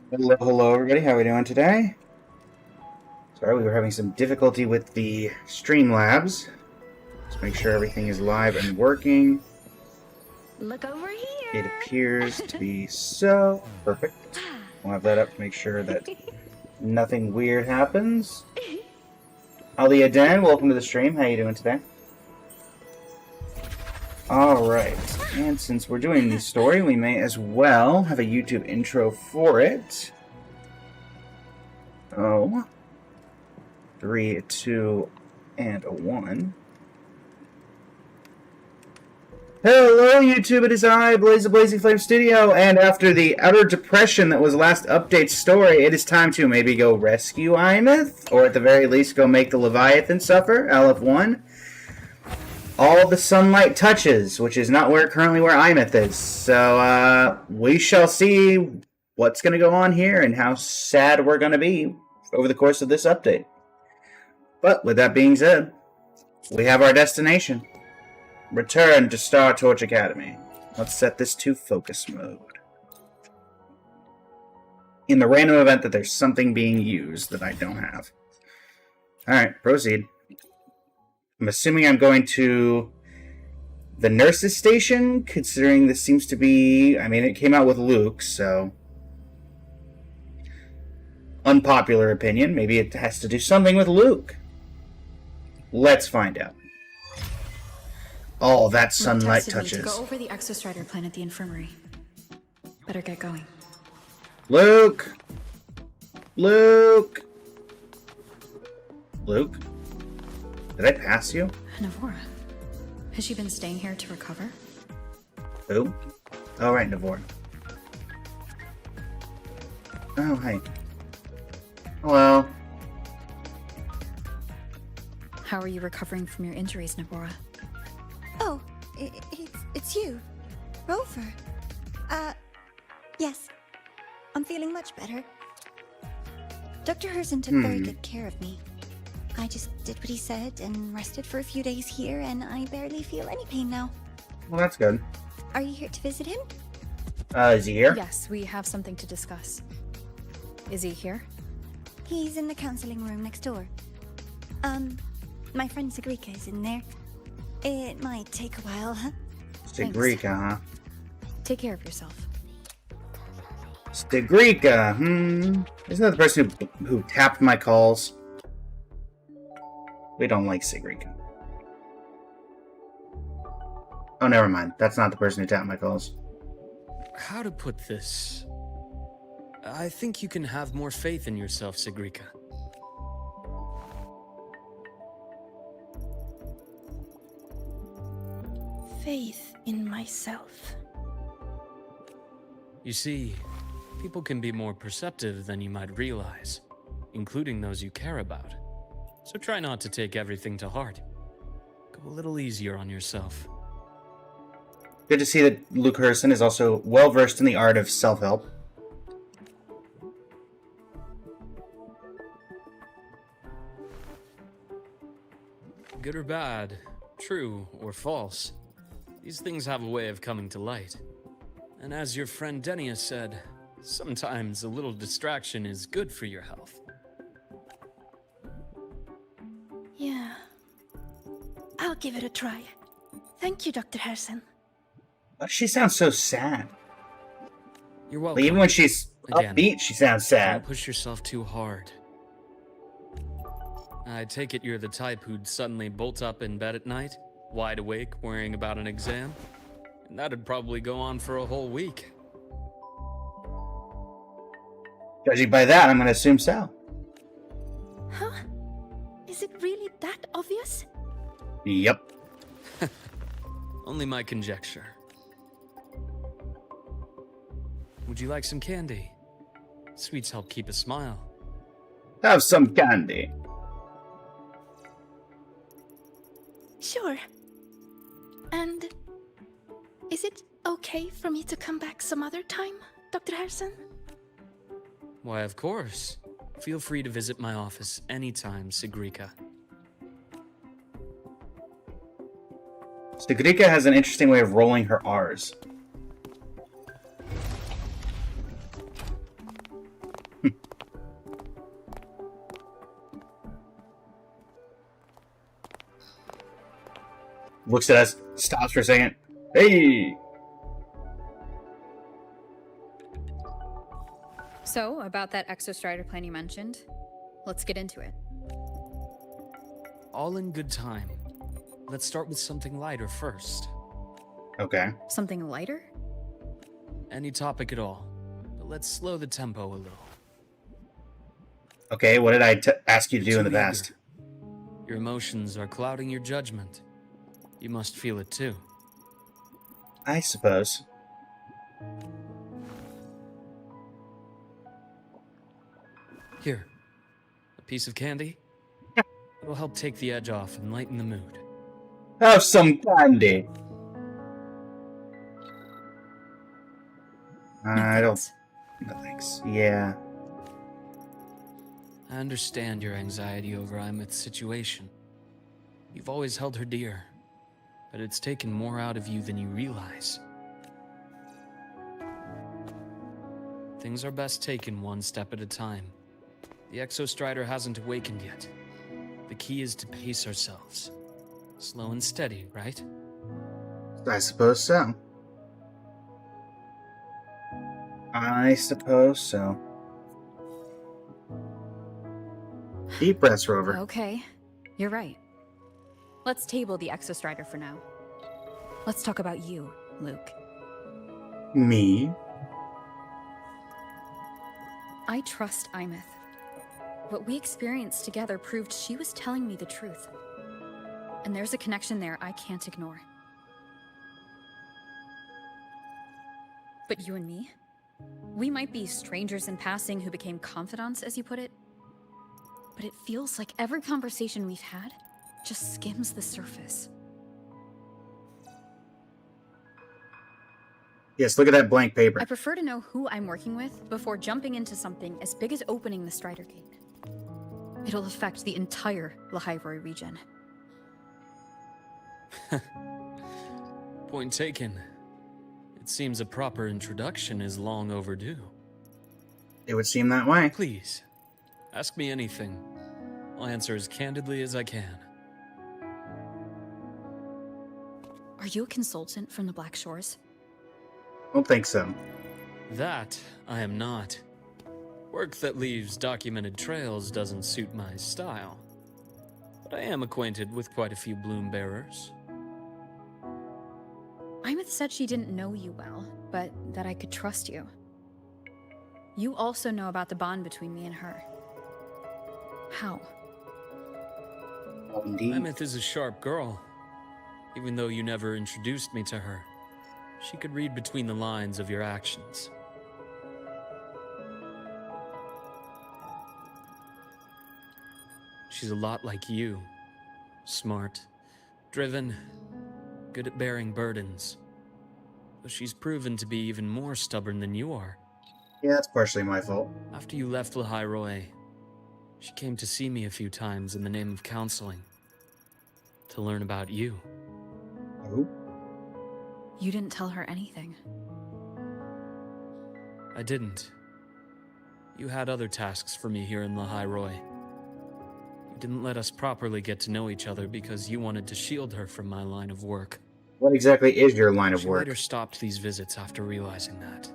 Hello, everybody. How are we doing today? Sorry, we were having some difficulty with the Streamlabs. Let's make sure everything is live and working. Look over here. It appears to be so perfect. We'll have that up to make sure that nothing weird happens. Alia Dan, welcome to the stream. How you doing today? Alright, and since we're doing the story, we may as well have a YouTube intro for it. Oh. 3, 2, and a 1. Hello, YouTube. It is I, Blaze of Blazing Flame Studio, and after the utter depression that was last update's story, it is time to maybe go rescue Imeth, or at the very least go make the Leviathan suffer, LF1. All the sunlight touches, which is not currently where Imeth is. So, we shall see what's going to go on here and how sad we're going to be over the course of this update. But, with that being said, we have our destination. Return to Star Torch Academy. Let's set this to focus mode. In the random event that there's something being used that I don't have. Alright, proceed. I'm assuming I'm going to the nurse's station, considering this seems to be... I mean, it came out with Luke, so... Unpopular opinion. Maybe it has to do something with Luke. Let's find out. All that sunlight touches. To go over the Exostrider plan at the infirmary. Better get going. Luke! Luke! Luke? Did I pass you? Navora. Has she been staying here to recover? Who? Oh, right, Navora. Oh, hey. Hello. How are you recovering from your injuries, Navora? Oh, it's you, Rover. Yes. I'm feeling much better. Dr. Herzen took very good care of me. I just did what he said and rested for a few days here, and I barely feel any pain now. Well, that's good. Are you here to visit him? Is he here? Yes, we have something to discuss. Is he here? He's in the counseling room next door. My friend Sigrika is in there. It might take a while, huh? Stigrika, huh? Take care of yourself. Stigrika, Isn't that the person who tapped my calls? We don't like Sigrika. Oh, never mind. That's not the person who tapped my calls. How to put this? I think you can have more faith in yourself, Sigrika. Faith in myself. You see, people can be more perceptive than you might realize, including those you care about. So try not to take everything to heart. Go a little easier on yourself. Good to see that Luke Herson is also well-versed in the art of self-help. Good or bad, true or false, these things have a way of coming to light. And as your friend Denia said, sometimes a little distraction is good for your health. Yeah. I'll give it a try. Thank you, Dr. Herzen. She sounds so sad. You're welcome. Like, even when she's Again, upbeat, she sounds sad. Don't push yourself too hard. I take it you're the type who'd suddenly bolt up in bed at night, wide awake, worrying about an exam? And that'd probably go on for a whole week. Judging by that, I'm going to assume so. Huh? Is it really that obvious? Yep. Only my conjecture. Would you like some candy? Sweets help keep a smile. Have some candy. Sure. And is it okay for me to come back some other time, Dr. Herzen? Why, of course. Feel free to visit my office anytime, Sigrika. Stigrika has an interesting way of rolling her R's. Looks at us, stops for a second. Hey! So, about that exostrider plan you mentioned, let's get into it. All in good time. Let's start with something lighter first. Okay. Something lighter? Any topic at all. But let's slow the tempo a little. Okay, what did I ask you to do You're in the too past? eager. Your emotions are clouding your judgment. You must feel it too. I suppose. Here. A piece of candy? It'll help take the edge off and lighten the mood. Have some candy. I don't. Thanks. No thanks. Yeah. I understand your anxiety over Imeth's situation. You've always held her dear, but it's taken more out of you than you realize. Things are best taken one step at a time. The Exostrider hasn't awakened yet. The key is to pace ourselves. Slow and steady, right? I suppose so. I suppose so. Deep breaths, Rover. Okay, you're right. Let's table the exostrider for now. Let's talk about you, Luke. Me? I trust Imeth. What we experienced together proved she was telling me the truth. And there's a connection there I can't ignore. But you and me? We might be strangers in passing who became confidants, as you put it. But it feels like every conversation we've had just skims the surface. Yes, look at that blank paper. I prefer to know who I'm working with before jumping into something as big as opening the Strider Gate. It'll affect the entire Lahiroi region. Point taken. It seems a proper introduction is long overdue. It would seem that way. Please, ask me anything. I'll answer as candidly as I can. Are you a consultant from the Black Shores? Don't think so. That I am not. Work that leaves documented trails doesn't suit my style. But I am acquainted with quite a few bloom bearers. Imeth said she didn't know you well, but that I could trust you. You also know about the bond between me and her. How? Oh, indeed. Imeth is a sharp girl. Even though you never introduced me to her, she could read between the lines of your actions. She's a lot like you. Smart, driven, good at bearing burdens. Though she's proven to be even more stubborn than you are. Yeah, that's partially my fault. After you left Lahiroi, she came to see me a few times in the name of counseling. To learn about you. Oh? You didn't tell her anything. I didn't. You had other tasks for me here in Lahiroi. You didn't let us properly get to know each other because you wanted to shield her from my line of work. What exactly is your line of She work? later stopped these visits after realizing that.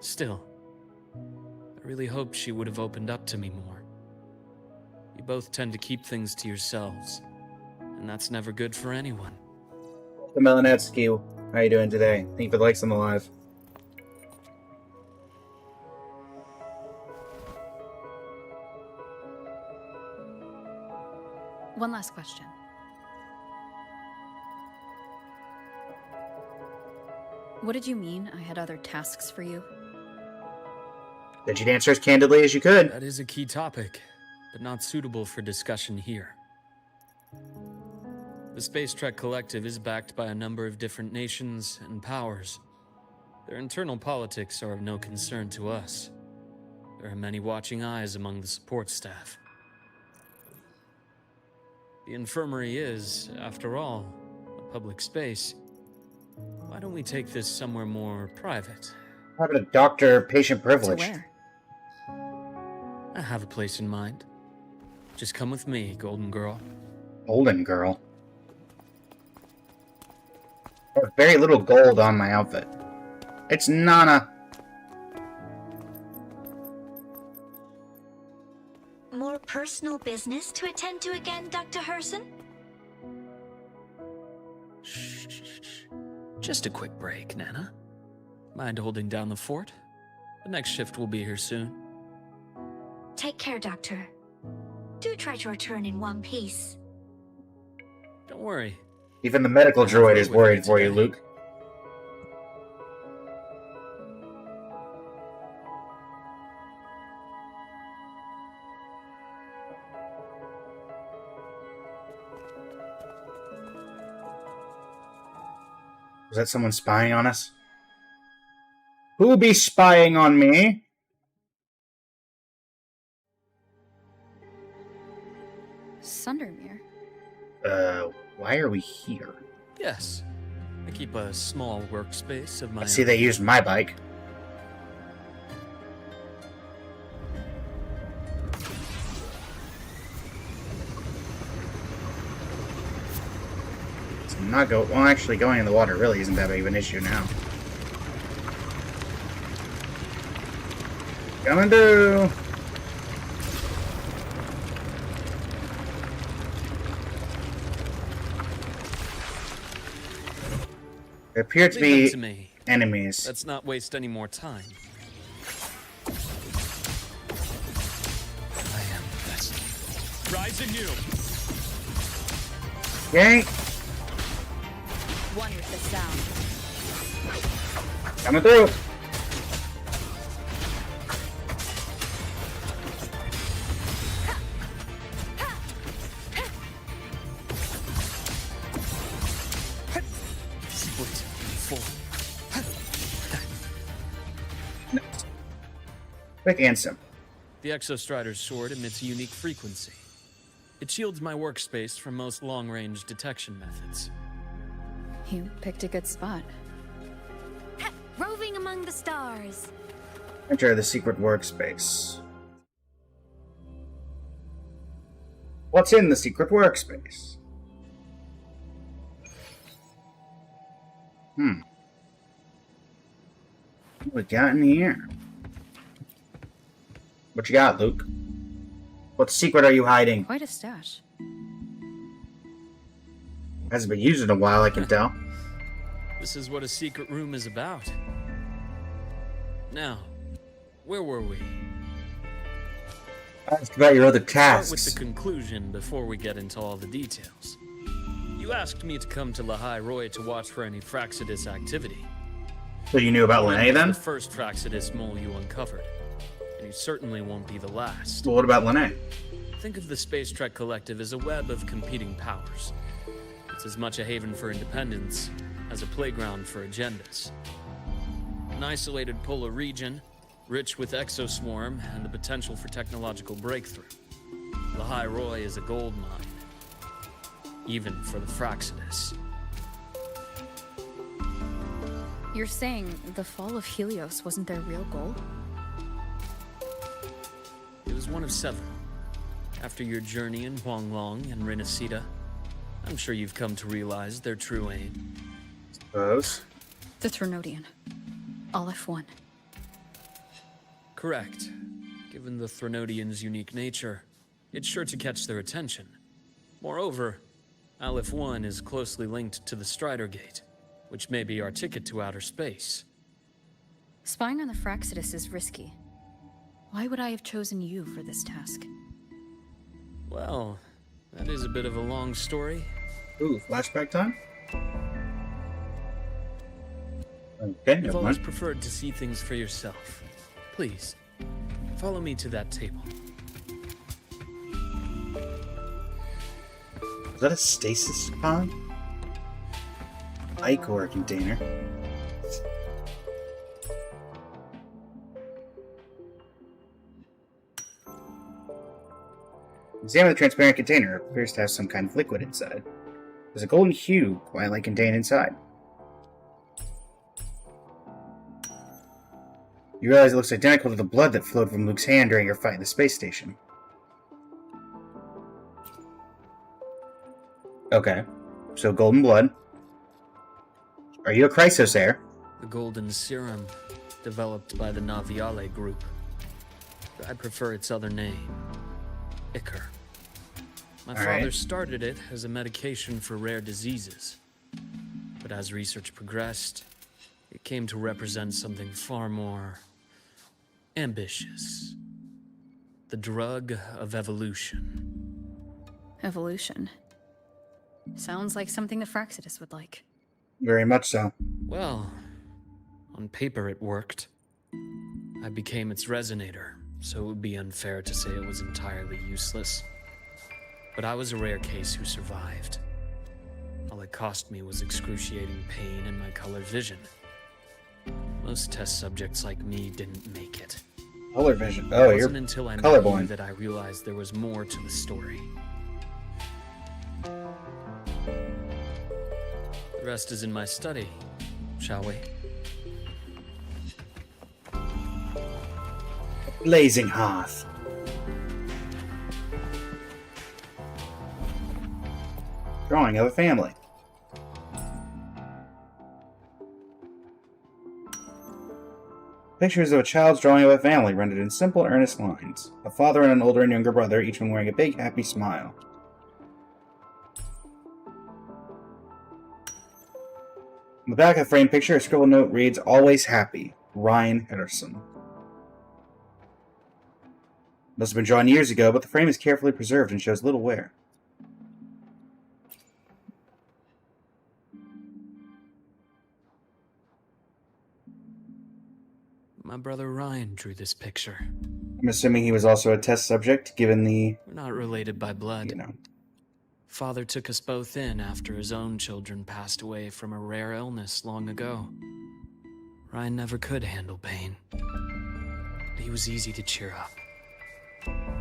Still, I really hoped she would have opened up to me more. You both tend to keep things to yourselves, and that's never good for anyone. Melanetsky, how you doing today? Thank you for the likes on the live. One last question. What did you mean I had other tasks for you? That you'd answer as candidly as you could. That is a key topic, but not suitable for discussion here. The Space Trek Collective is backed by a number of different nations and powers. Their internal politics are of no concern to us. There are many watching eyes among the support staff. The infirmary is, after all, a public space. Why don't we take this somewhere more private? What happened to doctor-patient To privilege? where? I have a place in mind. Just come with me, Golden Girl. Golden girl. I have very little gold on my outfit. It's Nana. More personal business to attend to again, Dr. Herson? Shh. Just a quick break, Nana. Mind holding down the fort? The next shift will be here soon. Take care, Doctor. Do try to return in one piece. Don't worry. Even the medical droid is worried for you, today. Luke. Was that someone spying on us? Who be spying on me? Sundermere. Why are we here? Yes. I keep a small workspace of my I see own. they used my bike. It's not well, actually, going in the water really isn't that big of an issue now. Coming through! There appear to Leave them be to me. enemies. Let's not waste any more time. I am the best. Rise anew. Okay, One with the sound. coming through. Split. Full. Quick and simple. The Exostrider's sword emits a unique frequency. It shields my workspace from most long-range detection methods. You picked a good spot. Roving among the stars. Enter the secret workspace. What's in the secret workspace? What we got in here? What you got, Luke? What secret are you hiding? Quite a stash. Hasn't been used in a while, I can tell. This is what a secret room is about. Now, where were we? Ask about your other Start with tasks. the conclusion before we get into all the details. You asked me to come to Lahai Roy to watch for any Fraxidus activity. So you knew about Lynn Lene was then? the first Fraxidus mole you uncovered, and you certainly won't be the last. Well, what about Lene? Think of the Space Trek Collective as a web of competing powers. It's as much a haven for independence as a playground for agendas. An isolated polar region, rich with exoswarm and the potential for technological breakthrough. Lahai Roy is a gold mine, even for the Fraxidus. You're saying the fall of Helios wasn't their real goal? It was one of several. After your journey in Huanglong and Renacida, I'm sure you've come to realize their true aim. Suppose. The Trinodian. Aleph 1. Correct. Given the Threnodians' unique nature, it's sure to catch their attention. Moreover, Aleph 1 is closely linked to the Strider Gate, which may be our ticket to outer space. Spying on the Fraxidus is risky. Why would I have chosen you for this task? Well, that is a bit of a long story. Ooh, flashback time? Okay, You've never always mind. preferred to see things for yourself. Please, follow me to that table. Is that a stasis pod? Ichor container. Examine the transparent container. It appears to have some kind of liquid inside. There's a golden hue quietly contained inside. You realize it looks identical to the blood that flowed from Luke's hand during your fight in the space station. Okay. So, golden blood. Are you a Chrysosaur? The golden serum, developed by the Naviale group. I prefer its other name, Ichor. My father started it as a medication for rare diseases. But as research progressed, it came to represent something far more ambitious. The drug of evolution. Evolution. Sounds like something the Fraxidus would like. Very much so. Well, on paper it worked. I became its resonator, so it would be unfair to say it was entirely useless. But I was a rare case who survived. All it cost me was excruciating pain and my color vision. Most test subjects like me didn't make it. Color vision. Oh, you're It wasn't until I met colorblind. you that I realized there was more to the story. The rest is in my study, shall we? Blazing hearth. Drawing of a family. Pictures of a child's drawing of a family rendered in simple, earnest lines. A father and an older and younger brother, each one wearing a big, happy smile. On the back of the framed picture, a scribbled note reads, "Always happy, Ryan Henderson." Must have been drawn years ago, but the frame is carefully preserved and shows little wear. My brother Ryan drew this picture. I'm assuming he was also a test subject, given the, We're not related by blood. you know. Father took us both in after his own children passed away from a rare illness long ago. Ryan never could handle pain. But he was easy to cheer up.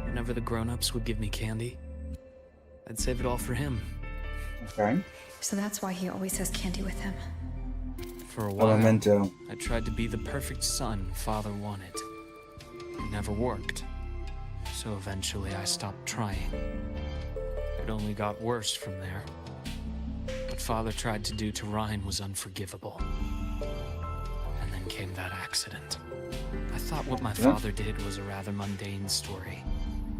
Whenever the grown-ups would give me candy, I'd save it all for him. Okay. So that's why he always has candy with him. For a while, Memento. I tried to be the perfect son Father wanted. It never worked. So eventually I stopped trying. It only got worse from there. What Father tried to do to Ryan was unforgivable. And then came that accident. I thought what my father did was a rather mundane story.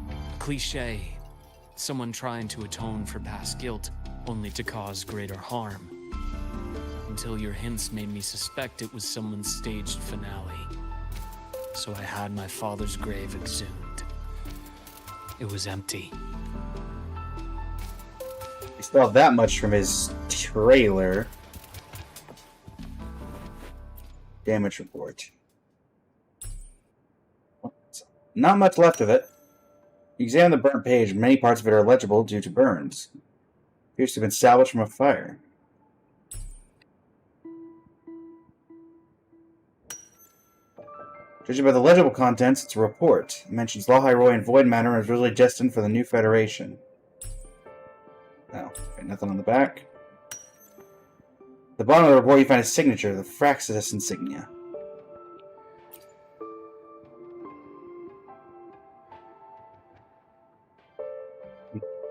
A cliché. Someone trying to atone for past guilt, only to cause greater harm. Until your hints made me suspect it was someone's staged finale. So I had my father's grave exhumed. It was empty. We saw that much from his trailer. Damage report. Not much left of it. You examine the burnt page, and many parts of it are illegible due to burns. Appears to have been salvaged from a fire. Judging by the legible contents, it's a report. It mentions Lahai and Void Matter as really destined for the new Federation. Oh, okay, nothing on the back. At the bottom of the report, you find a signature, the Fraxidus insignia.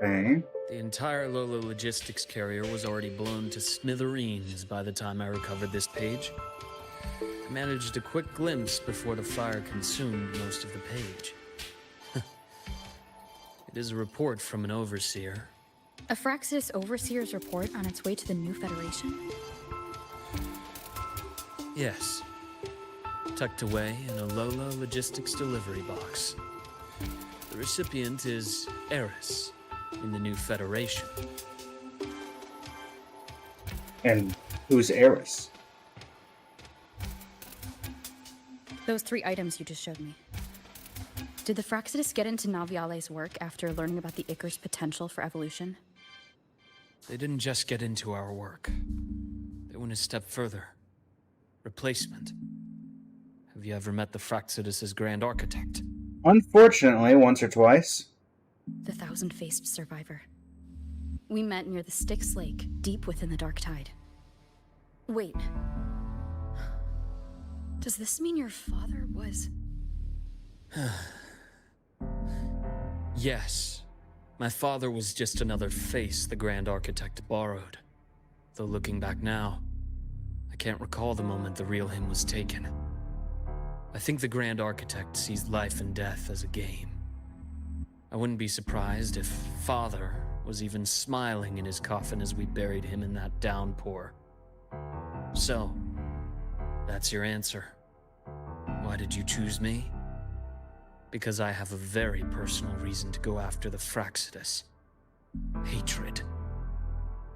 Okay. The entire Lola logistics carrier was already blown to smithereens by the time I recovered this page. I managed a quick glimpse before the fire consumed most of the page. It is a report from an overseer. A Fraxidus Overseer's report on its way to the new Federation? Yes. Tucked away in a Lola logistics delivery box. The recipient is Eris in the new Federation. And who's Eris? Those 3 items you just showed me. Did the Fraxidus get into Naviale's work after learning about the Ichor's potential for evolution? They didn't just get into our work. They went a step further. Replacement. Have you ever met the Fraxidus' Grand Architect? Unfortunately, once or twice. The thousand-faced survivor. We met near the Styx Lake, deep within the Dark Tide. Wait. Does this mean your father was... Yes. My father was just another face the Grand Architect borrowed. Though looking back now, I can't recall the moment the real him was taken. I think the Grand Architect sees life and death as a game. I wouldn't be surprised if Father was even smiling in his coffin as we buried him in that downpour. So, that's your answer. Why did you choose me? Because I have a very personal reason to go after the Fraxidus. Hatred.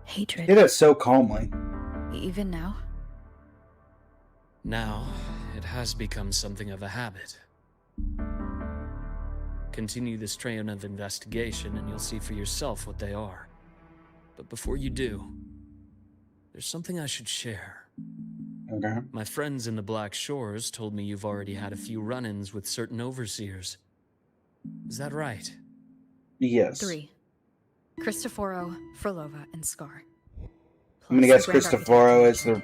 Hatred? Did it so calmly. Even now? Now, it has become something of a habit. Continue this train of investigation and you'll see for yourself what they are. But before you do, there's something I should share. Okay. My friends in the Black Shores told me you've already had a few run-ins with certain overseers. Is that right? Yes. 3. Cristoforo, Frolova, and Scar. I'm gonna guess Cristoforo is the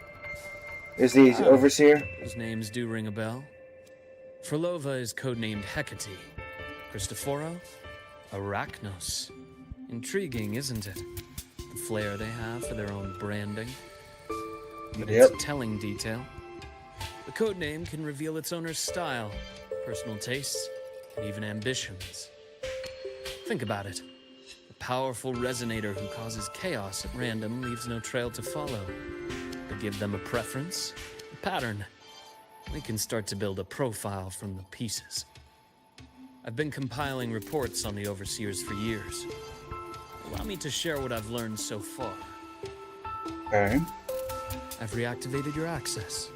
overseer. Those names do ring a bell. Frolova is codenamed Hecate. Cristoforo? Arachnos. Intriguing, isn't it? The flair they have for their own branding. But it's a telling detail. The codename can reveal its owner's style, personal tastes, and even ambitions. Think about it. A powerful resonator who causes chaos at random leaves no trail to follow. But give them a preference, a pattern. We can start to build a profile from the pieces. I've been compiling reports on the Overseers for years. Allow me to share what I've learned so far. Okay. I've reactivated your access.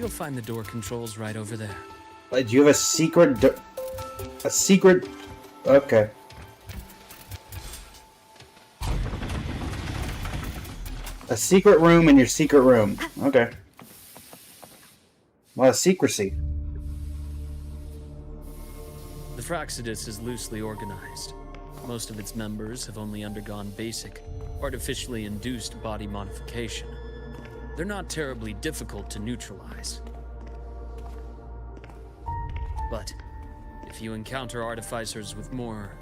You'll find the door controls right over there. Do you have a secret a secret... Okay. A secret room in your secret room. Okay. A lot of secrecy. The Fraxidus is loosely organized. Most of its members have only undergone basic, artificially induced body modification. They're not terribly difficult to neutralize. But if you encounter artificers with more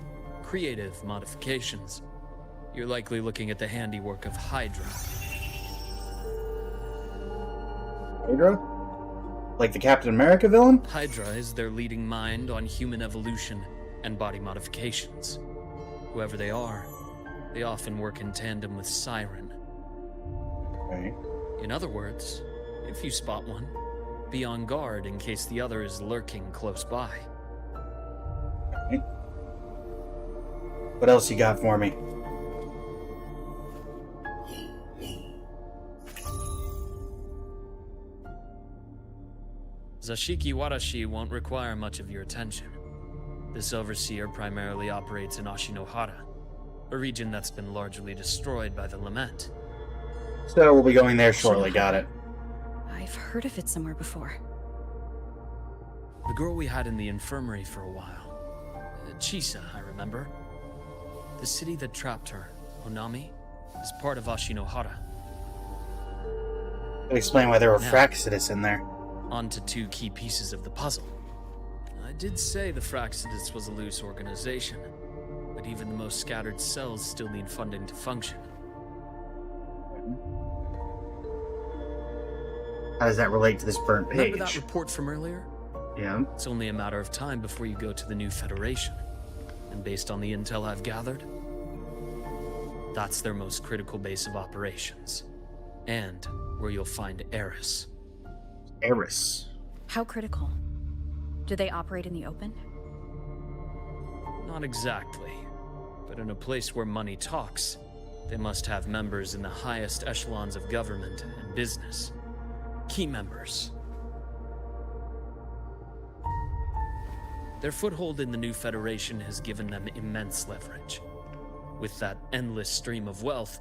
creative modifications, you're likely looking at the handiwork of Hydra. Hydra? Like the Captain America villain? Hydra is their leading mind on human evolution and body modifications. Whoever they are, they often work in tandem with Siren. Right. In other words, if you spot one, be on guard in case the other is lurking close by. Okay. What else you got for me? Zashiki Warashi won't require much of your attention. This overseer primarily operates in Ashinohara, a region that's been largely destroyed by the Lament. So we'll be going there shortly, got it. I've heard of it somewhere before. The girl we had in the infirmary for a while. Chisa, I remember. The city that trapped her, Onami, is part of Ashinohara. That'd explain why there were Now, Fraxidus in there. On to 2 key pieces of the puzzle. I did say the Fraxidus was a loose organization, but even the most scattered cells still need funding to function. How does that relate to this burnt page? Remember that report from earlier? Yeah. It's only a matter of time before you go to the new Federation. And based on the intel I've gathered, that's their most critical base of operations. And where you'll find Eris. Eris. How critical? Do they operate in the open? Not exactly. But in a place where money talks, they must have members in the highest echelons of government and business. Key members. Their foothold in the new Federation has given them immense leverage. With that endless stream of wealth,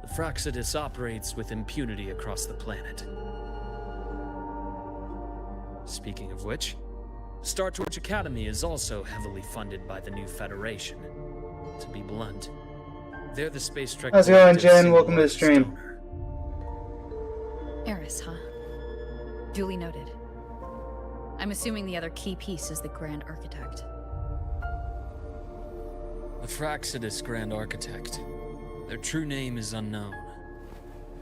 the Fraxidus operates with impunity across the planet. Speaking of which, Star Torch Academy is also heavily funded by the new Federation. To be blunt, they're the Space Trek. How's it going, Jen? Welcome to the stream. Eris, huh? Duly noted. I'm assuming the other key piece is the Grand Architect. The Fraxidus Grand Architect. Their true name is unknown.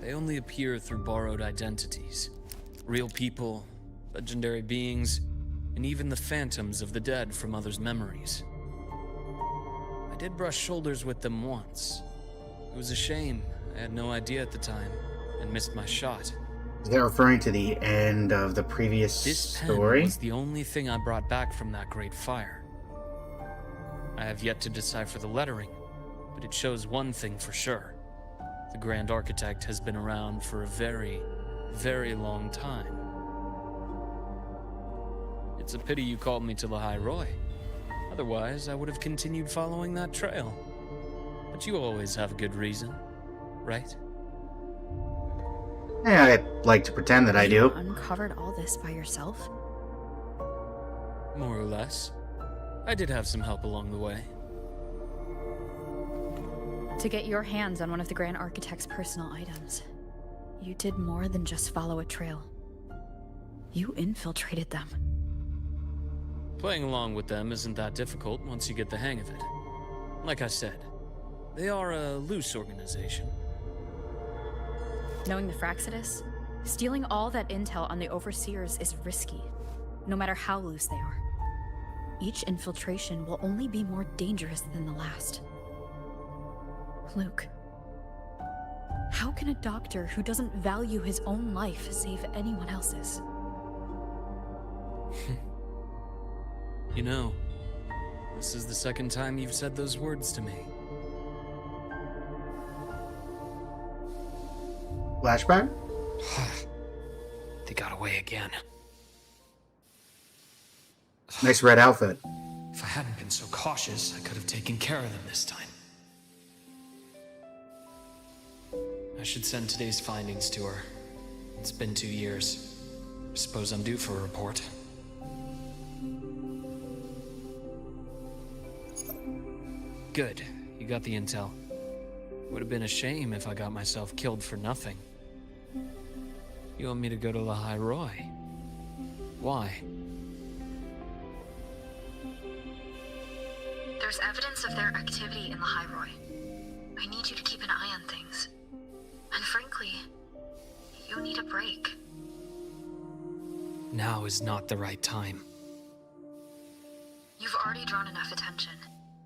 They only appear through borrowed identities. Real people, legendary beings, and even the phantoms of the dead from others' memories. I did brush shoulders with them once. It was a shame. I had no idea at the time, and missed my shot. Is that referring to the end of the previous This story? pen was the only thing I brought back from that great fire. I have yet to decipher the lettering, but it shows one thing for sure. The Grand Architect has been around for a very, very long time. It's a pity you called me to the High Roy. Otherwise, I would have continued following that trail. But you always have a good reason, right? Yeah, I like to pretend that I You do. uncovered all this by yourself? More or less. I did have some help along the way. To get your hands on one of the Grand Architect's personal items, you did more than just follow a trail. You infiltrated them. Playing along with them isn't that difficult once you get the hang of it. Like I said, they are a loose organization. Knowing the Fraxidus, stealing all that intel on the Overseers is risky, no matter how loose they are. Each infiltration will only be more dangerous than the last. Luke, how can a doctor who doesn't value his own life save anyone else's? You know, this is the second time you've said those words to me. Flashback? They got away again. Nice red outfit. If I hadn't been so cautious, I could have taken care of them this time. I should send today's findings to her. It's been 2 years. Suppose I'm due for a report. Good. You got the intel. Would have been a shame if I got myself killed for nothing. You want me to go to the High Roy? Why? There's evidence of their activity in the High Roy. I need you to keep an eye on things. And frankly, you need a break. Now is not the right time. You've already drawn enough attention.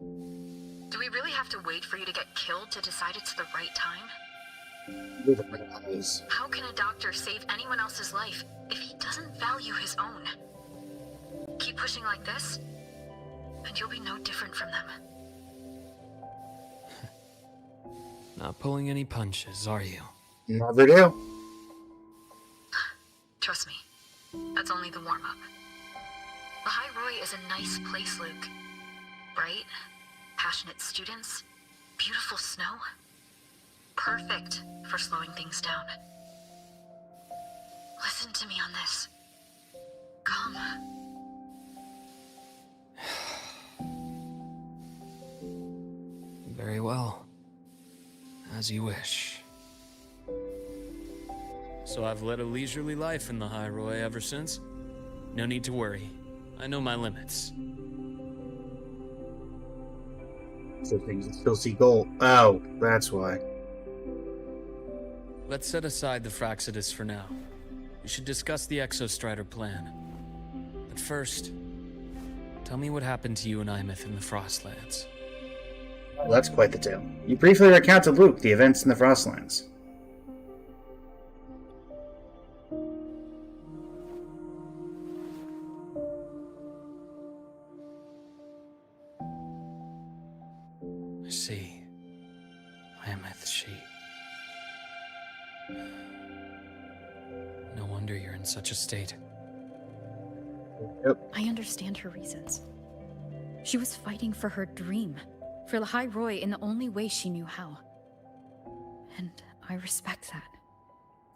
Do we really have to wait for you to get killed to decide it's the right time? How can a doctor save anyone else's life if he doesn't value his own? Keep pushing like this, and you'll be no different from them. Not pulling any punches, are you? Never do. Trust me, that's only the warm-up. The High Roy is a nice place, Luke. Bright, passionate students, beautiful snow. Perfect for slowing things down. Listen to me on this. Come. Very well. As you wish. So I've led a leisurely life in the High Roy ever since. No need to worry. I know my limits. So things still see gold. Oh, that's why. Let's set aside the Fraxidus for now. We should discuss the Exostrider plan. But first, tell me what happened to you and Imeth in the Frostlands. Well, that's quite the tale. You briefly recount to Luke the events in the Frostlands. I see. Imeth, she... No wonder you're in such a state. Yep. I understand her reasons. She was fighting for her dream, for the High Roy in the only way she knew how. And I respect that.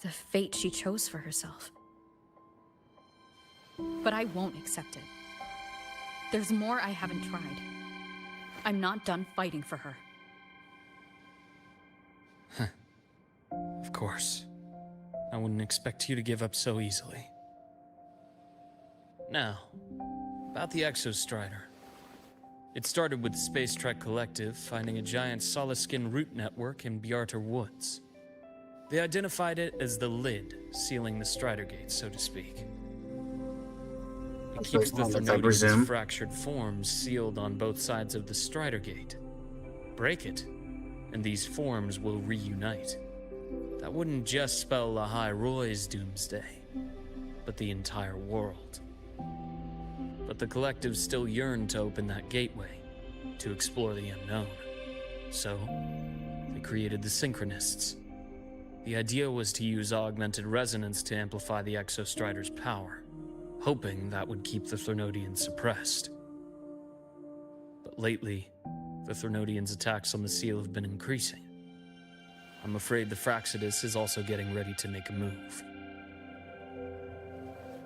The fate she chose for herself. But I won't accept it. There's more I haven't tried. I'm not done fighting for her. Of course. I wouldn't expect you to give up so easily. Now, about the Exostrider. It started with the Space Trek Collective finding a giant solid-skin root network in Bjarter Woods. They identified it as the lid, sealing the Strider Gate, so to speak. It keeps the Thernodian's fractured forms sealed on both sides of the Strider Gate. Break it, and these forms will reunite. That wouldn't just spell Lahai Roy's doomsday, but the entire world. But the Collective still yearned to open that gateway, to explore the unknown. So, they created the Synchronists. The idea was to use augmented resonance to amplify the Exostrider's power, hoping that would keep the Thernodians suppressed. But lately, the Thernodians' attacks on the seal have been increasing. I'm afraid the Fraxidus is also getting ready to make a move.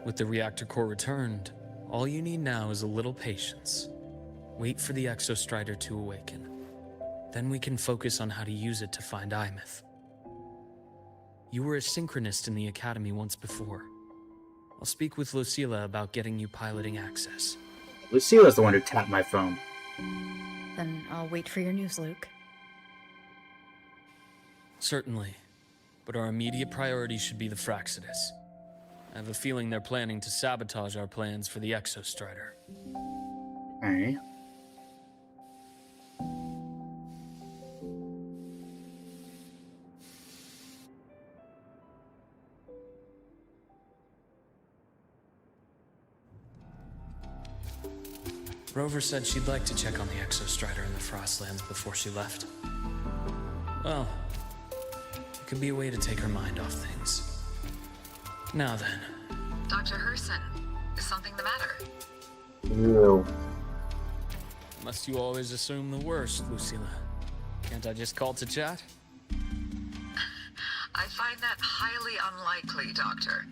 With the reactor core returned, all you need now is a little patience. Wait for the Exostrider to awaken. Then we can focus on how to use it to find Imeth. You were a synchronist in the Academy once before. I'll speak with Lucilla about getting you piloting access. Lucila's the one who tapped my phone. Then I'll wait for your news, Luke. Certainly. But our immediate priority should be the Fraxidus. I have a feeling they're planning to sabotage our plans for the Exostrider. Alright. Rover said she'd like to check on the Exostrider in the Frostlands before she left. Well, it could be a way to take her mind off things. Now then. Dr. Herson, is something the matter? Ew. Must you always assume the worst, Lucilla? Can't I just call to chat? I find that highly unlikely, Doctor.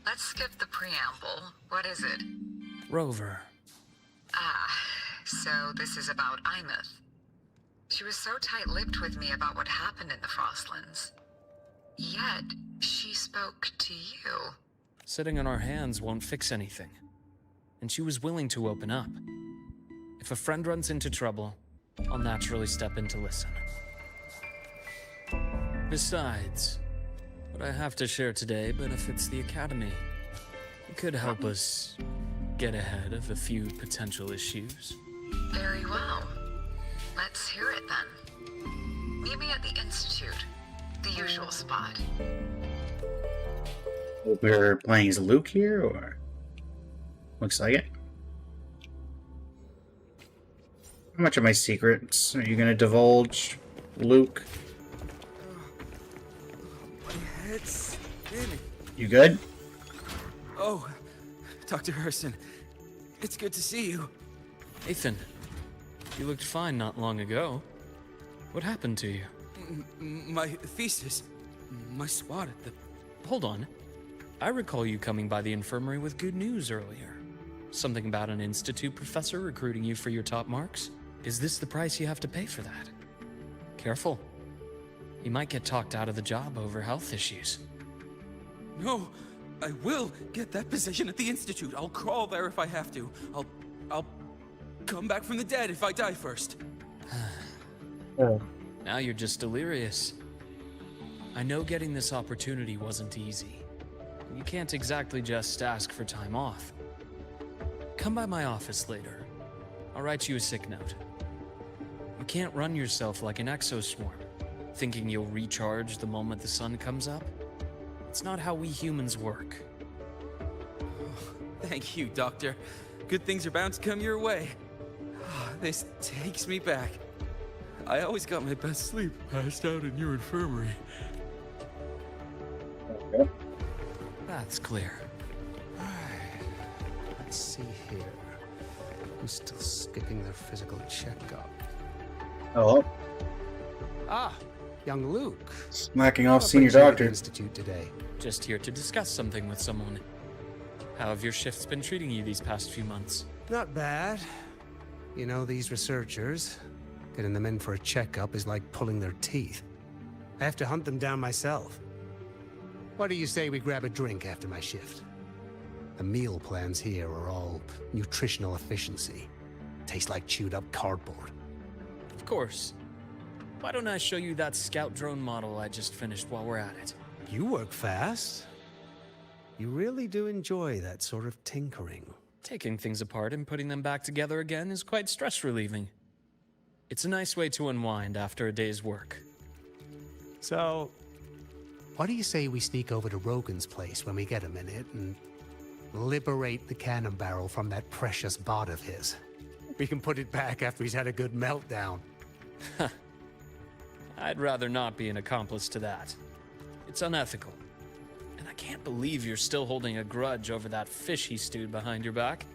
Let's skip the preamble. What is it? Rover. So this is about Imeth. She was so tight-lipped with me about what happened in the Frostlands. Yet, she spoke to you. Sitting on our hands won't fix anything. And she was willing to open up. If a friend runs into trouble, I'll naturally step in to listen. Besides, what I have to share today benefits the Academy. It could help us get ahead of a few potential issues. Very well. Let's hear it then. Meet me at the Institute. The usual spot. We're playing as Luke here, or? Looks like it. How much of my secrets are you gonna divulge, Luke? My head's spinning. You good? Oh, Dr. Herson, it's good to see you. Ethan, you looked fine not long ago. What happened to you? My thesis, my SWAT at the... Hold on. I recall you coming by the infirmary with good news earlier. Something about an institute professor recruiting you for your top marks? Is this the price you have to pay for that? Careful. You might get talked out of the job over health issues. No, I will get that position at the Institute. I'll crawl there if I have to. I'll come back from the dead if I die first. Oh. Now you're just delirious. I know getting this opportunity wasn't easy. You can't exactly just ask for time off. Come by my office later. I'll write you a sick note. You can't run yourself like an exoswarm, thinking you'll recharge the moment the sun comes up. It's not how we humans work. Thank you, Doctor. Good things are bound to come your way. This takes me back. I always got my best sleep passed out in your infirmary. Okay. That's clear. Let's see here. Who's still skipping their physical checkup? Oh, Ah, young Luke. smacking off What senior brings you to the doctor. Institute today. Just here to discuss something with someone. How have your shifts been treating you these past few months? Not bad. You know, these researchers, getting them in for a checkup is like pulling their teeth. I have to hunt them down myself. What do you say we grab a drink after my shift? The meal plans here are all nutritional efficiency. Taste like chewed up cardboard. Of course. Why don't I show you that scout drone model I just finished while we're at it? You work fast. You really do enjoy that sort of tinkering. Taking things apart and putting them back together again is quite stress-relieving. It's a nice way to unwind after a day's work. So, what do you say we sneak over to Rogan's place when we get a minute and liberate the cannon barrel from that precious bot of his? We can put it back after he's had a good meltdown. I'd rather not be an accomplice to that. It's unethical. And I can't believe you're still holding a grudge over that fish he stewed behind your back.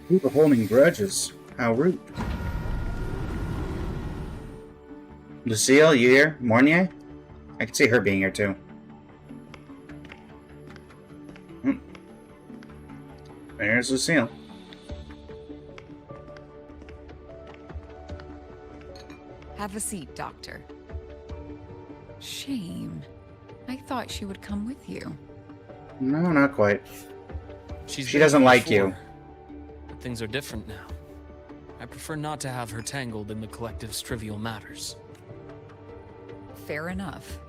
People holding grudges. How rude. Lucille, you here? Mornier? I can see her being here too. There's Lucille. Have a seat, Doctor. Shame. I thought she would come with you. No, not quite. She doesn't like you. But things are different now. I prefer not to have her tangled in the collective's trivial matters. Fair enough.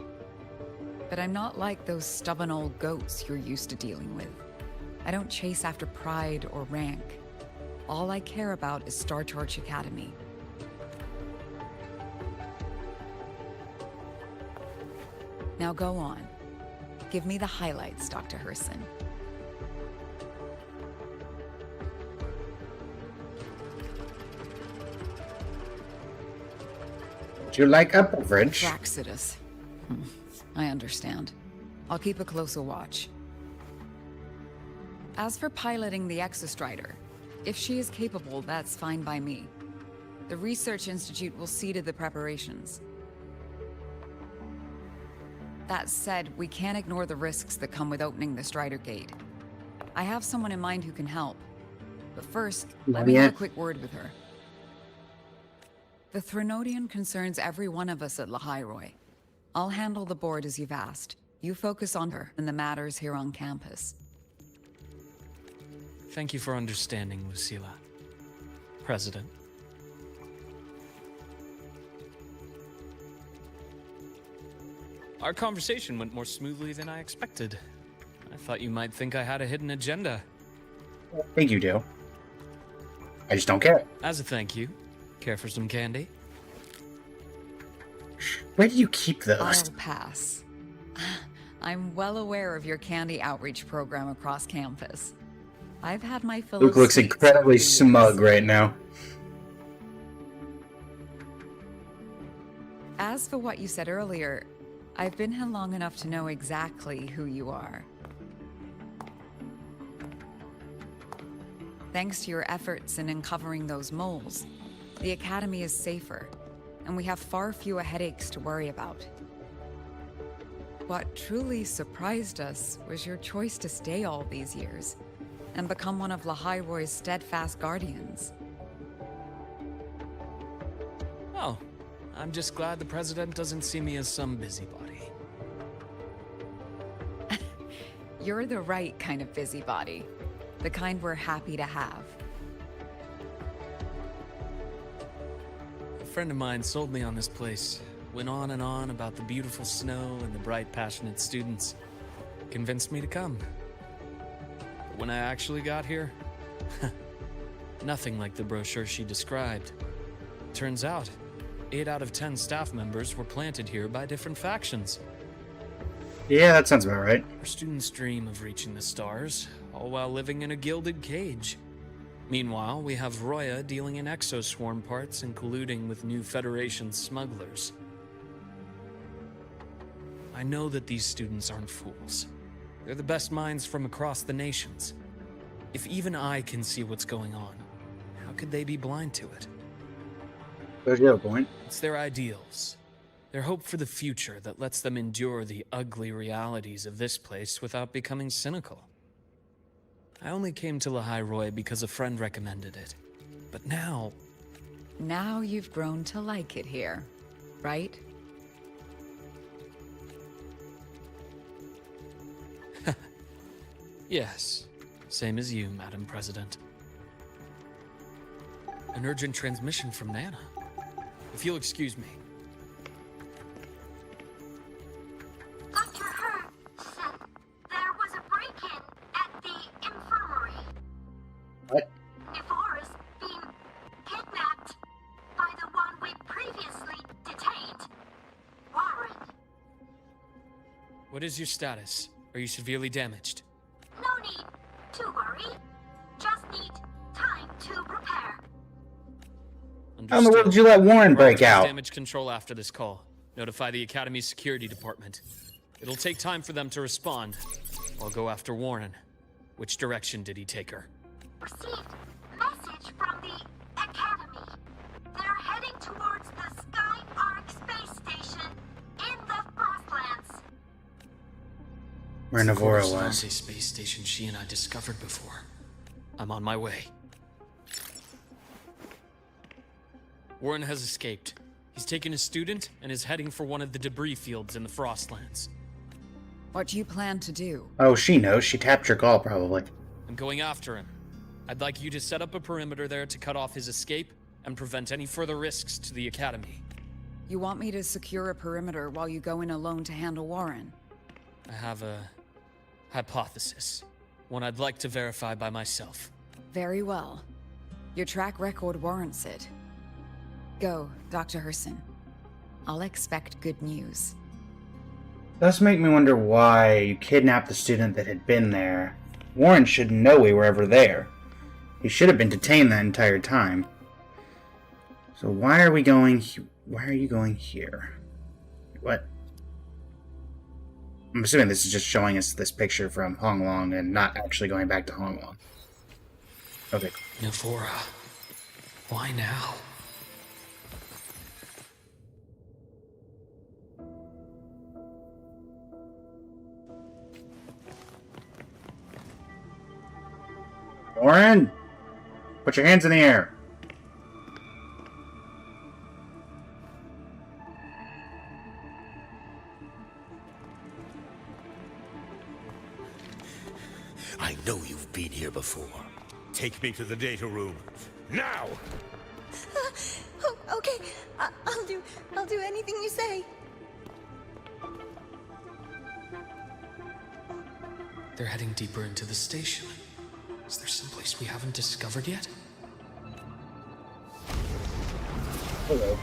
But I'm not like those stubborn old goats you're used to dealing with. I don't chase after pride or rank. All I care about is Star Torch Academy. Now go on. Give me the highlights, Dr. Herson. Would you like a beverage? Praxidus. I understand. I'll keep a closer watch. As for piloting the Exostrider, if she is capable, that's fine by me. The Research Institute will see to the preparations. That said, we can't ignore the risks that come with opening the Strider Gate. I have someone in mind who can help. But first, let me have a quick word with her. The Threnodian concerns every one of us at Lahairoi. I'll handle the board as you've asked. You focus on her and the matters here on campus. Thank you for understanding, Lucilla. President. Our conversation went more smoothly than I expected. I thought you might think I had a hidden agenda. I think you do. I just don't care. As a thank you, care for some candy? Where do you keep those? I'll pass. I'm well aware of your candy outreach program across campus. I've had my fill Luke of looks sweets incredibly over the years. smug right now. As for what you said earlier, I've been here long enough to know exactly who you are. Thanks to your efforts in uncovering those moles, the Academy is safer, and we have far fewer headaches to worry about. What truly surprised us was your choice to stay all these years and become one of Lahairoi's steadfast guardians. Oh, I'm just glad the President doesn't see me as some busybody. You're the right kind of busybody. The kind we're happy to have. A friend of mine sold me on this place. Went on and on about the beautiful snow and the bright, passionate students. Convinced me to come. But when I actually got here, nothing like the brochure she described. Turns out, 8 out of 10 staff members were planted here by different factions. Yeah, that sounds about right. Our students dream of reaching the stars, all while living in a gilded cage. Meanwhile, we have Roya dealing in exoswarm parts and colluding with new Federation smugglers. I know that these students aren't fools. They're the best minds from across the nations. If even I can see what's going on, how could they be blind to it? There's your point. It's their ideals, their hope for the future that lets them endure the ugly realities of this place without becoming cynical. I only came to Lahairoi because a friend recommended it. But now, Now you've grown to like it here, right? yes, same as you, Madam President. An urgent transmission from Nana. If you'll excuse me. Dr. Hurd said there was a break-in at the infirmary. What? Nevora's being kidnapped by the one we previously detained, Warren. What is your status? Are you severely damaged? No need to worry. Just need time to prepare. How in the world did you let Warren break Broadcast out? Damage control after this call. Notify the Academy's security department. It'll take time for them to respond. I'll go after Warren. Which direction did he take her? Received message from the Academy. They're heading towards the Sky Arc space station in the Frostlands. Where Navora was. Not a space station she and I discovered before. I'm on my way. Warren has escaped. He's taken a student and is heading for one of the debris fields in the Frostlands. What do you plan to do? Oh, she knows. She tapped your call, probably. I'm going after him. I'd like you to set up a perimeter there to cut off his escape and prevent any further risks to the Academy. You want me to secure a perimeter while you go in alone to handle Warren? I have a hypothesis. One I'd like to verify by myself. Very well. Your track record warrants it. Go, Dr. Herson. I'll expect good news. Does make me wonder why you kidnapped the student that had been there. Warren should know we were ever there. He should have been detained that entire time. So why are we going? Why are you going here? What? I'm assuming this is just showing us this picture from Honglong and not actually going back to Honglong. Okay. Navora. Why now? Warren! Put your hands in the air. I know you've been here before. Take me to the data room. Now! Oh, okay. I'll do anything you say. They're heading deeper into the station. Is there someplace we haven't discovered yet? Hello.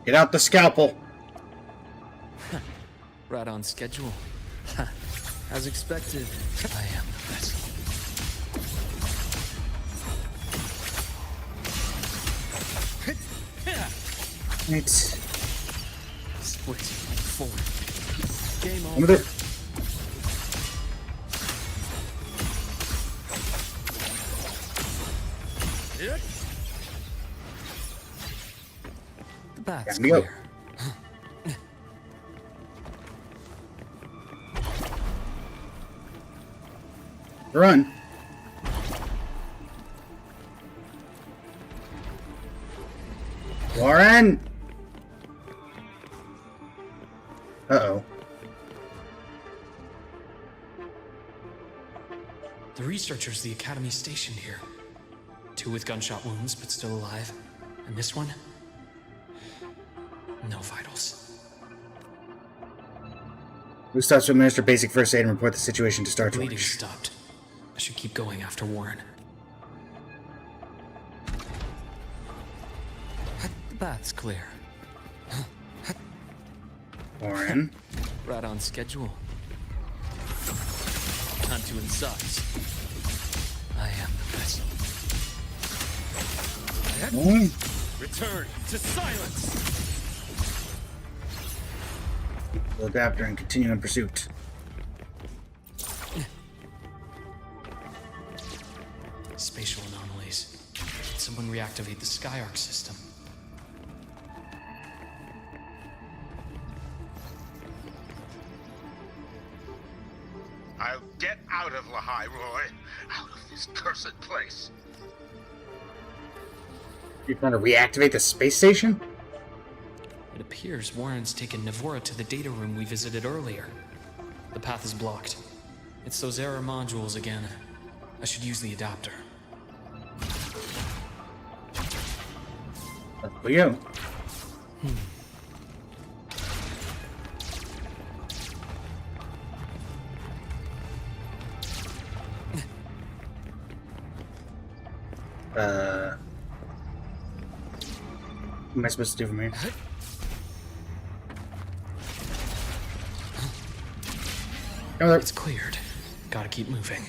Get out the scalpel. Right on schedule. As expected, I am the best. It's Split forward. Game I'm over. gonna- The bath's Time to go. clear. Run. Warren! Uh-oh. The researchers the Academy stationed here. 2 with gunshot wounds, but still alive. And this one? No vitals. Who stops to administer basic first aid and report the situation to Star Bleeding Torch? stopped. I should keep going after Warren. The bath's clear. Warren. Right on schedule. Time to incise. I am the best. Warren. Return to silence! We'll adapt and continue in pursuit. Spatial anomalies. Did someone reactivate the Sky Arc system? I'll get out of Lahai, Roy. Out of this cursed place. You're trying to reactivate the space station? It appears Warren's taken Navora to the data room we visited earlier. The path is blocked. It's those error modules again. I should use the adapter. That's for you. What am I supposed to do from here? Oh, It's cleared. Gotta keep moving.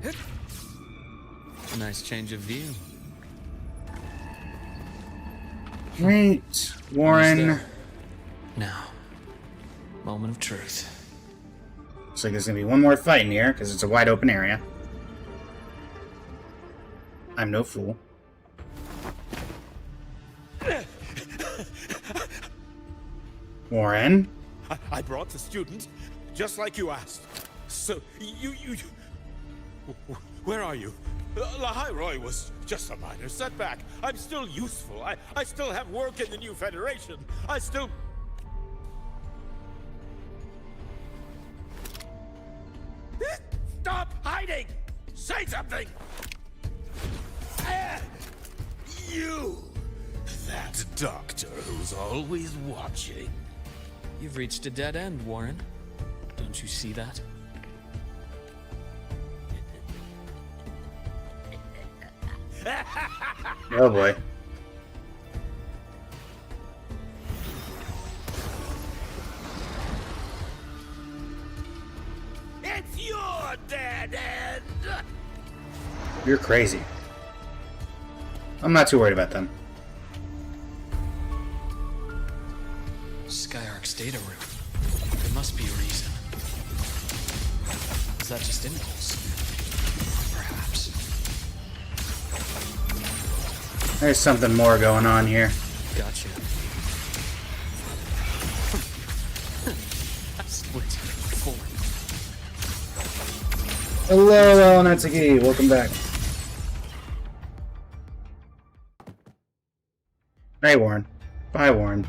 A nice change of view. Great, Warren. Almost there. Now, moment of truth. Looks like there's gonna be one more fight in here because it's a wide open area. I'm no fool. Warren? I brought the student, just like you asked. So, you... Where are you? Lahai Roy was just a minor setback. I'm still useful. I still have work in the new Federation. I still... Stop hiding! Say something! You! That doctor who's always watching. You've reached a dead end, Warren. Don't you see that? Oh boy. It's your dead end! You're crazy. I'm not too worried about them. Skyark's data room. There must be a reason. Is that just impulse? Perhaps. There's something more going on here. Gotcha. Split. Forward. Hello, Natsuki. Welcome back. Hey, Warren. Bye, Warren.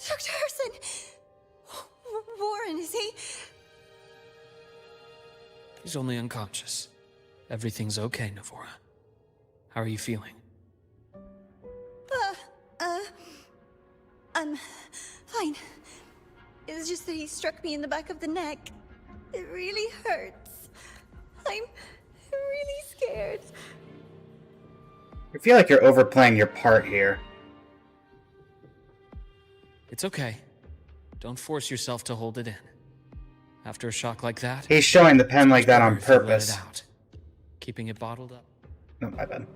Dr. Herson! Warren, is he? He's only unconscious. Everything's okay, Navora. How are you feeling? I'm fine. It's just that he struck me in the back of the neck. It really hurts. I'm really scared. I feel like you're overplaying your part here. It's okay. Don't force yourself to hold it in. After a shock like that, He's showing the pen like that on if you let purpose. it out. Keeping it bottled up. No, my bad.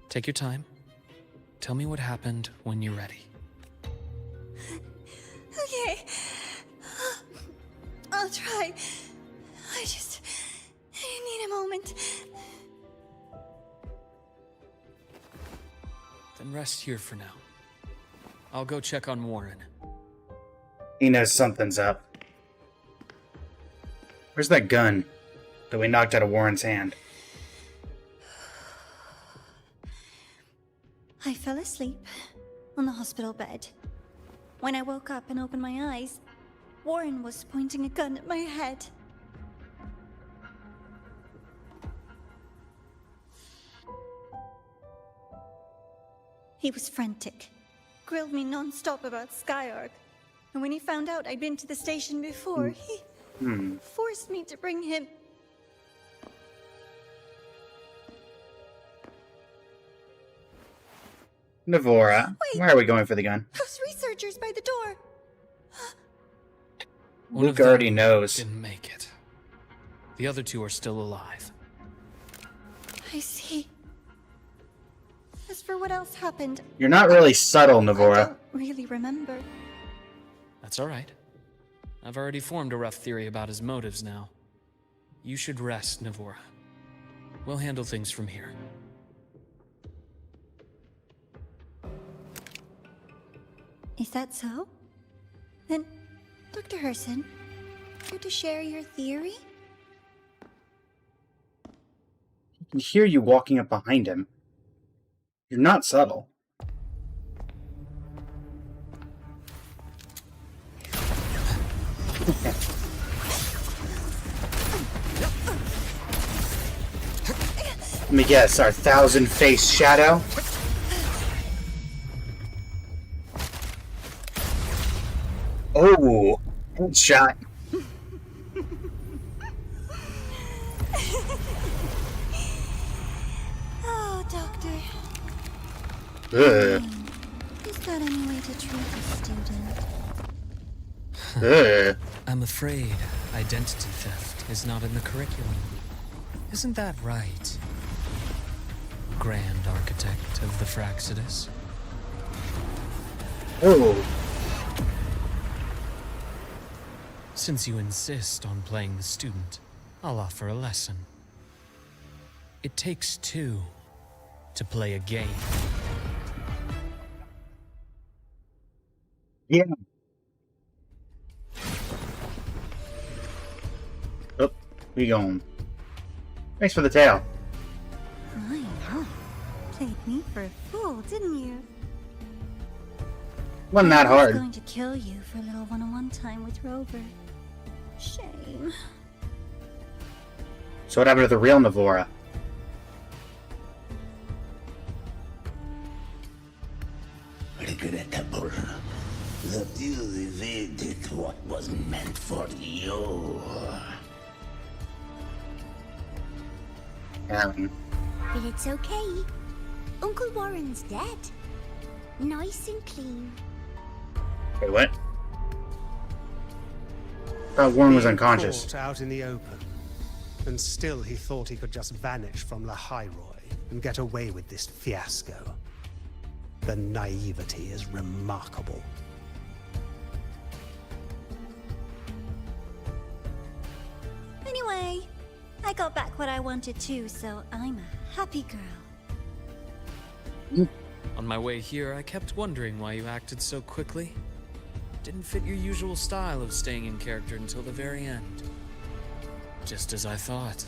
Take your time. Tell me what happened when you're ready. Okay. I'll try. I need a moment. Then rest here for now. I'll go check on Warren. He knows something's up. Where's that gun that we knocked out of Warren's hand? I fell asleep on the hospital bed. When I woke up and opened my eyes, Warren was pointing a gun at my head. He was frantic, grilled me non-stop about Skyark, and when he found out I'd been to the station before, he forced me to bring him. Navora, Wait. why are we going for the gun? Those researchers by the door. One Luke of them already knows. Didn't make it. The other two are still alive. I see. as for what else happened, You're not really subtle, I Navora. don't really remember. That's all right. I've already formed a rough theory about his motives now. You should rest, Navora. We'll handle things from here. Is that so? Then, Dr. Herson, care to share your theory? He can hear you walking up behind him. You're not subtle. Let me guess, our 1,000-face shadow? Oh, headshot. Oh, Doctor. Ugh. Is that any way to treat a student? Ugh. I'm afraid identity theft is not in the curriculum. Isn't that right, Grand Architect of the Fraxidus? Oh. Since you insist on playing the student, I'll offer a lesson. It takes two to play a game. Yeah. Oh, we going. Thanks for the tail. I know. Played me for a fool, didn't you? Wasn't that I was hard. going to kill you for a little one-on-one time with Rover. Shame. So what happened to the real Navora? Regrettable that you evaded what was meant for you. But it's okay. Uncle Warren's dead. Nice and clean. Wait, what? Thought Warren was Being unconscious. caught out in the open, and still he thought he could just vanish from La Hyroi and get away with this fiasco. The naivety is remarkable. Anyway, I got back what I wanted too, so I'm a happy girl. On my way here, I kept wondering why you acted so quickly. Didn't fit your usual style of staying in character until the very end. Just as I thought.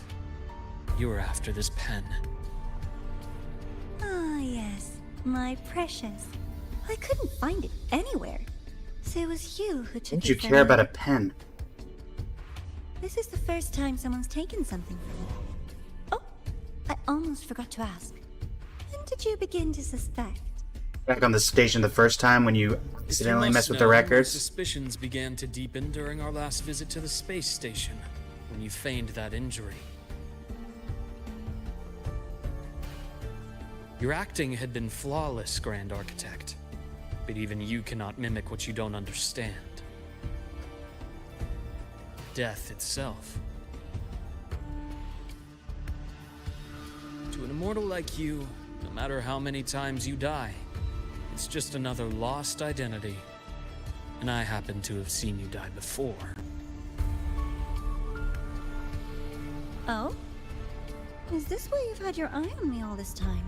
You were after this pen. Ah, yes, my precious. I couldn't find it anywhere. So it was you who took Didn't it you from care about me. a pen? This is the first time someone's taken something from me. Oh, I almost forgot to ask. When did you begin to suspect? Back on the station the first time when you accidentally messed with the records? Suspicions began to deepen during our last visit to the space station, when you feigned that injury. Your acting had been flawless, Grand Architect. But even you cannot mimic what you don't understand. Death itself. To an immortal like you, no matter how many times you die, it's just another lost identity. And I happen to have seen you die before. Oh? Is this why you've had your eye on me all this time?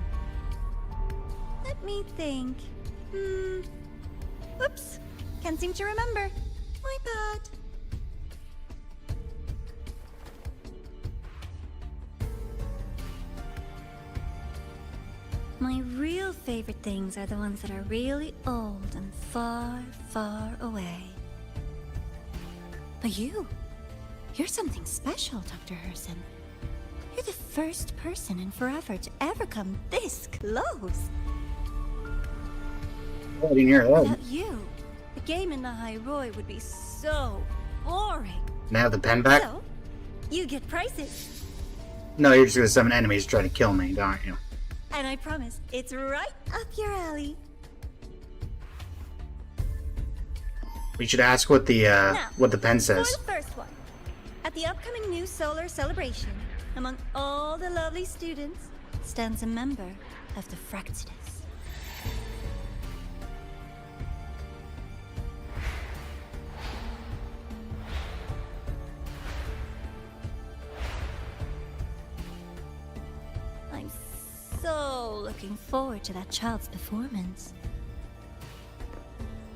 Let me think. Oops. Can't seem to remember. My bad. My real favorite things are the ones that are really old and far, far away. But you're something special, Dr. Herson. You're the first person in forever to ever come this close. I didn't hear that. Without you, the game in the Hyroi would be so boring. Now the pen back? So, you get prizes. No, you're just gonna summon enemies to try to kill me, aren't you? And I promise, it's right up your alley. We should ask what the pen says. For the first one, at the upcoming new solar celebration, among all the lovely students, cat stands a member of the Fractidus. I'm so looking forward to that child's performance.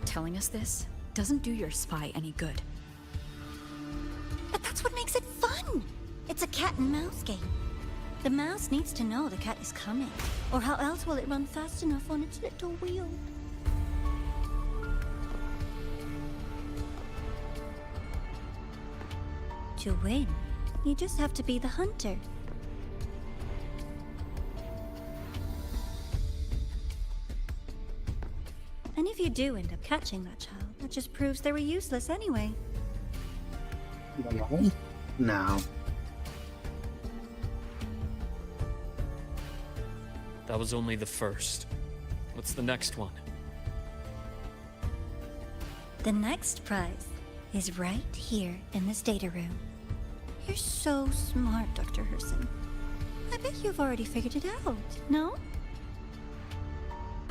Telling us this doesn't do your spy any good. But that's what makes it fun! It's a cat and mouse game. The mouse needs to know the cat is coming, or how else will it run fast enough on its little wheel? To win, you just have to be the hunter. And if you do end up catching that child, that just proves they were useless anyway. No. That was only the first. What's the next one? The next prize is right here in this data room. You're so smart, Dr. Herson. I bet you've already figured it out, no?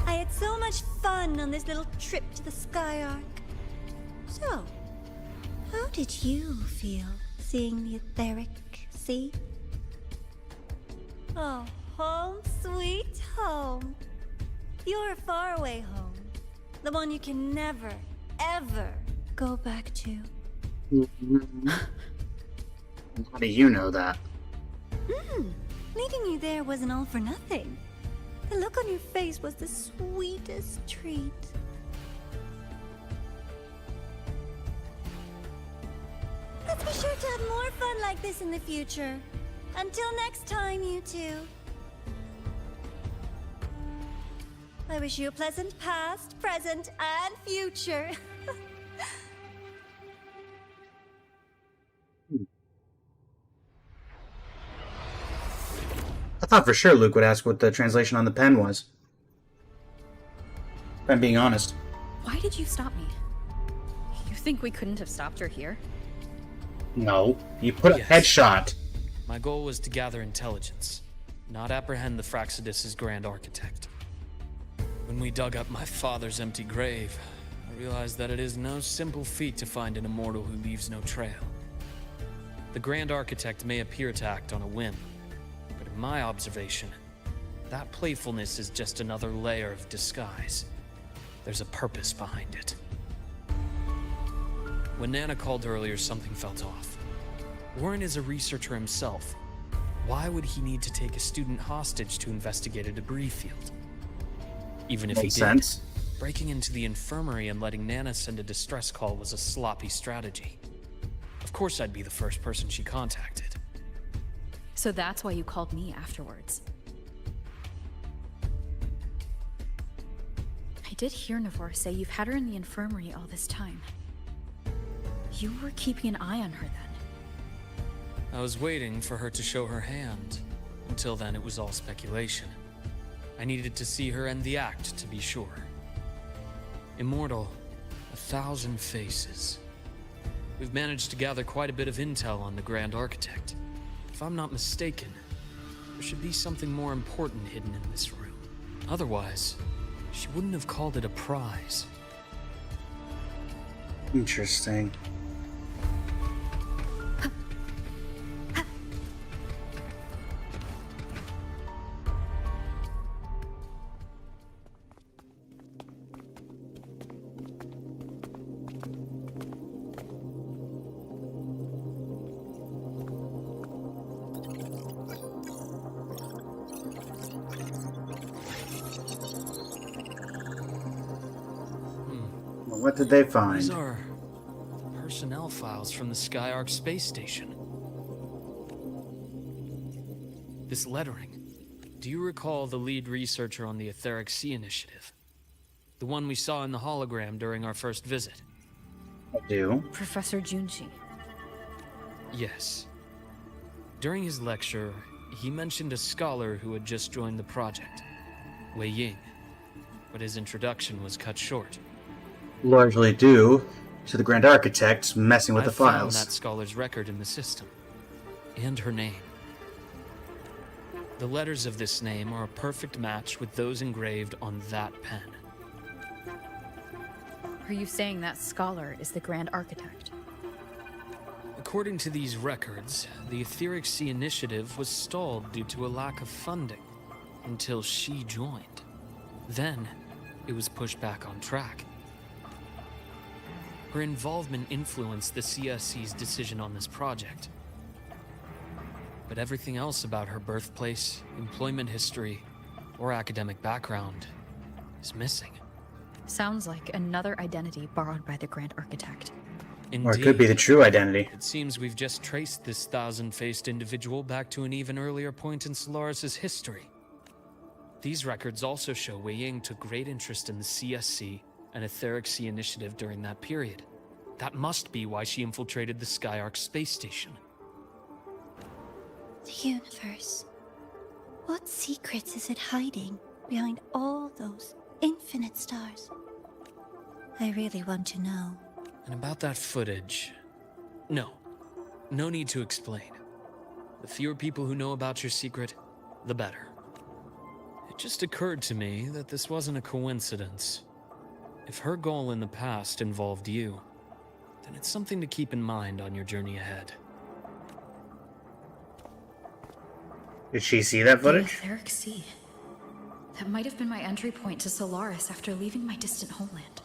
I had so much fun on this little trip to the Sky Arc. So, how did you feel seeing the etheric sea? Oh, home sweet home. Your faraway home. The one you can never, ever go back to. How do you know that? Leading you there wasn't all for nothing. The look on your face was the sweetest treat. Let's be sure to have more fun like this in the future. Until next time, you two. I wish you a pleasant past, present, and future. I thought for sure Luke would ask what the translation on the pen was. If I'm being honest. Why did you stop me? You think we couldn't have stopped her here? No. You put a Yes. headshot. My goal was to gather intelligence, not apprehend the Fractidus' grand architect. When we dug up my father's empty grave, I realized that it is no simple feat to find an immortal who leaves no trail. The grand architect may appear to act on a whim, but in my observation, that playfulness is just another layer of disguise. There's a purpose behind it. When Nana called earlier, something felt off. Warren is a researcher himself. Why would he need to take a student hostage to investigate a debris field? Even if he Makes did, sense. breaking into the infirmary and letting Nana send a distress call was a sloppy strategy. Of course I'd be the first person she contacted. So that's why you called me afterwards. I did hear Navor say you've had her in the infirmary all this time. You were keeping an eye on her then. I was waiting for her to show her hand. Until then, it was all speculation. I needed to see her end the act to be sure. Immortal, 1,000 faces. We've managed to gather quite a bit of intel on the Grand Architect. If I'm not mistaken, there should be something more important hidden in this room. Otherwise, she wouldn't have called it a prize. Interesting. What did they find? These are personnel files from the Skyark space station. This lettering. Do you recall the lead researcher on the Etheric Sea Initiative? The one we saw in the hologram during our first visit? I do. Professor Junshi. Yes. During his lecture, he mentioned a scholar who had just joined the project, Wei Ying, but his introduction was cut short. Largely due to the Grand Architect messing with the found files. that scholar's record in the system, and her name. The letters of this name are a perfect match with those engraved on that pen. Are you saying that scholar is the Grand Architect? According to these records, the Etheric Sea Initiative was stalled due to a lack of funding until she joined. Then, it was pushed back on track. Her involvement influenced the CSC's decision on this project. But everything else about her birthplace, employment history, or academic background is missing. Sounds like another identity borrowed by the Grand Architect. Indeed. Or it could be the true identity. It seems we've just traced this thousand-faced individual back to an even earlier point in Solaris' history. These records also show Wei Ying took great interest in the CSC and Etheric Sea Initiative during that period. That must be why she infiltrated the Skyark space station. The universe. What secrets is it hiding behind all those infinite stars? I really want to know. And about that footage... No need to explain. The fewer people who know about your secret, the better. It just occurred to me that this wasn't a coincidence. If her goal in the past involved you, then it's something to keep in mind on your journey ahead. Did she see that footage? The Etheric Sea. That might have been my entry point to Solaris after leaving my distant homeland.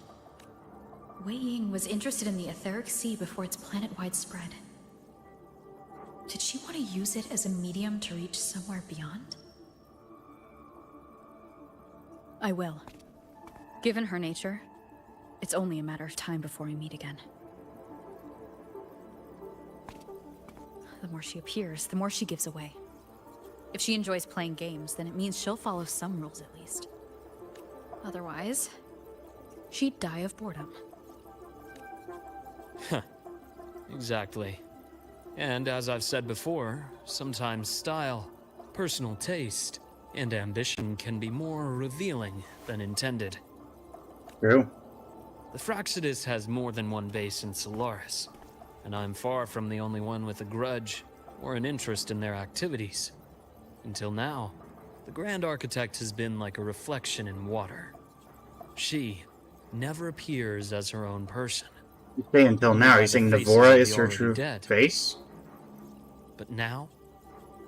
Wei Ying was interested in the Etheric Sea before its planet-wide spread. Did she want to use it as a medium to reach somewhere beyond? I will. Given her nature, it's only a matter of time before we meet again. The more she appears, the more she gives away. If she enjoys playing games, then it means she'll follow some rules at least. Otherwise, she'd die of boredom. Exactly. And as I've said before, sometimes style, personal taste, and ambition can be more revealing than intended. True. The Fraxidus has more than one base in Solaris, and I'm far from the only one with a grudge or an interest in their activities. Until now, the Grand Architect has been like a reflection in water. She never appears as her own person. You say until now, you're saying Navora is her true face? But now,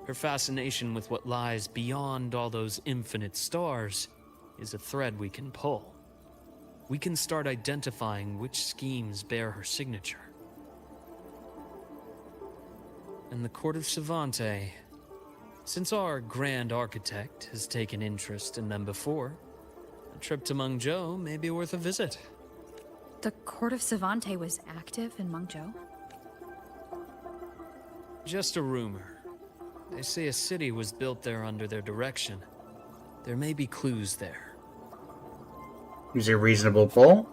her fascination with what lies beyond all those infinite stars is a thread we can pull. We can start identifying which schemes bear her signature. And the Court of Savante, since our Grand Architect has taken interest in them before, a trip to Mengzhou may be worth a visit. The Court of Savante was active in Mengzhou? Just a rumor. They say a city was built there under their direction. There may be clues there. Is a reasonable pull?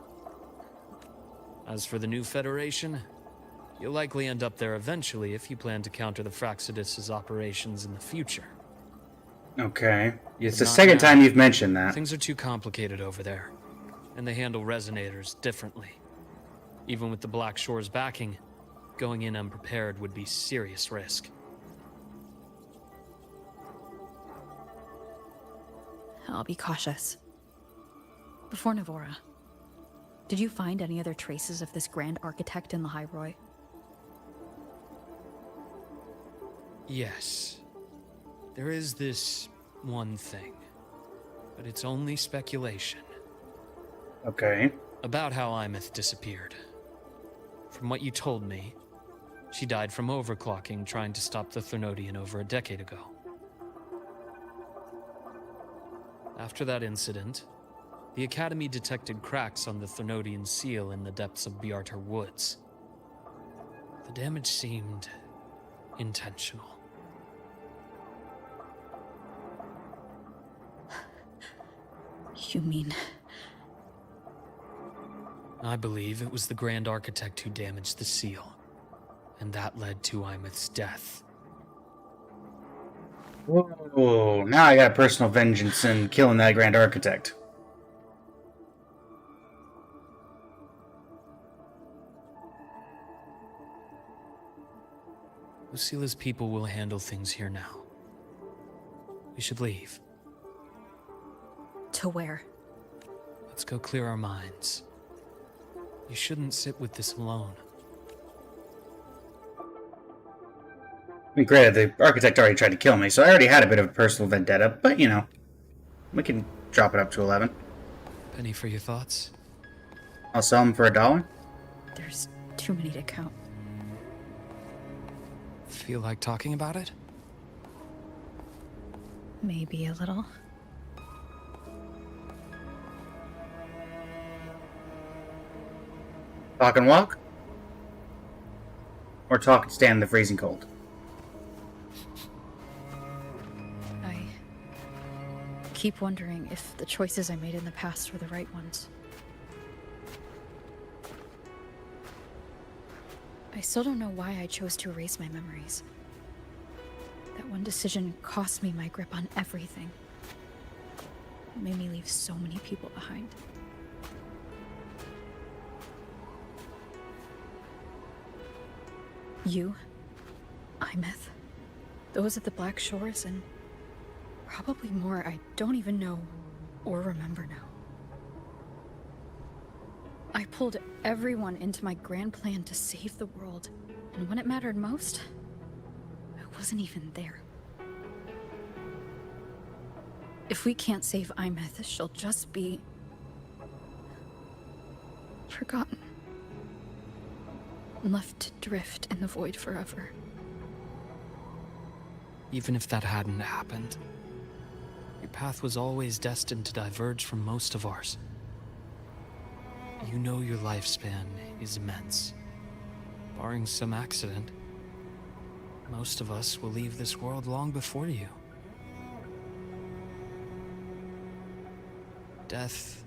As for the new Federation, you'll likely end up there eventually if you plan to counter the Fraxidus' operations in the future. Okay. It's But the not second now. time you've mentioned that. Things are too complicated over there, and they handle resonators differently. Even with the Black Shore's backing, going in unprepared would be serious risk. I'll be cautious. Before Navora, did you find any other traces of this Grand Architect in the High Roy? Yes. There is this one thing, but it's only speculation. Okay. About how Imeth disappeared. From what you told me, she died from overclocking trying to stop the Thernodian over a decade ago. After that incident, the Academy detected cracks on the Thernodian seal in the depths of Biartar Woods. The damage seemed intentional. You mean... I believe it was the Grand Architect who damaged the seal, and that led to Imeth's death. Whoa, now I got personal vengeance in killing that Grand Architect. Lucila's people will handle things here now. We should leave. To where? Let's go clear our minds. You shouldn't sit with this alone. I mean, granted, the architect already tried to kill me, so I already had a bit of a personal vendetta, but, you know, we can drop it up to 11. Penny for your thoughts? I'll sell them for $1. There's too many to count. Feel like talking about it? Maybe a little. Talk and walk? Or talk and stand in the freezing cold? I keep wondering if the choices I made in the past were the right ones. I still don't know why I chose to erase my memories. That one decision cost me my grip on everything. It made me leave so many people behind. You, Imeth, those at the Black Shores, and probably more I don't even know or remember now. I pulled everyone into my grand plan to save the world, and when it mattered most, I wasn't even there. If we can't save Imeth, she'll just be forgotten. Left to drift in the void forever. Even if that hadn't happened, your path was always destined to diverge from most of ours. You know your lifespan is immense. Barring some accident, most of us will leave this world long before you. Death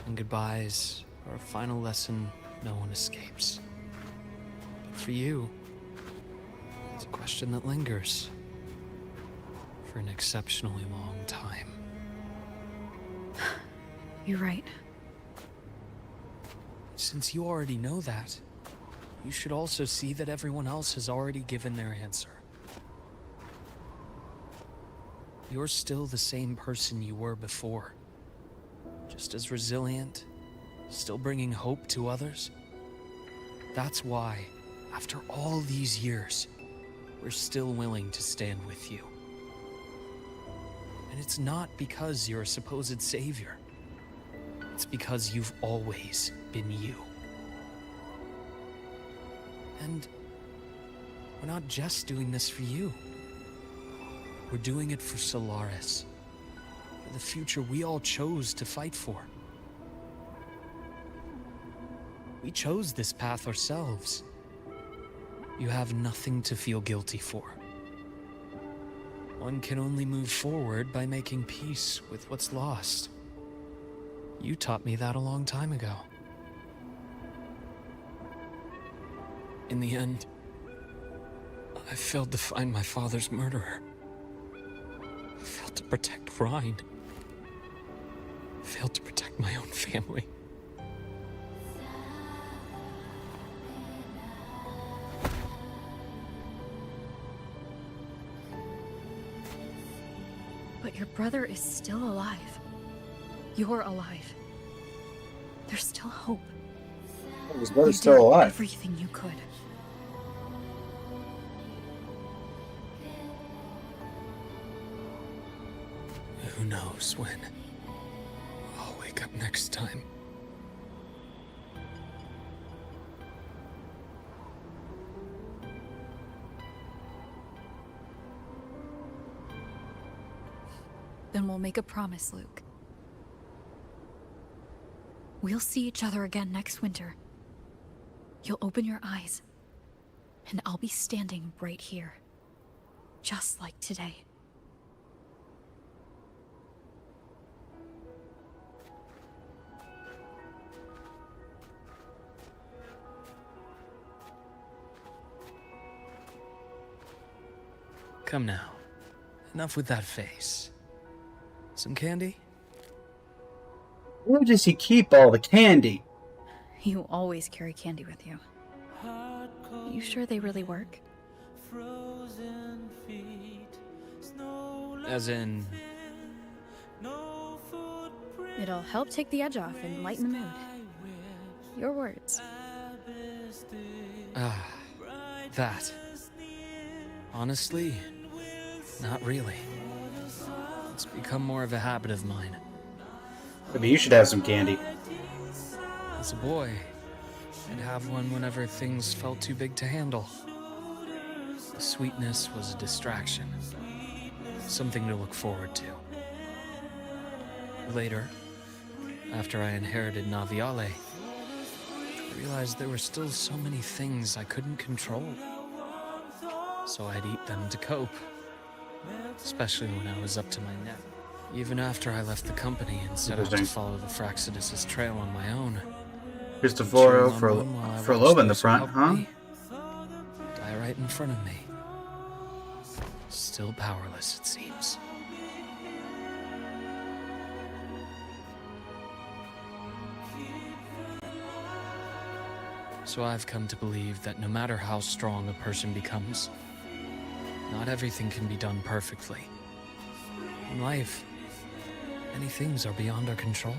and goodbyes are a final lesson no one escapes. For you, it's a question that lingers for an exceptionally long time. You're right. Since you already know that, you should also see that everyone else has already given their answer. You're still the same person you were before. Just as resilient, still bringing hope to others. That's why, after all these years, we're still willing to stand with you. And it's not because you're a supposed savior. It's because you've always been you. And we're not just doing this for you. We're doing it for Solaris. For the future we all chose to fight for. We chose this path ourselves. You have nothing to feel guilty for. One can only move forward by making peace with what's lost. You taught me that a long time ago. In the end, I failed to find my father's murderer. I failed to protect Rhine. I failed to protect my own family. But your brother is still alive. You're alive. There's still hope. His brother's You still did alive. everything you could. Who knows when I'll wake up next time. Then we'll make a promise, Luke. We'll see each other again next winter. You'll open your eyes, and I'll be standing right here. Just like today. Come now. Enough with that face. Some candy? Where does he keep all the candy? You always carry candy with you. You sure they really work? As in... It'll help take the edge off and lighten the mood. Your words. That. Honestly, not really. It's become more of a habit of mine. Maybe you should have some candy. As a boy, I'd have one whenever things felt too big to handle. The sweetness was a distraction. Something to look forward to. Later, after I inherited Naviale, I realized there were still so many things I couldn't control. So I'd eat them to cope. Especially when I was up to my neck. Even after I left the company and set out to follow the Fraxidus' trail on my own. Cristoforo for Loeb in the front, huh? Die right in front of me. Still powerless, it seems. So I've come to believe that no matter how strong a person becomes, not everything can be done perfectly. In life, many things are beyond our control.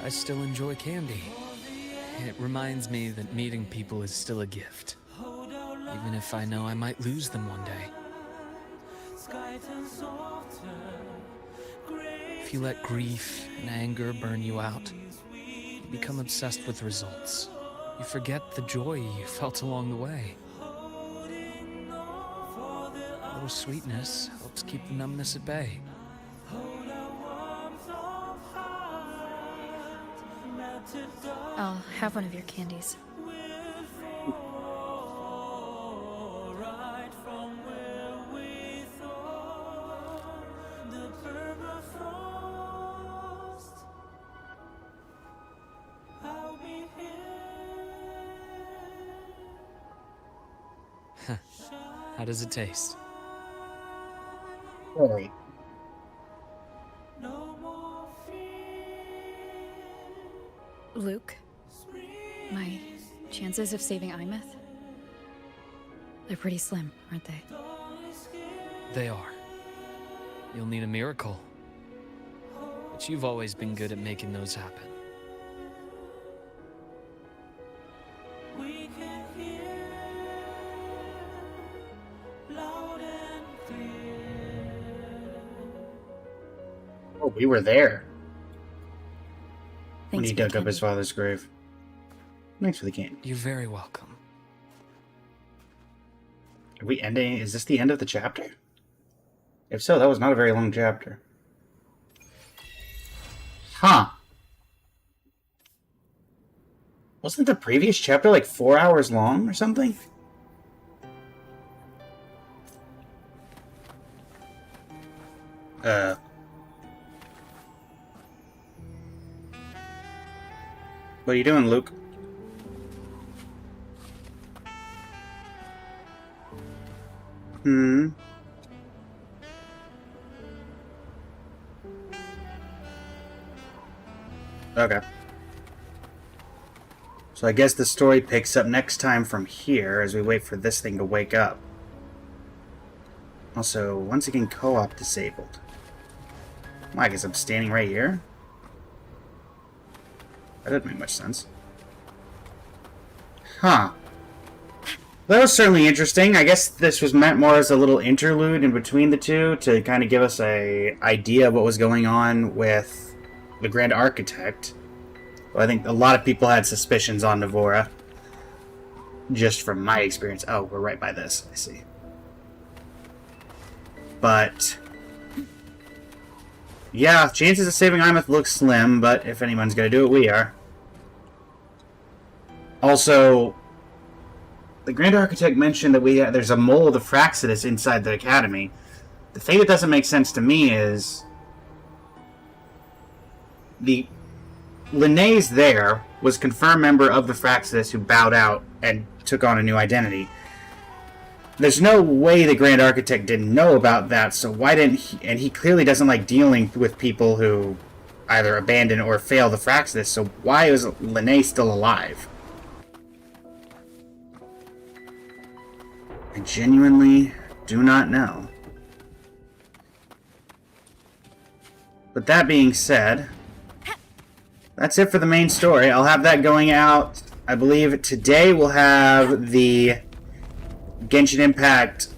I still enjoy candy. It reminds me that meeting people is still a gift, even if I know I might lose them one day. If you let grief and anger burn you out, you become obsessed with results. You forget the joy you felt along the way. A little sweetness helps keep the numbness at bay. I'll have one of your candies. How does it taste? Alright. Luke, my chances of saving Imeth? They're pretty slim, aren't they? They are. You'll need a miracle. But you've always been good at making those happen. Oh, we were there. When Thanks he for the dug up his candy. father's grave. Thanks for the candy. You're very welcome. Are we ending? Is this the end of the chapter? If so, that was not a very long chapter. Huh. Wasn't the previous chapter like 4 hours long or something? What are you doing, Luke? Okay. So I guess the story picks up next time from here as we wait for this thing to wake up. Also, once again, co-op disabled. Well, I guess I'm standing right here? That doesn't make much sense. Huh. That was certainly interesting. I guess this was meant more as a little interlude in between the two to kind of give us a idea of what was going on with the Grand Architect. Well, I think a lot of people had suspicions on Navora. Just from my experience. Oh, we're right by this. I see. But yeah, chances of saving Imeth look slim, but if anyone's going to do it, we are. Also, the Grand Architect mentioned that there's a mole of the Fraxidus inside the Academy. The thing that doesn't make sense to me is Linnaeus there was confirmed member of the Fraxidus who bowed out and took on a new identity. there's no way the Grand Architect didn't know about that, so why didn't he... And he clearly doesn't like dealing with people who either abandon or fail the Fraxis, so why is Linné still alive? I genuinely do not know. But that being said, that's it for the main story. I'll have that going out, I believe today we'll have the Genshin Impact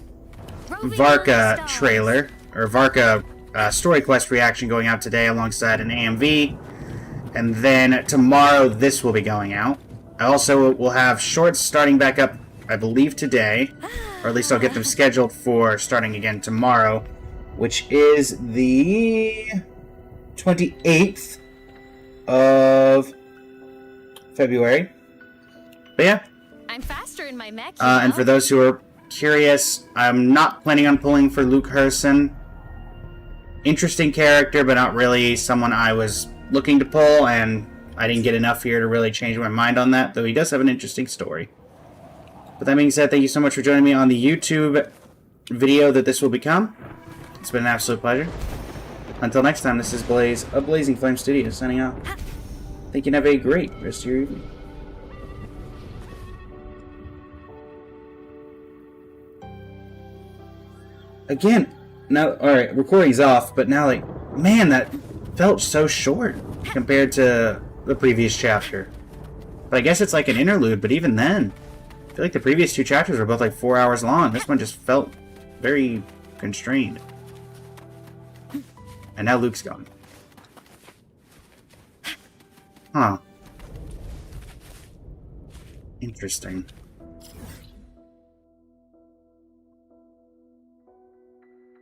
Varka trailer, or Varka story quest reaction going out today alongside an AMV, and then tomorrow this will be going out. I also will have shorts starting back up, I believe today, or at least I'll get them scheduled for starting again tomorrow, which is the 28th of February. But yeah. I'm faster in my mech. And for those who are curious, I'm not planning on pulling for Luke Herson. Interesting character, but not really someone I was looking to pull, and I didn't get enough here to really change my mind on that, though he does have an interesting story. But that being said, thank you so much for joining me on the YouTube video that this will become. It's been an absolute pleasure. Until next time, this is Blaze of Blazing Flame Studios signing off. Thank you and have a great rest of your evening. Again, now, alright, recording's off, but now, like, man, that felt so short compared to the previous chapter. But I guess it's like an interlude, but even then, I feel like the previous two chapters were both like 4 hours long. This one just felt very constrained. And now Luke's gone. Huh. Interesting.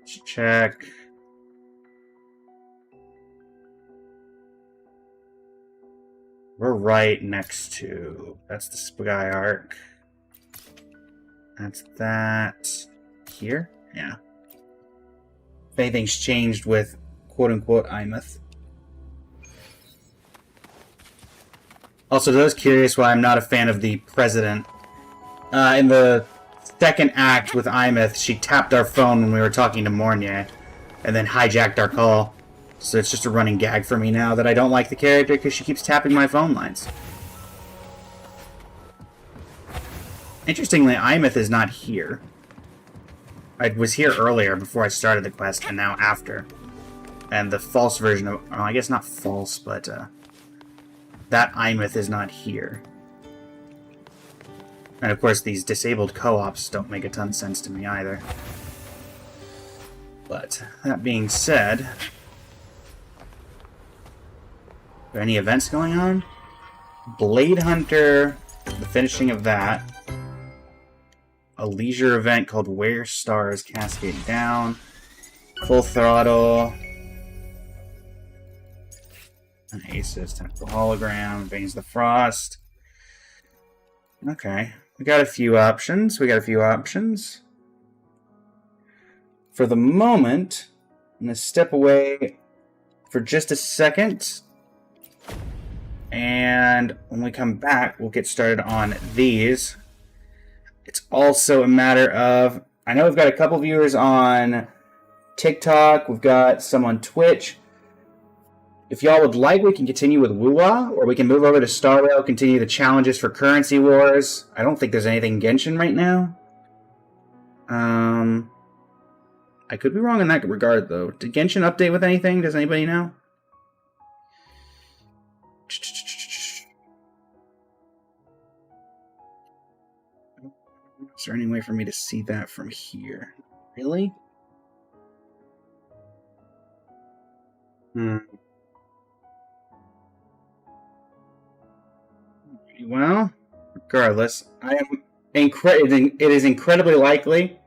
Let's check. We're right next to... That's the Sky Arc. That's that... Here? Yeah. If anything's changed with quote-unquote Imeth. Also, to those curious why I'm not a fan of the President, in the second act with Imeth, she tapped our phone when we were talking to Mornier, and then hijacked our call. So it's just a running gag for me now that I don't like the character because she keeps tapping my phone lines. Interestingly, Imeth is not here. I was here earlier before I started the quest, and now after. And the false version of... Well, I guess not false, but that Imeth is not here. And of course, these disabled co-ops don't make a ton of sense to me either. But, that being said... Are there any events going on? Blade Hunter, the finishing of that. A leisure event called Where Stars Cascade Down. Full Throttle. An Aces, Tentacle Hologram, Veins of the Frost. Okay. We got a few options. For the moment, I'm going to step away for just a second. And when we come back, we'll get started on these. It's also a matter of... I know we've got a couple viewers on TikTok. We've got some on Twitch. If y'all would like, we can continue with Wuwa, or we can move over to Star Rail, continue the challenges for Currency Wars. I don't think there's anything Genshin right now. I could be wrong in that regard, though. Did Genshin update with anything? Does anybody know? Is there any way for me to see that from here? Really? Well, regardless, it is incredibly likely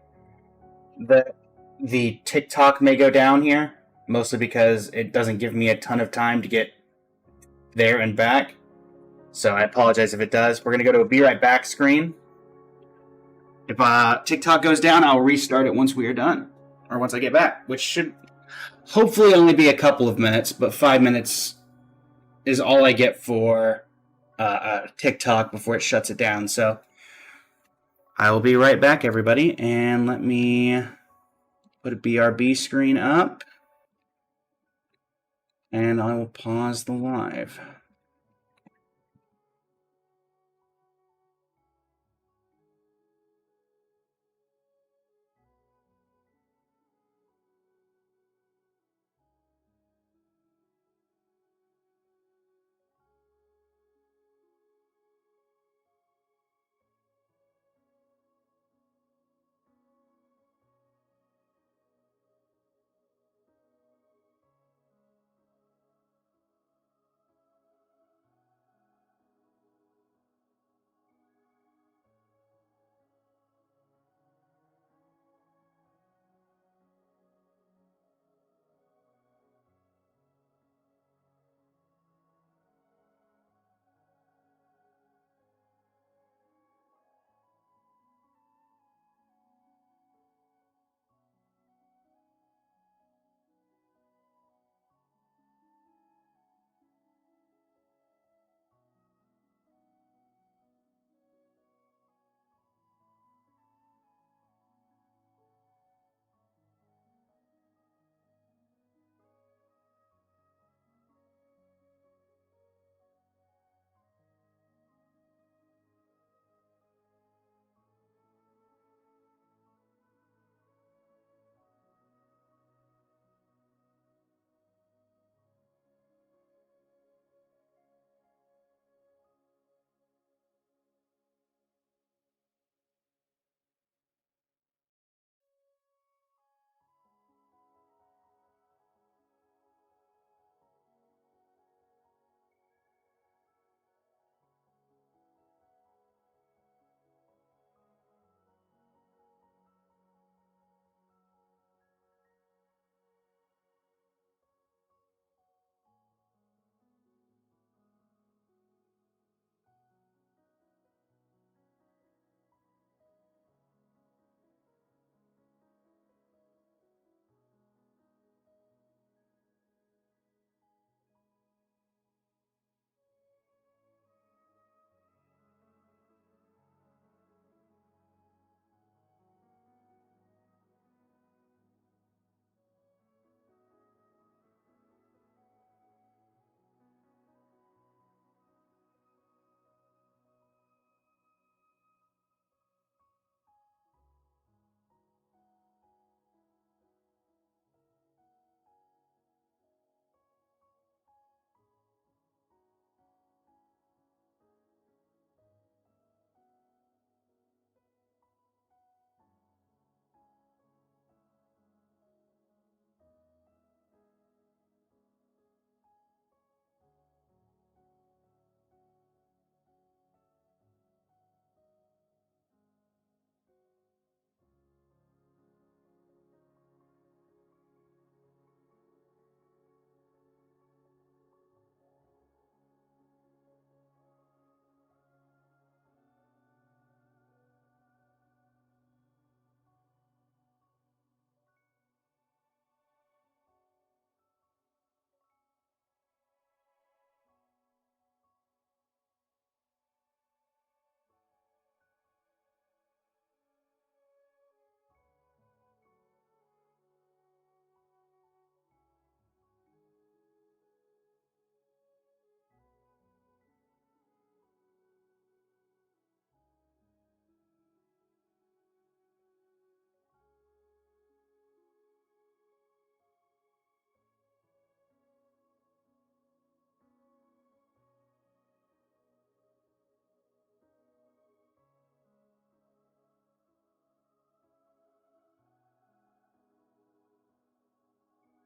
that the TikTok may go down here, mostly because it doesn't give me a ton of time to get there and back. So I apologize if it does. We're going to go to a Be Right Back screen. If TikTok goes down, I'll restart it once we are done. Or once I get back, which should hopefully only be a couple of minutes, but 5 minutes is all I get for TikTok before it shuts it down. So I will be right back, everybody, and let me put a BRB screen up, and I will pause the live.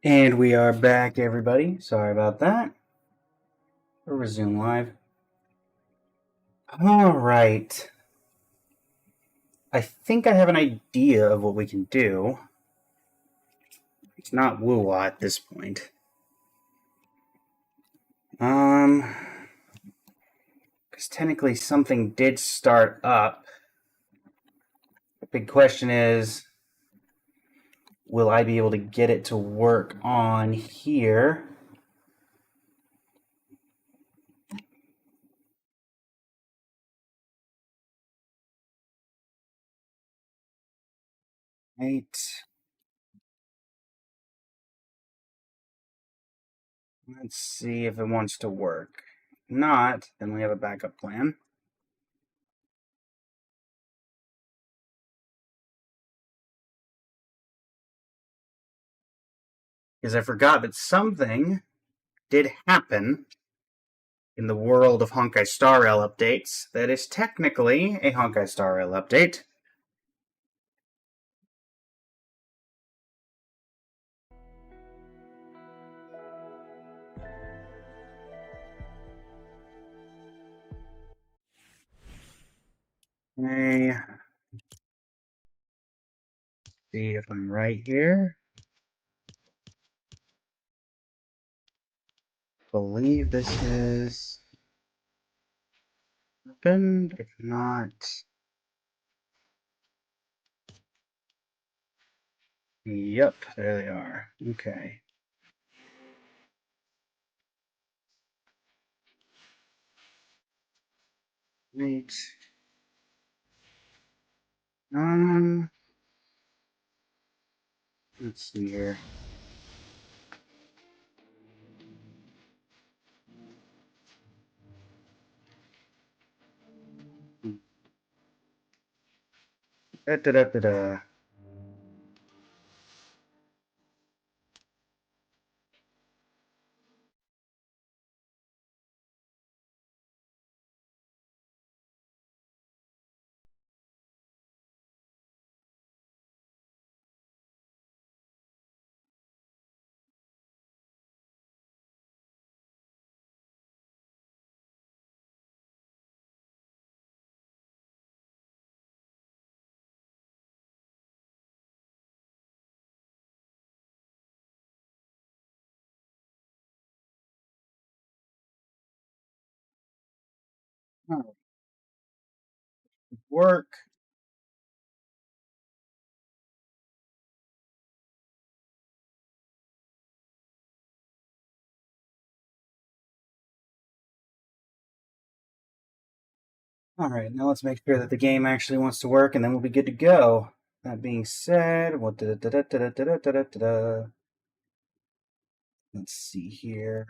And we are back, everybody. Sorry about that. We'll resume live. All right. I think I have an idea of what we can do. It's not woo-wah at this point. Because technically something did start up. The big question is, will I be able to get it to work on here? Right. Let's see if it wants to work. If not, then we have a backup plan. Because I forgot that something did happen in the world of Honkai Star Rail updates that is technically a Honkai Star Rail update. Okay. See if I'm right here. Believe this is opened. If not, yep, there they are. Okay. Right. Let's see here. Da-da-da-da-da. Oh, work. Alright, now let's make sure that the game actually wants to work, and then we'll be good to go. That being said, what let's see here.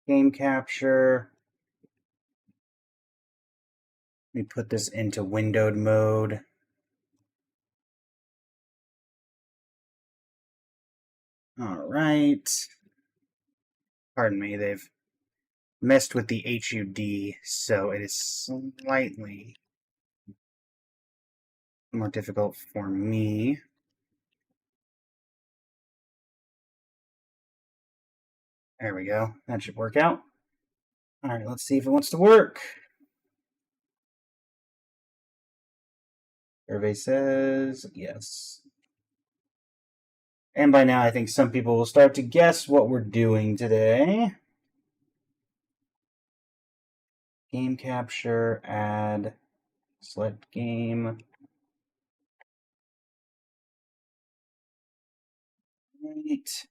Game capture. Let me put this into windowed mode. Alright. Pardon me, they've messed with the HUD, so it is slightly more difficult for me. There we go. That should work out. Alright, let's see if it wants to work. Survey says yes. And by now, I think some people will start to guess what we're doing today. Game capture, add, select game. Right.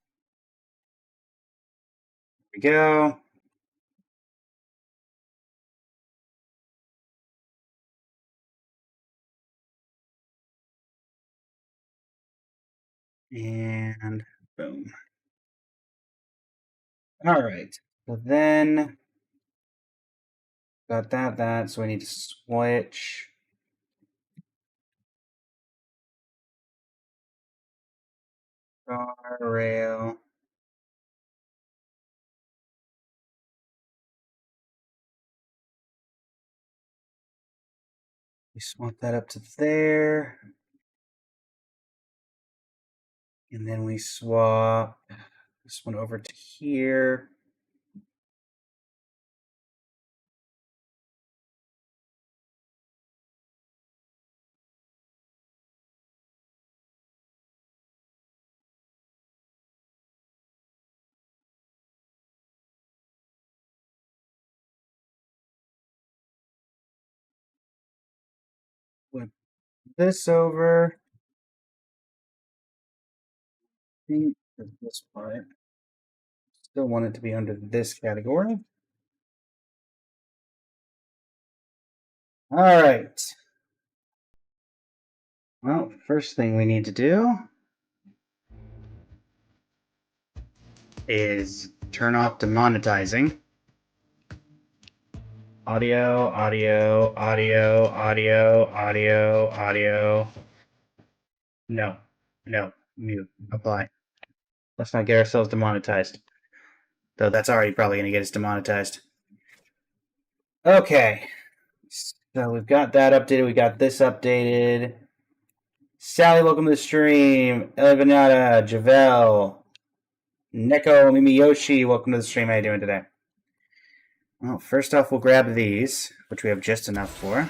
There we go. And boom. Alright. So then got that, so we need to switch. Star rail. We swap that up to there. And then we swap this one over to here. Flip this over. This part. Still want it to be under this category. All right. Well, first thing we need to do is turn off demonetizing. Audio, audio, audio, audio, audio, audio. No, mute, apply. Let's not get ourselves demonetized. Though that's already probably going to get us demonetized. Okay. So we've got that updated. We got this updated. Sally, welcome to the stream. Elevanata, Javel, Neko, Mimiyoshi, welcome to the stream. How you doing today? Well, first off, we'll grab these, which we have just enough for.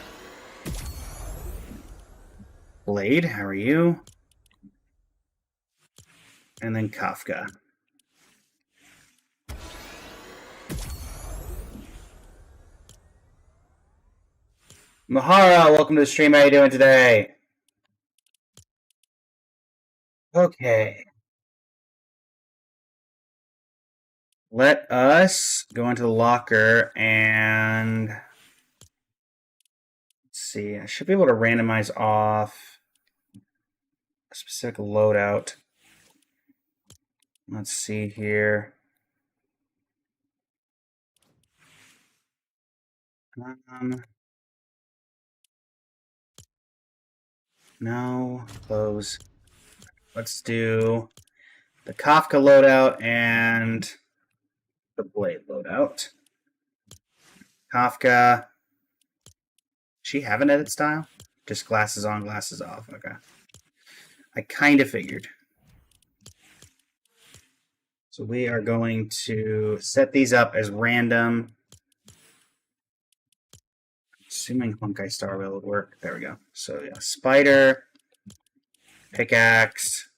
Blade, how are you? And then Kafka. Mahara, welcome to the stream. How you doing today? Okay. Let us go into the locker and let's see. I should be able to randomize off a specific loadout. Let's see here. No, close. Let's do the Kafka loadout and the Blade loadout. Kafka. She have an edit style? Just glasses on, glasses off. Okay. I kind of figured. So we are going to set these up as random. Assuming Honkai Star Rail would work. There we go. So yeah, Spider, Pickaxe,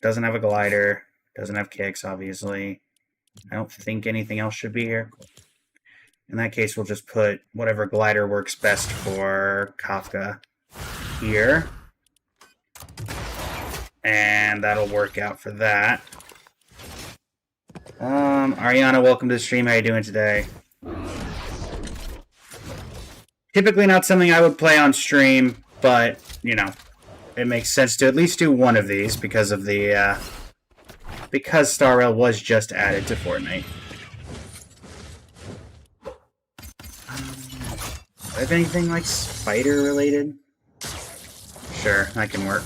doesn't have a glider, doesn't have kicks, obviously. I don't think anything else should be here. In that case, we'll just put whatever glider works best for Kafka here. And that'll work out for that. Ariana, welcome to the stream. How you doing today? Typically not something I would play on stream, but, you know, it makes sense to at least do one of these because of the, because Star Rail was just added to Fortnite. Do I have anything like spider related? Sure, that can work.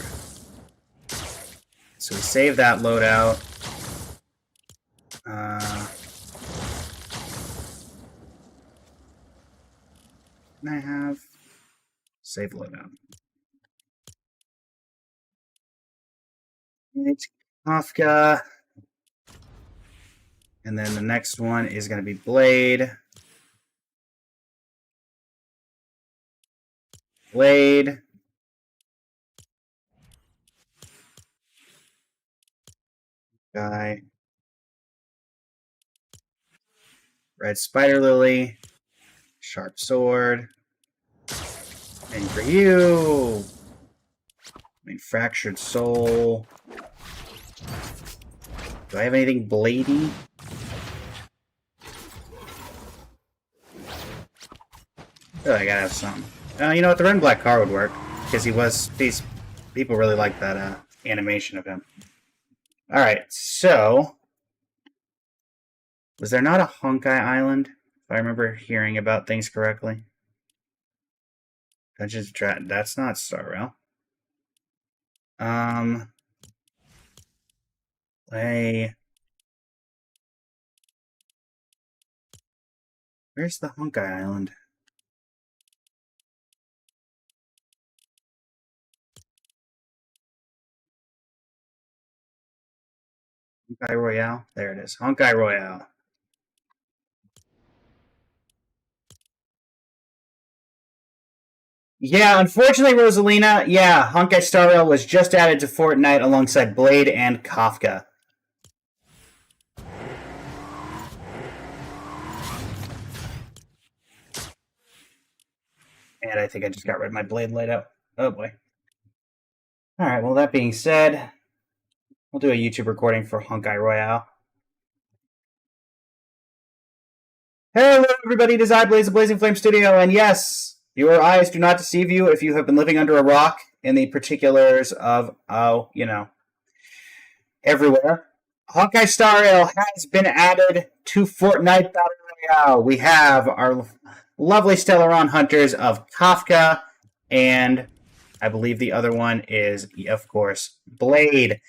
So we save that loadout. Can I have save loadout? It's Kafka. And then the next one is going to be Blade. Blade. Guy. Red Spider Lily. Sharp Sword. And for you. Fractured Soul. Do I have anything bladey? Oh, I gotta have some. You know what? The red and black car would work because these people really like that animation of him. All right, so was there not a Honkai Island? If I remember hearing about things correctly. That's not Star Rail. Where's the Honkai Island? Honkai Royale? There it is. Honkai Royale. Yeah, unfortunately, Rosalina, yeah, Honkai Star Rail was just added to Fortnite alongside Blade and Kafka. And I think I just got rid of my Blade layout. Oh boy. Alright, well, that being said, we'll do a YouTube recording for Honkai Royale. Hello, everybody. It is I, Blaze, the Blazing Flame Studio, and yes, your eyes do not deceive you if you have been living under a rock in the particulars of, everywhere. Hawkeye Star Rail has been added to Fortnite Battle Royale. We have our lovely Stellaron hunters of Kafka, and I believe the other one is, of course, Blade.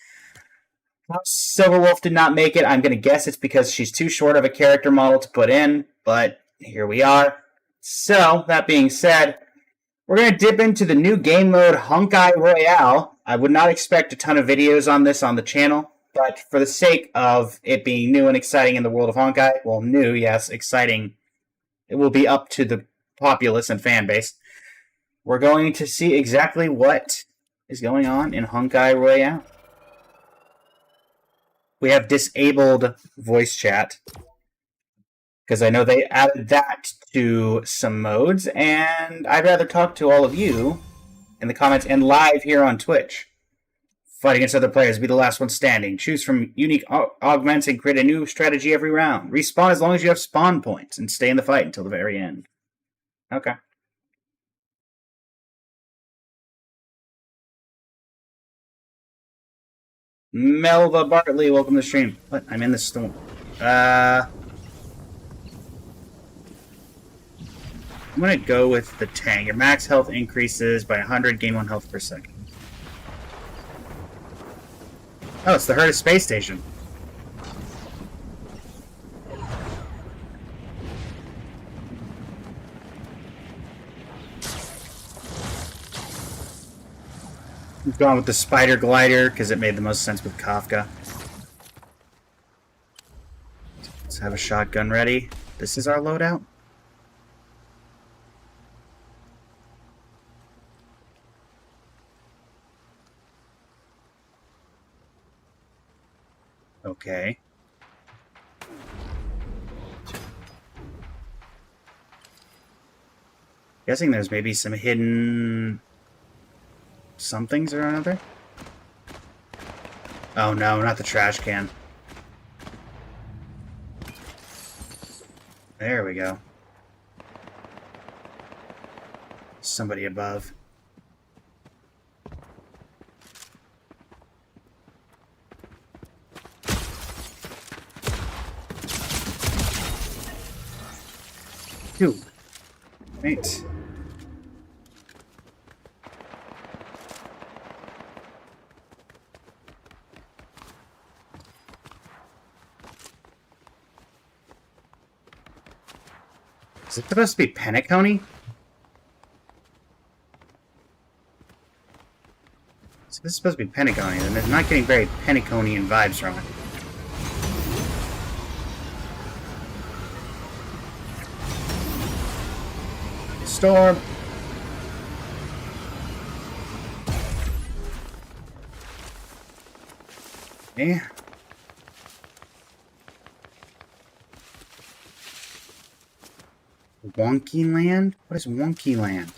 Silverwolf did not make it. I'm going to guess it's because she's too short of a character model to put in, but here we are. So, that being said, we're going to dip into the new game mode, Honkai Royale. I would not expect a ton of videos on this on the channel, but for the sake of it being new and exciting in the world of Honkai, well, new, yes, exciting, it will be up to the populace and fan base. We're going to see exactly what is going on in Honkai Royale. We have disabled voice chat, because I know they added that to some modes, and I'd rather talk to all of you in the comments and live here on Twitch. Fight against other players, be the last one standing. Choose from unique augments and create a new strategy every round. Respawn as long as you have spawn points, and stay in the fight until the very end. Okay. Melva Bartley, welcome to the stream. What? I'm in the storm. I'm gonna go with the tank. Your max health increases by 100, gain 1 health per second. Oh, it's the Herd of Space Station. We've gone with the Spider Glider because it made the most sense with Kafka. Let's have a shotgun ready. This is our loadout. Okay. Guessing there's maybe some hidden somethings or another. Oh no, not the trash can. There we go. Somebody above. Two. Right. Is it supposed to be Penacony? So this is supposed to be Penacony, and I'm not getting very Penaconian vibes from it. Storm. Okay. Wonky Land? What is Wonky Land?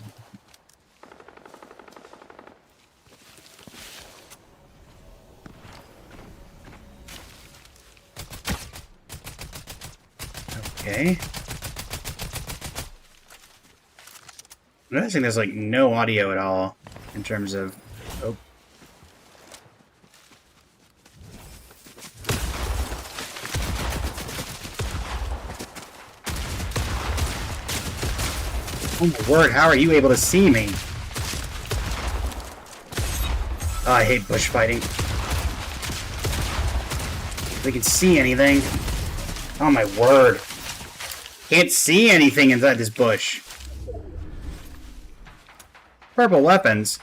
Okay. I'm noticing there's like no audio at all in terms of... Oh. Oh my word, how are you able to see me? Oh, I hate bush fighting. They can see anything. Oh my word. Can't see anything inside this bush. Purple weapons.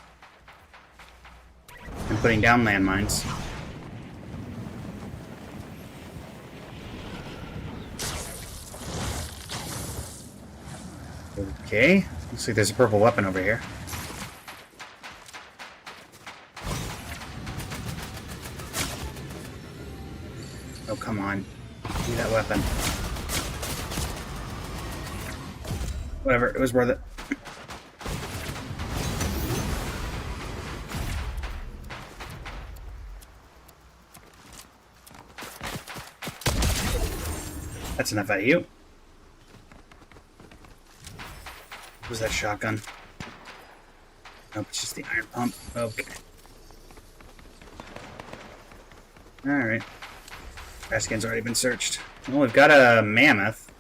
I'm putting down landmines. Okay, looks like there's a purple weapon over here. Oh, come on. Give me that weapon. Whatever, it was worth it. That's enough out of you. What was that shotgun? Oh, it's just the iron pump. Okay. Alright. Baskin's already been searched. Well, we've got a mammoth.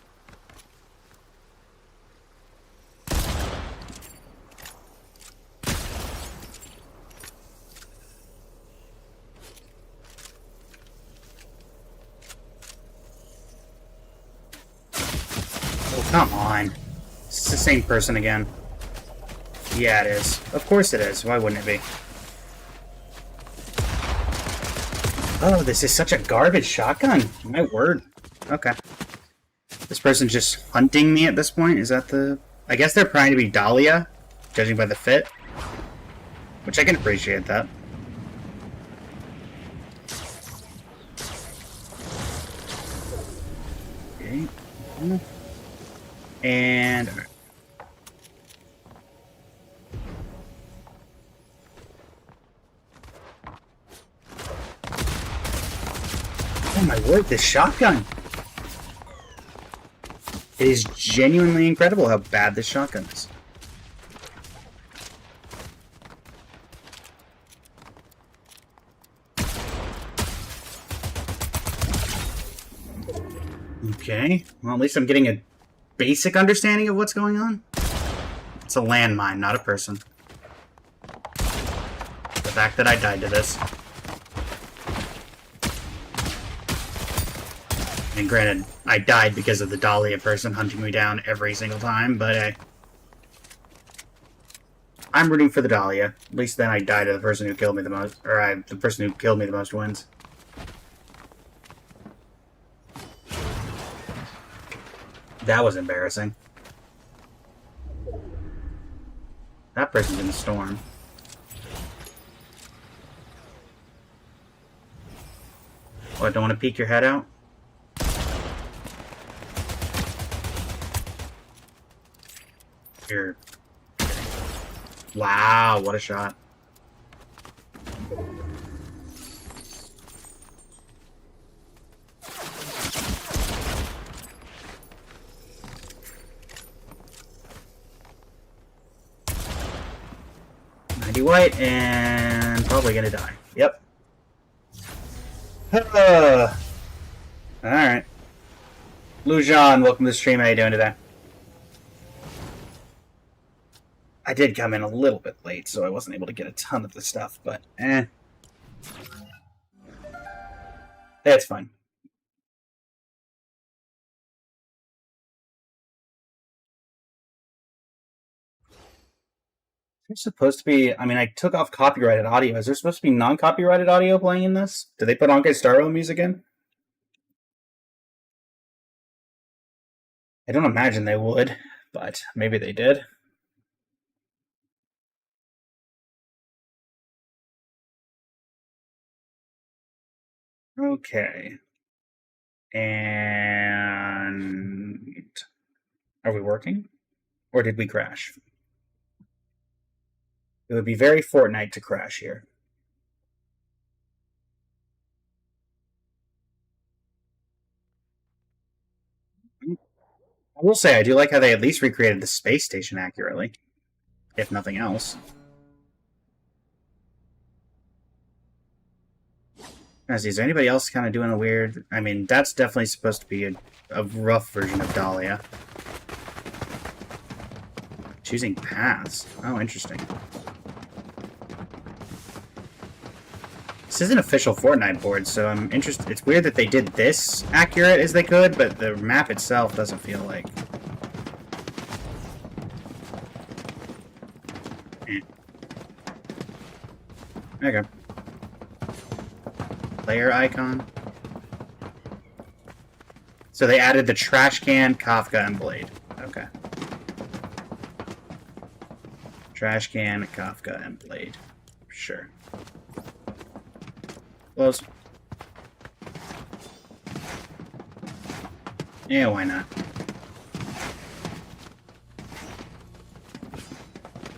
Oh, come on. It's the same person again. Yeah, it is. Of course it is. Why wouldn't it be? Oh, this is such a garbage shotgun. My word. Okay. This person's just hunting me at this point? Is that the... I guess they're trying to be Dahlia, judging by the fit. Which I can appreciate that. Okay. And... oh my word, this shotgun! It is genuinely incredible how bad this shotgun is. Okay, well at least I'm getting a basic understanding of what's going on. It's a landmine, not a person. The fact that I died to this. And granted, I died because of the Dahlia person hunting me down every single time, but I'm rooting for the Dahlia. At least then I die to the person who killed me the most, or the person who killed me the most wins. That was embarrassing. That person's in the storm. What, don't want to peek your head out? Here. Wow, what a shot. White and probably gonna die. Yep. Alright. Lujan, welcome to the stream. How you doing today? I did come in a little bit late, so I wasn't able to get a ton of the stuff, but it's fine. There's supposed to be... I mean, I took off copyrighted audio. Is there supposed to be non-copyrighted audio playing in this? Did they put Anke Starro music in? I don't imagine they would, but maybe they did. Okay. And... are we working? Or did we crash? It would be very Fortnite to crash here. I will say, I do like how they at least recreated the space station accurately. If nothing else. Is there anybody else kind of doing a weird... I mean, that's definitely supposed to be a rough version of Dahlia. Choosing paths. Oh, interesting. This is an official Fortnite board, so I'm interested. It's weird that they did this accurate as they could, but the map itself doesn't feel like... Okay. Player icon. So they added the trash can, Kafka, and Blade. Okay. Trash can, Kafka, and Blade. Sure. Close. Yeah, why not?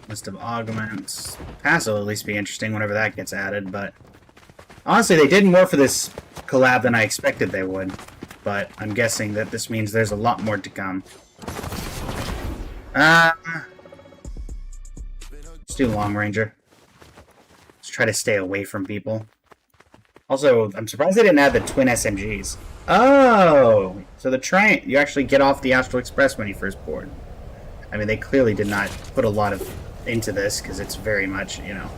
List of augments. Pass will at least be interesting whenever that gets added, but... honestly, they did more for this collab than I expected they would. But I'm guessing that this means there's a lot more to come. Just do Long Ranger. Let's try to stay away from people. Also, I'm surprised they didn't add the twin SMGs. Oh! So the train... You actually get off the Astral Express when you first board. I mean, they clearly did not put a lot of into this, because it's very much, you know...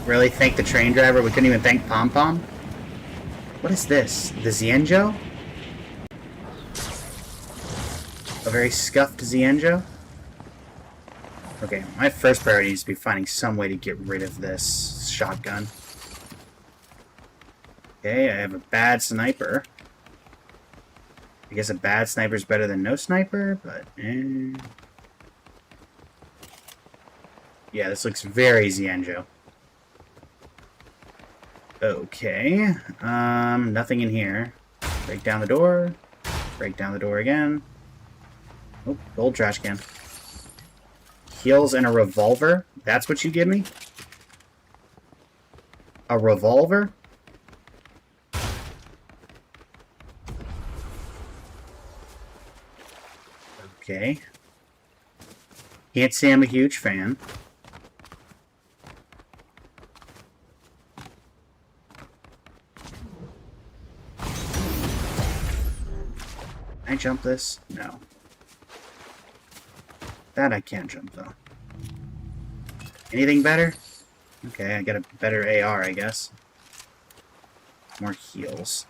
Really? Thank the train driver? We couldn't even thank Pom Pom? What is this? The Xianzhou? A very scuffed Xianzhou? Okay, my first priority is to be finding some way to get rid of this shotgun. Okay, I have a bad sniper. I guess a bad sniper is better than no sniper, but... Yeah, this looks very Xianzhou. Okay, nothing in here. Break down the door. Break down the door again. Oh, gold trash can. Heals and a revolver? That's what you give me? A revolver? Okay. Can't say I'm a huge fan. Can I jump this? No. That I can't jump, though. Anything better? Okay, I got a better AR, I guess. More heals.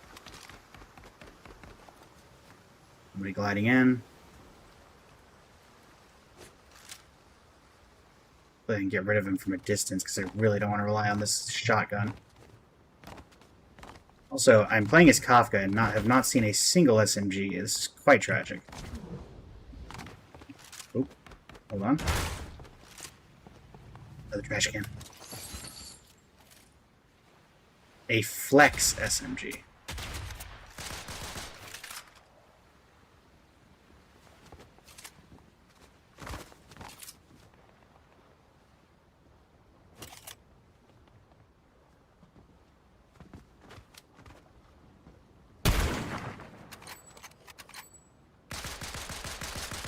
Somebody gliding in. Go ahead and get rid of him from a distance, because I really don't want to rely on this shotgun. Also, I'm playing as Kafka and have not seen a single SMG. This is quite tragic. Oh, hold on. Another trash can. A Flex SMG.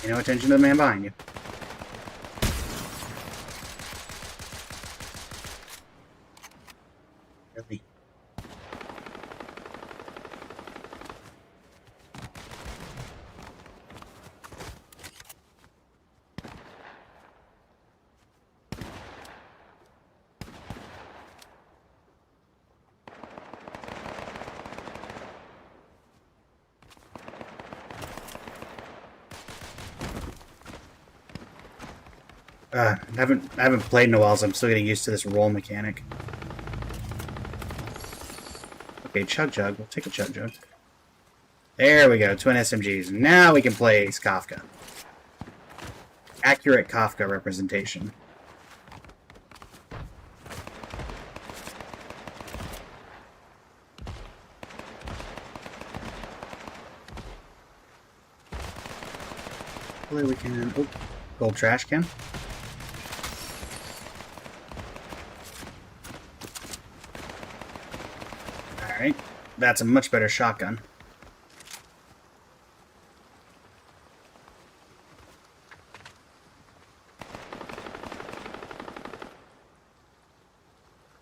Pay no attention to the man behind you. Really? I haven't played in a while, so I'm still getting used to this roll mechanic. Okay, Chug Jug. We'll take a Chug Jug. There we go, twin SMGs. Now we can play as Kafka. Accurate Kafka representation. Hopefully we can... Oh, gold trash can. Alright, that's a much better shotgun.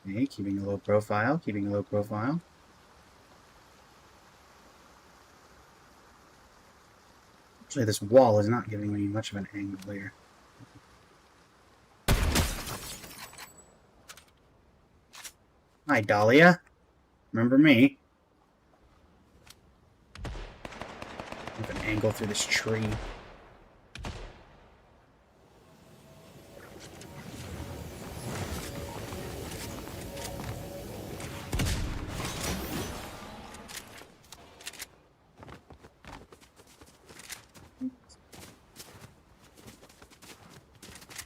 Okay, keeping a low profile, keeping a low profile. Actually, this wall is not giving me much of an angle here. Hi, Dahlia. Remember me? With an angle through this tree.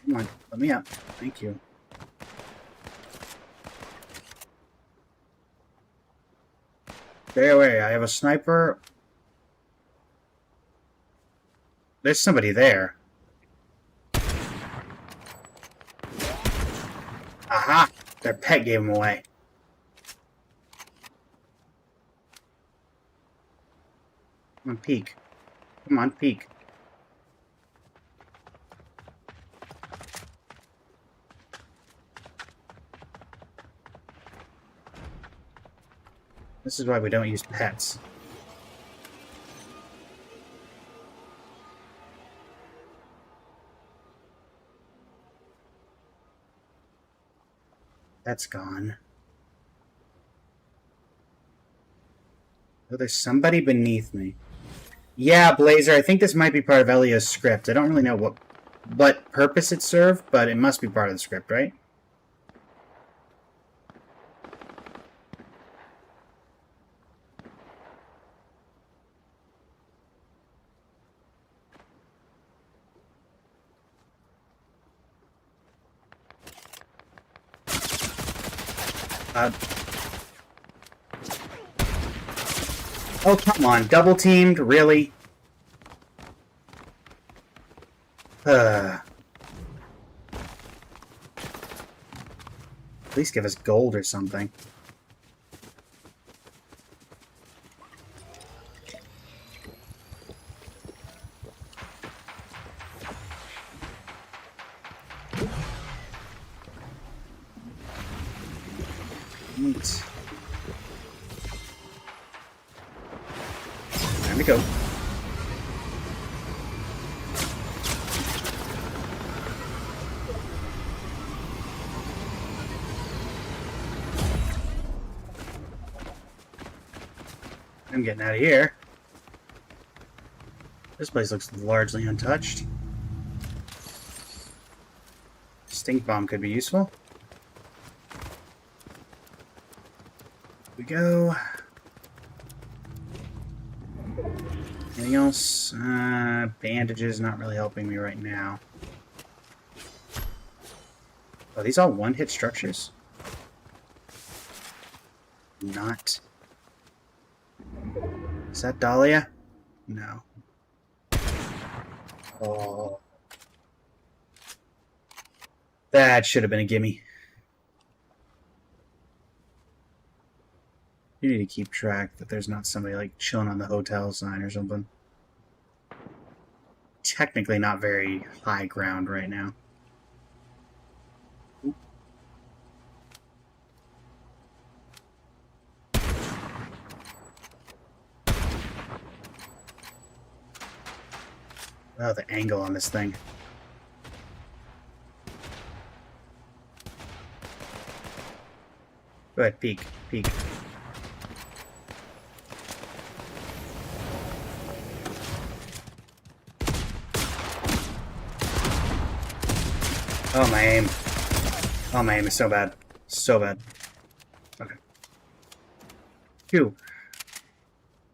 Come on, let me up. Thank you. Stay away, I have a sniper. There's somebody there. Aha! Their pet gave him away. Come on, peek. Come on, peek. This is why we don't use pets. That's gone. Oh, there's somebody beneath me. Yeah, Blazer, I think this might be part of Elio's script. I don't really know what purpose it served, but it must be part of the script, right? Oh, come on. Double teamed? Really? At least give us gold or something. Neat. Time to go. I'm getting out of here. This place looks largely untouched. Stink bomb could be useful. Here we go. Anything else? Bandages not really helping me right now. Are these all one-hit structures? Not. Is that Dahlia? No. Oh. That should have been a gimme. You need to keep track that there's not somebody like chilling on the hotel sign or something. Technically not very high ground right now. Ooh. Oh, the angle on this thing. Go ahead, peek, peek. Oh, my aim. Oh, my aim is so bad. So bad. Okay. Phew.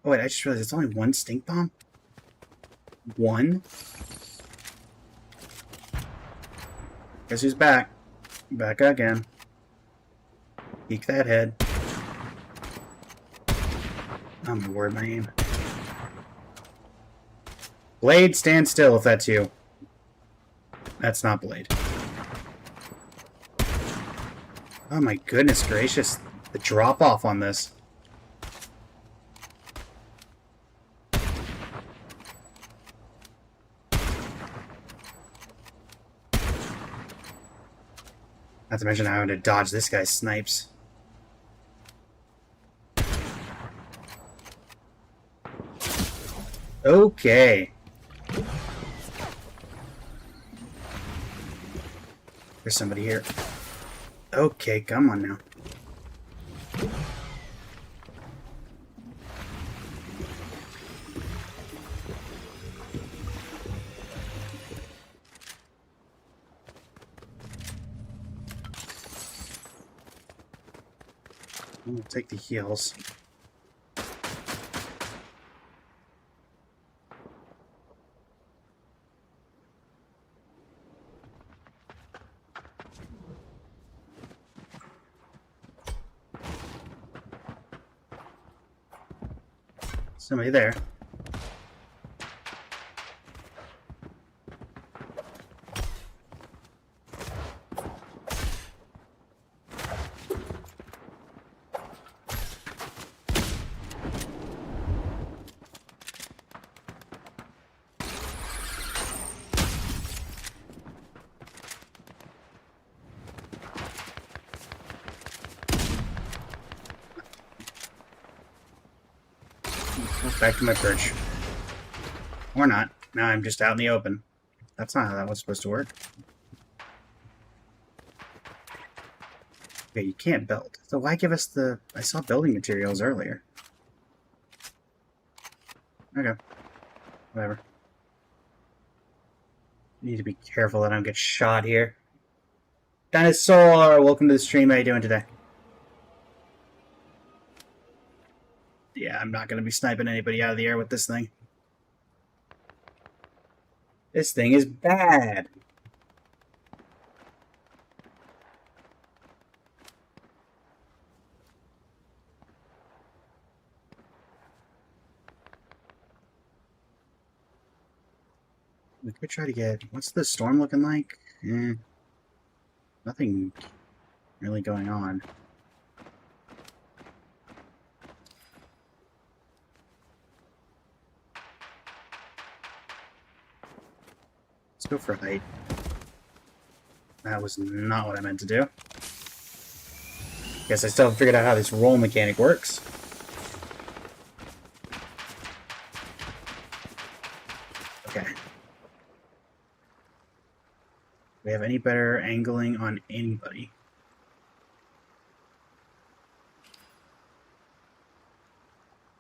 Oh, wait, I just realized it's only one stink bomb? One? Guess who's back? Back again. Peek that head. Oh, my word, my aim. Blade, stand still if that's you. That's not Blade. Oh my goodness gracious. The drop off on this. Not to mention having to dodge this guy's snipes. Okay. There's somebody here. Okay, come on now. We'll take the heals. Somebody there. back to my perch. Or not. Now I'm just out in the open. That's not how that was supposed to work. Okay, you can't build. So why give us the... I saw building materials earlier. Okay. Whatever. Need to be careful that I don't get shot here. Dinosaur! Welcome to the stream. How you doing today? Yeah, I'm not going to be sniping anybody out of the air with this thing. This thing is bad. We could try to get... What's the storm looking like? Nothing really going on. Let's go for height. That was not what I meant to do. Guess I still haven't figured out how this roll mechanic works. Okay. Do we have any better angling on anybody?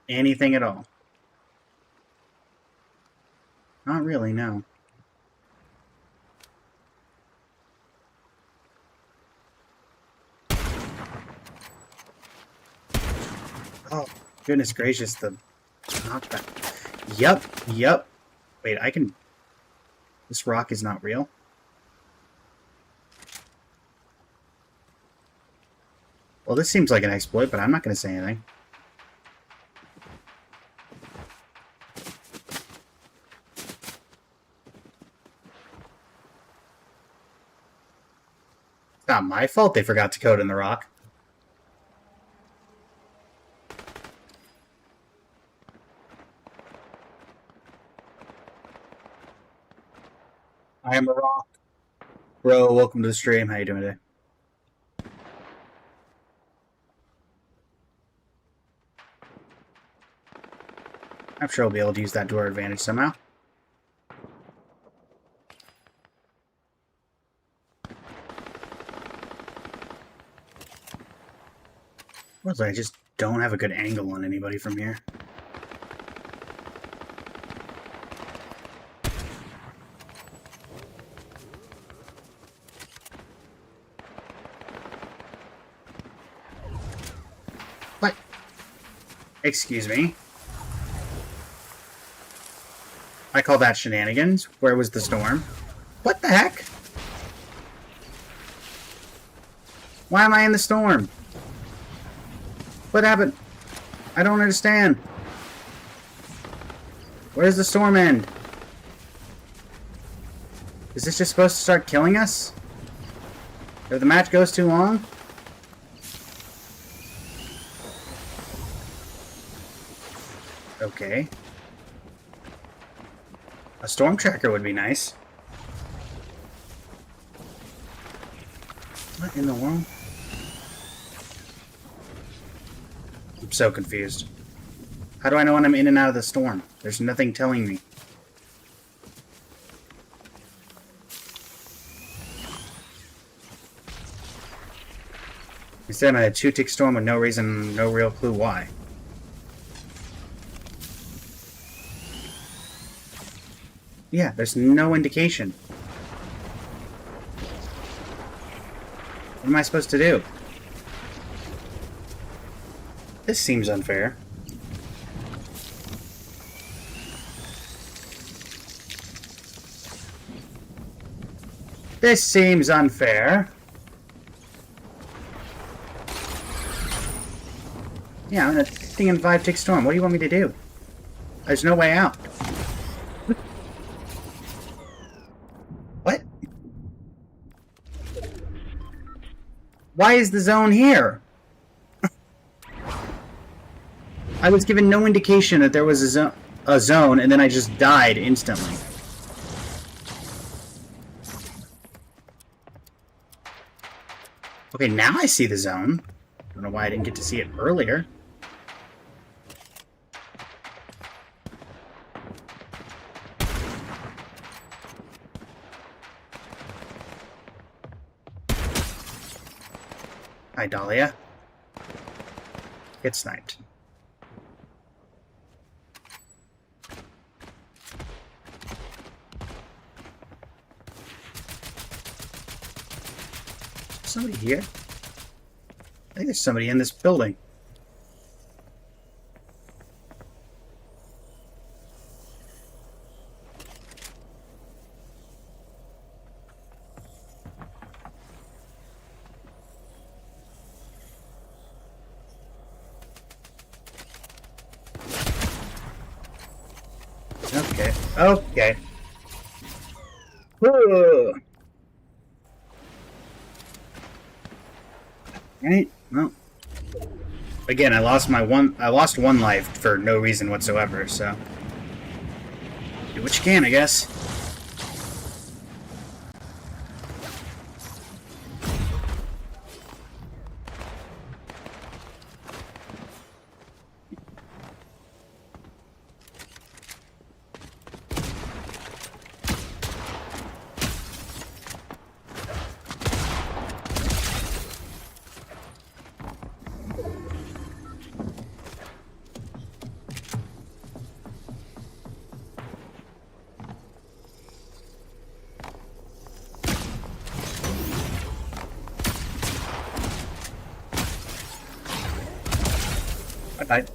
Anything at all? Not really, no. Oh, goodness gracious, the knockback. Yep. Wait, I can... This rock is not real? Well, this seems like an exploit, but I'm not going to say anything. It's not my fault they forgot to code in the rock. I am a rock. Bro, welcome to the stream. How you doing today? I'm sure we'll be able to use that to our advantage somehow. Looks like I just don't have a good angle on anybody from here. What? Excuse me. I call that shenanigans. Where was the storm? What the heck? Why am I in the storm? What happened? I don't understand. Where's the storm end? Is this just supposed to start killing us? If the match goes too long? Okay. A storm tracker would be nice. What in the world? I'm so confused. How do I know when I'm in and out of the storm? There's nothing telling me. Instead, I'm in a 2-tick storm with no reason, no real clue why. Yeah, there's no indication. What am I supposed to do? This seems unfair. This seems unfair. Yeah, I'm in a 5-tick storm. What do you want me to do? There's no way out. What? Why is the zone here? I was given no indication that there was a zone, and then I just died instantly. Okay, now I see the zone. Don't know why I didn't get to see it earlier. Hi, Dahlia. Get sniped. Somebody here? I think there's somebody in this building. Okay. Okay. Whoa. Right? Well. Again, I lost one life for no reason whatsoever, so do what you can, I guess. I died.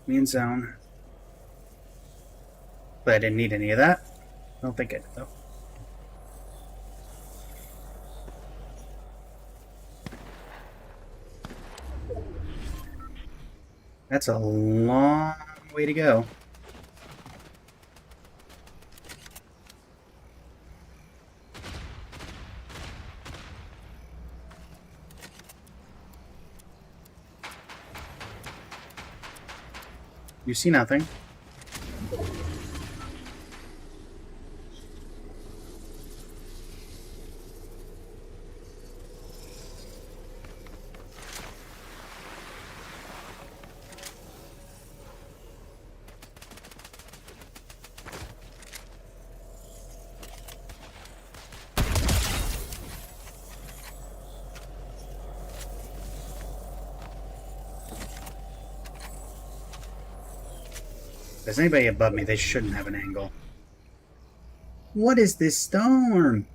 Main zone. But I didn't need any of that. I don't think I did, though. That's a long way to go. You see nothing. If there's anybody above me, they shouldn't have an angle. What is this storm?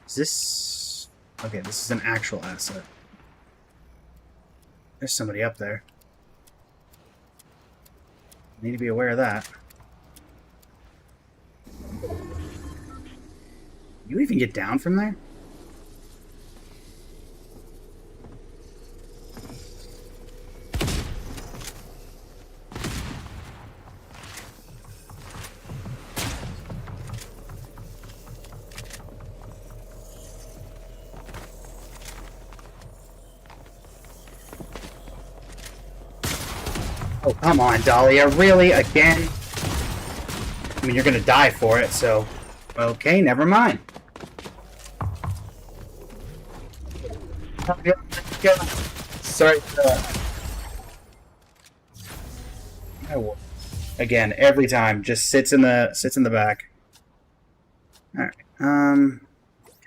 Is this... Okay, this is an actual asset. There's somebody up there. Need to be aware of that. You even get down from there? Oh, come on, Dahlia. Really? Again? I mean, you're gonna die for it, so... Okay, never mind. Sorry for that. I will. Again, every time, just sits in the back. Alright, can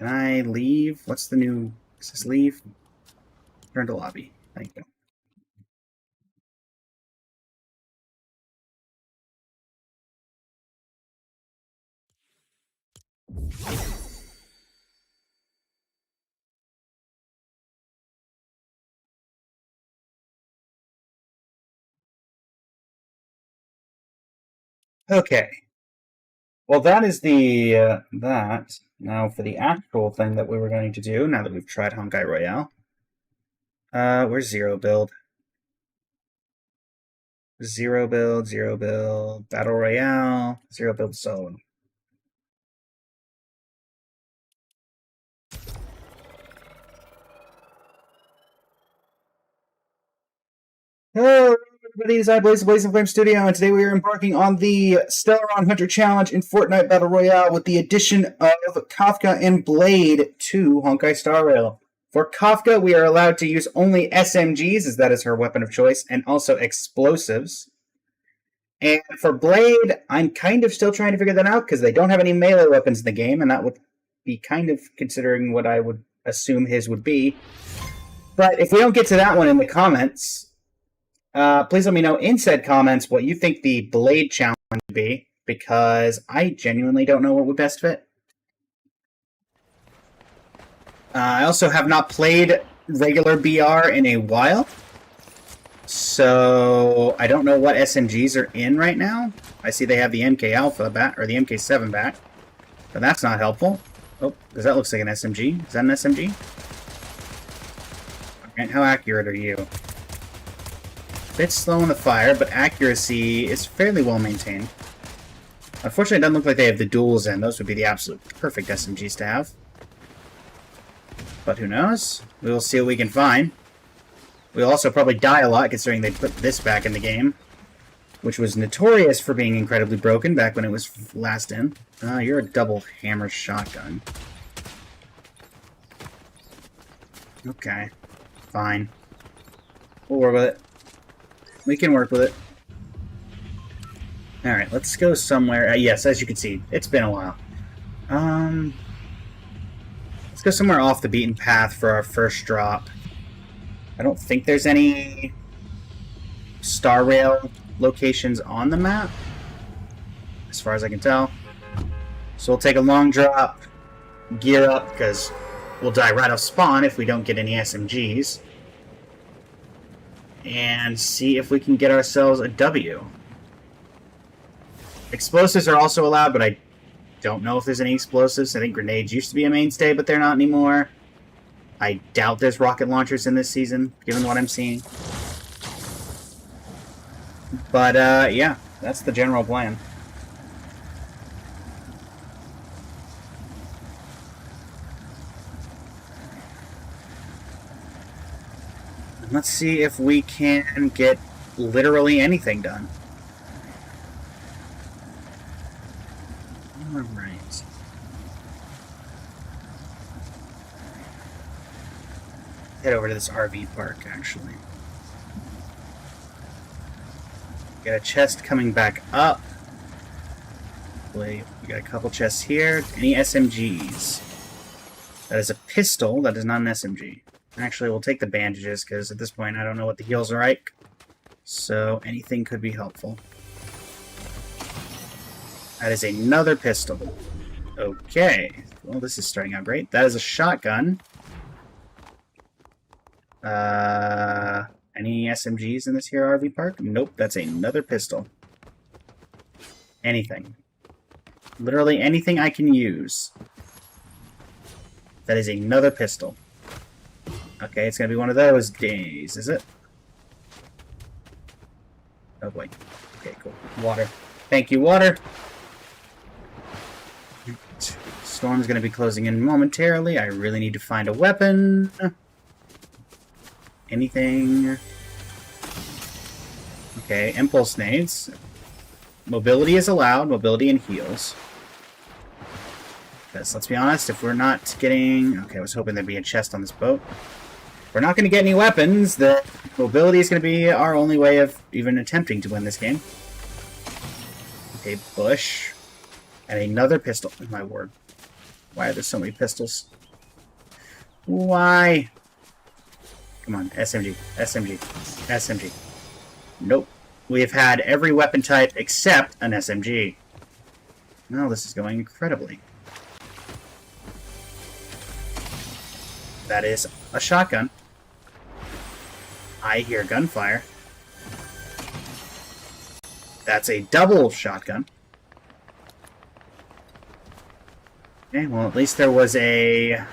I leave? What's the new... Is this leave? Turn to lobby. Thank you. Okay. Well, that is the, that. Now, for the actual thing that we were going to do, now that we've tried Honkai Royale. Where's Zero Build? Zero Build, Battle Royale, Zero Build Solo. Hello, everybody. It's iBlaze, the Blazing Flame Studio, and today we are embarking on the Stellaron Hunter Challenge in Fortnite Battle Royale with the addition of Kafka and Blade to Honkai Star Rail. For Kafka, we are allowed to use only SMGs, as that is her weapon of choice, and also explosives. And for Blade, I'm kind of still trying to figure that out because they don't have any melee weapons in the game, and that would be kind of considering what I would assume his would be. But if we don't get to that one in the comments, please let me know in said comments what you think the Blade challenge would be, because I genuinely don't know what would best fit. I also have not played regular BR in a while, so I don't know what SMGs are in right now. I see they have the MK Alpha back, or the MK7 back, but that's not helpful. Oh, because that looks like an SMG. Is that an SMG? And how accurate are you? A bit slow in the fire, but accuracy is fairly well maintained. Unfortunately, it doesn't look like they have the duals in. Those would be the absolute perfect SMGs to have. But who knows? We will see what we can find. We'll also probably die a lot, considering they put this back in the game, which was notorious for being incredibly broken back when it was last in. You're a double hammer shotgun. Okay. Fine. We'll work with it. We can work with it. Alright, let's go somewhere. Yes, as you can see, it's been a while. Let's go somewhere off the beaten path for our first drop. I don't think there's any Star Rail locations on the map, as far as I can tell. So we'll take a long drop, gear up, because we'll die right off spawn if we don't get any SMGs, and see if we can get ourselves a W. Explosives are also allowed, but I don't know if there's any explosives. I think grenades used to be a mainstay, but they're not anymore. I doubt there's rocket launchers in this season, given what I'm seeing. But, yeah, that's the general plan. Let's see if we can get literally anything done. Alright. Head over to this RV park, actually. Got a chest coming back up. We got a couple chests here. Any SMGs? That is a pistol. That is not an SMG. Actually, we'll take the bandages, because at this point I don't know what the heals are like. So anything could be helpful. That is another pistol. Okay. Well, this is starting out great. That is a shotgun. Any SMGs in this here RV park? Nope, that's another pistol. Anything. Literally anything I can use. That is another pistol. Okay, it's gonna be one of those days, is it? Oh boy. Okay, cool. Water. Thank you, water! Storm's gonna be closing in momentarily. I really need to find a weapon. Anything? Okay, impulse nades. Mobility is allowed. Mobility and heals. Because, let's be honest, if we're not getting... Okay, I was hoping there'd be a chest on this boat. If we're not going to get any weapons, then mobility is going to be our only way of even attempting to win this game. Okay, bush. And another pistol. Oh, my word. Why are there so many pistols? Why? Come on, SMG, SMG, SMG. Nope. We have had every weapon type except an SMG. No, this is going incredibly. That is a shotgun. I hear gunfire. That's a double shotgun. Okay, well, at least there was a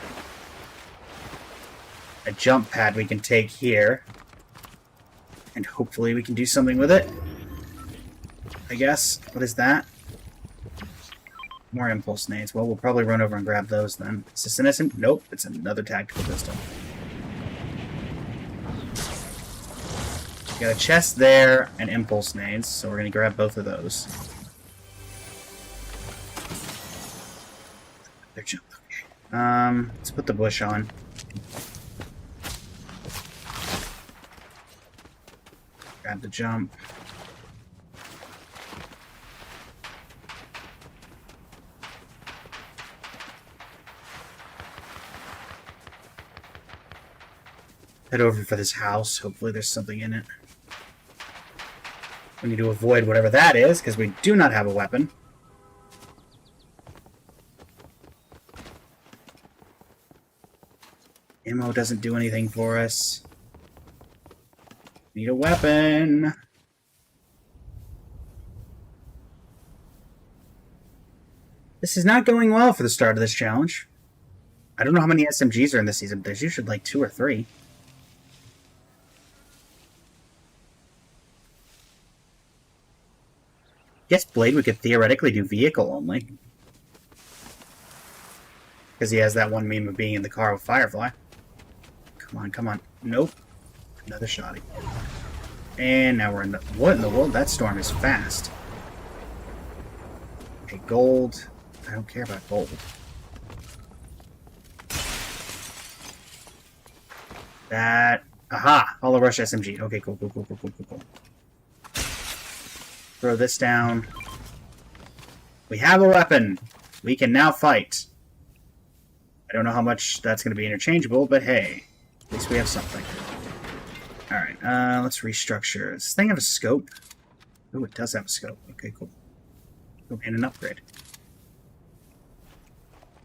jump pad we can take here. And hopefully we can do something with it. I guess. What is that? More impulse nades. Well, we'll probably run over and grab those then. Is this an SM? Nope, it's another tactical pistol. Got a chest there and impulse nades, so we're going to grab both of those. They're jump. Okay. Let's put the bush on. Grab the jump. Head over for this house. Hopefully there's something in it. We need to avoid whatever that is, because we do not have a weapon. Ammo doesn't do anything for us. Need a weapon. This is not going well for the start of this challenge. I don't know how many SMGs are in this season, but there's usually like 2 or 3. Guess Blade we could theoretically do vehicle only. Because he has that one meme of being in the car with Firefly. Come on, come on. Nope. Another shotty. And now we're in the... What in the world? That storm is fast. Okay, gold. I don't care about gold. That... Aha! Hollow Rush SMG. Okay, cool, cool, cool, cool, cool, cool, cool. Throw this down. We have a weapon. We can now fight. I don't know how much that's going to be interchangeable, but hey. At least we have something. Alright, let's restructure. Does this thing have a scope? Oh, it does have a scope. Okay, cool. Oh, and an upgrade.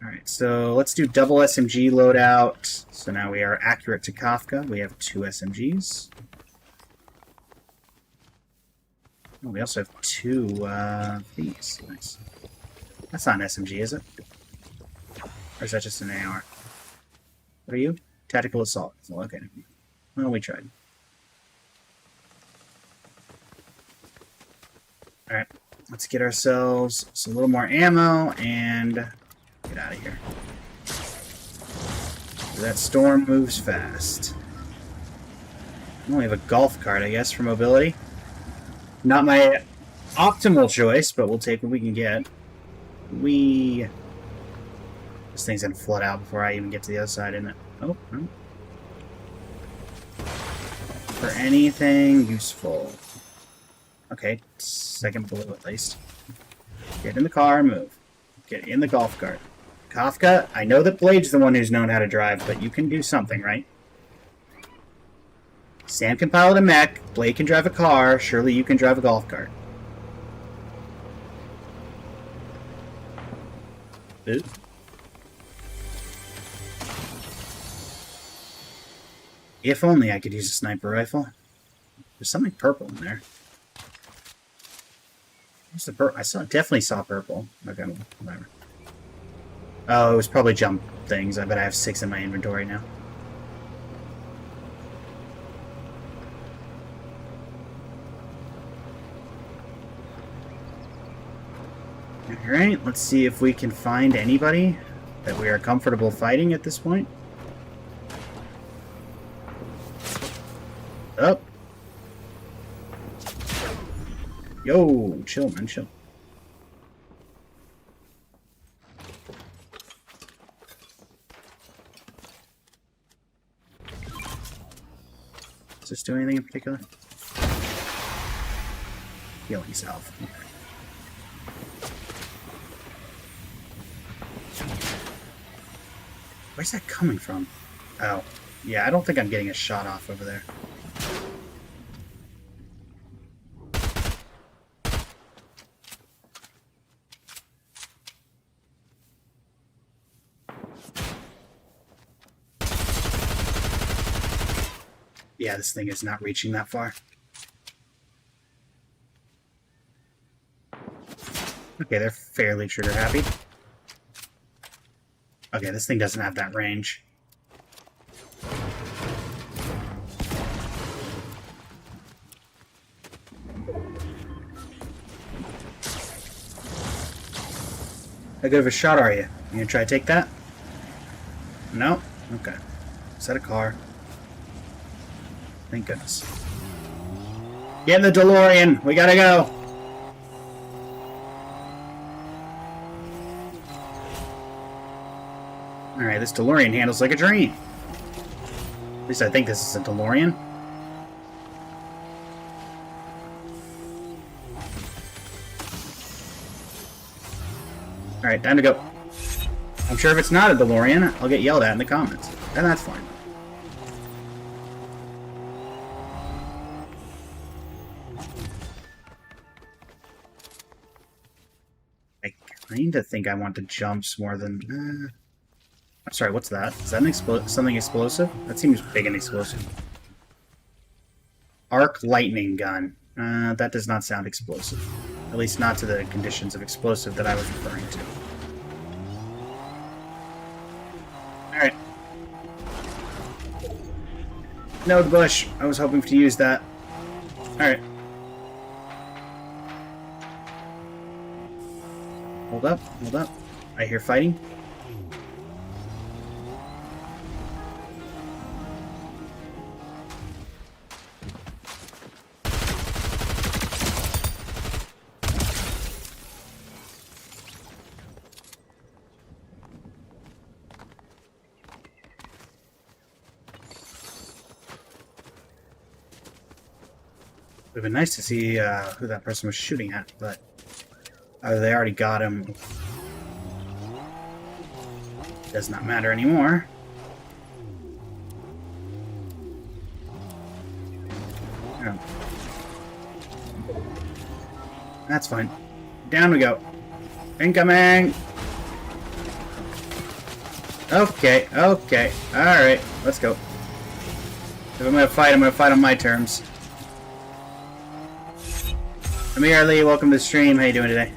Alright, so let's do double SMG loadout. So now we are accurate to Kafka. We have 2 SMGs. Oh, we also have 2 these. Nice. That's not an SMG, is it? Or is that just an AR? What are you? Tactical assault. Well, okay. Well, we tried. Alright, let's get ourselves a little more ammo and get out of here. That storm moves fast. We only have a golf cart, I guess, for mobility. Not my optimal choice, but we'll take what we can get. This thing's gonna flood out before I even get to the other side, isn't it? Oh, no. For anything useful. Okay, second blue at least. Get in the car and move. Get in the golf cart. Kafka, I know that Blade's the one who's known how to drive, but you can do something, right? Sam can pilot a mech, Blade can drive a car, surely you can drive a golf cart. Ooh. If only I could use a sniper rifle. There's something purple in there. What's the purple? Definitely saw purple. Okay, whatever. Oh, it was probably jump things. I bet I have 6 in my inventory now. Alright, let's see if we can find anybody that we are comfortable fighting at this point. Up. Yo, chill, man, chill. Does this do anything in particular? Healing self. Okay. Where's that coming from? Oh. Yeah, I don't think I'm getting a shot off over there. Yeah, this thing is not reaching that far. Okay, they're fairly trigger happy. Okay, this thing doesn't have that range. How good of a shot are you? You gonna try to take that? No? Okay. Is that a car? Thank goodness. Get in the DeLorean! We gotta go! Alright, this DeLorean handles like a dream. At least I think this is a DeLorean. Alright, time to go. I'm sure if it's not a DeLorean, I'll get yelled at in the comments. And that's fine. I need to think I want to jumps more than... I'm sorry, what's that? Is that an something explosive? That seems big and explosive. Arc lightning gun. That does not sound explosive. At least not to the conditions of explosive that I was referring to. Alright. No, the bush. I was hoping to use that. Alright. Hold up, hold up. I hear fighting. It would have been nice to see who that person was shooting at, but they already got him. Does not matter anymore. Oh. That's fine. Down we go. Incoming! Okay, okay. Alright, let's go. If I'm gonna fight on my terms. Amir Lee, welcome to the stream. How you doing today?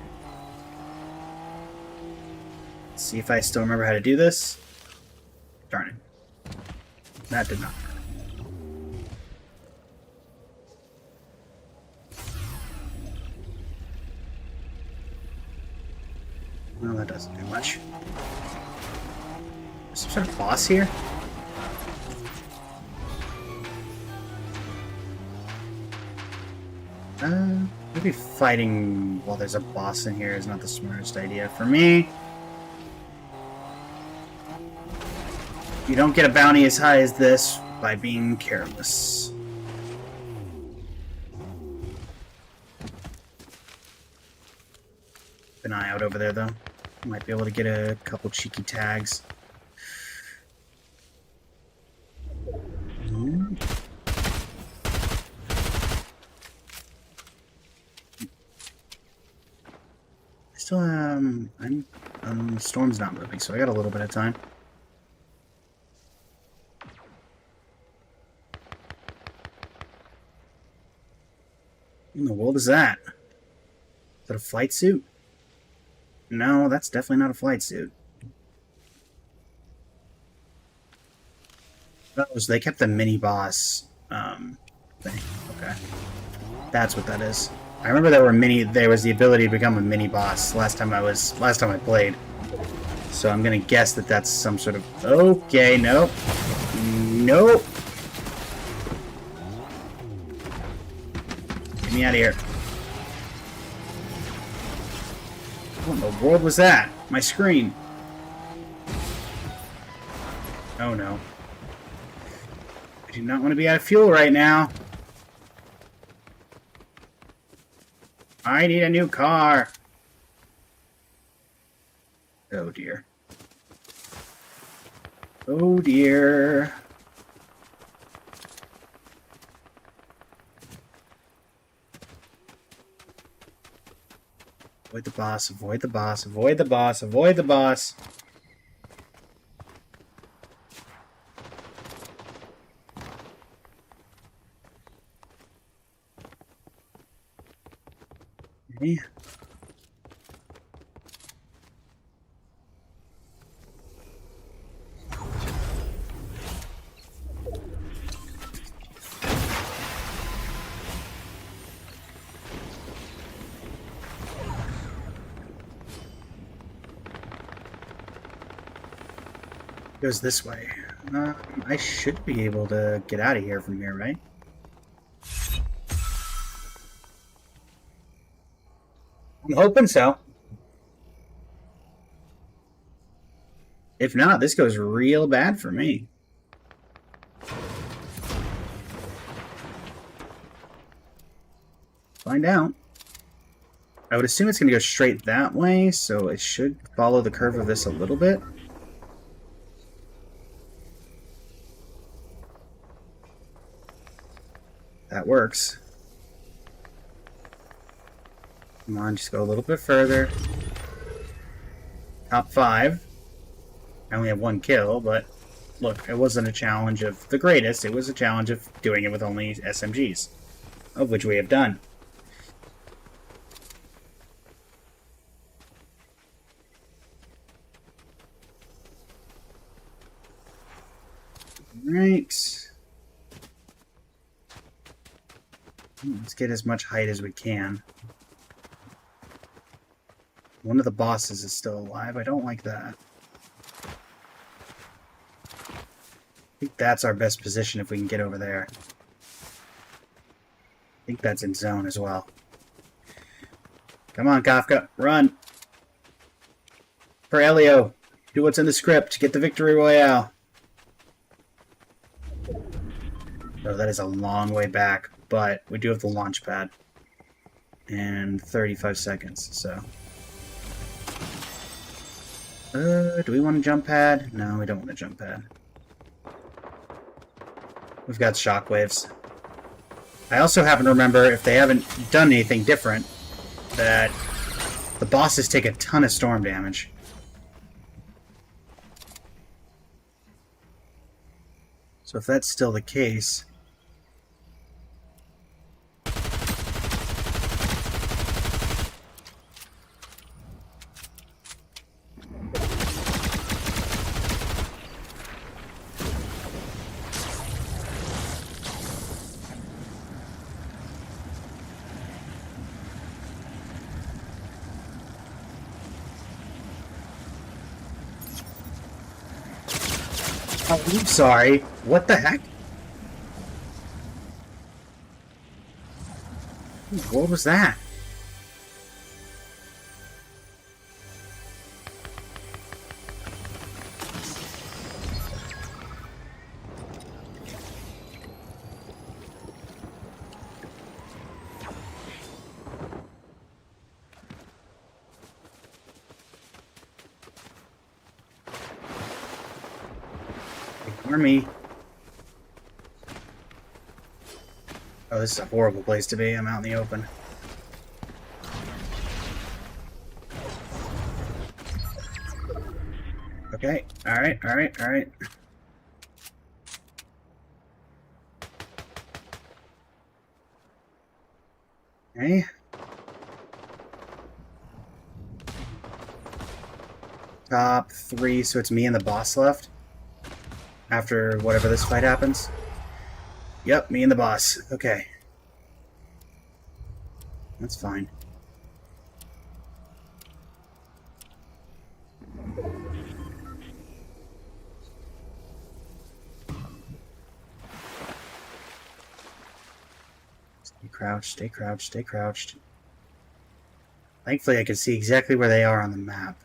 Let's see if I still remember how to do this. Darn it. That did not work. Well, that doesn't do much. Is some sort of boss here? Maybe fighting while there's a boss in here is not the smartest idea for me. You don't get a bounty as high as this by being careless. Keep an eye out over there, though. Might be able to get a couple cheeky tags. Still, storm's not moving, so I got a little bit of time. What in the world is that? Is that a flight suit? No, that's definitely not a flight suit. Oh, so they kept the mini boss thing. Okay, that's what that is. I remember there was the ability to become a mini boss last time I played. So I'm gonna guess that that's some sort of... Okay, nope. Nope. Get me out of here. What in the world was that? My screen. Oh no. I do not want to be out of fuel right now. I need a new car. Oh dear. Oh dear. Avoid the boss, avoid the boss, avoid the boss, avoid the boss. Okay. Goes this way. I should be able to get out of here from here, right? I'm hoping so. If not, this goes real bad for me. Find out. I would assume it's going to go straight that way, so it should follow the curve of this a little bit. That works. Come on, just go a little bit further. Top 5. I only have 1 kill, but look, it wasn't a challenge of the greatest. It was a challenge of doing it with only SMGs, of which we have done. Right. Let's get as much height as we can. One of the bosses is still alive. I don't like that. I think that's our best position if we can get over there. I think that's in zone as well. Come on, Kafka. Run! For Elio. Do what's in the script. Get the victory royale. Oh, that is a long way back, but we do have the launch pad. And 35 seconds, so... do we want a jump pad? No, we don't want a jump pad. We've got shockwaves. I also happen to remember, if they haven't done anything different, that the bosses take a ton of storm damage. So if that's still the case... Oh, I'm sorry. What the heck? What was that? Ignore me. Oh, this is a horrible place to be. I'm out in the open. Okay. Alright, alright, alright. Okay. Top 3, so it's me and the boss left. After whatever this fight happens. Yep, me and the boss. Okay. That's fine. Stay crouched, stay crouched, stay crouched. Thankfully I can see exactly where they are on the map.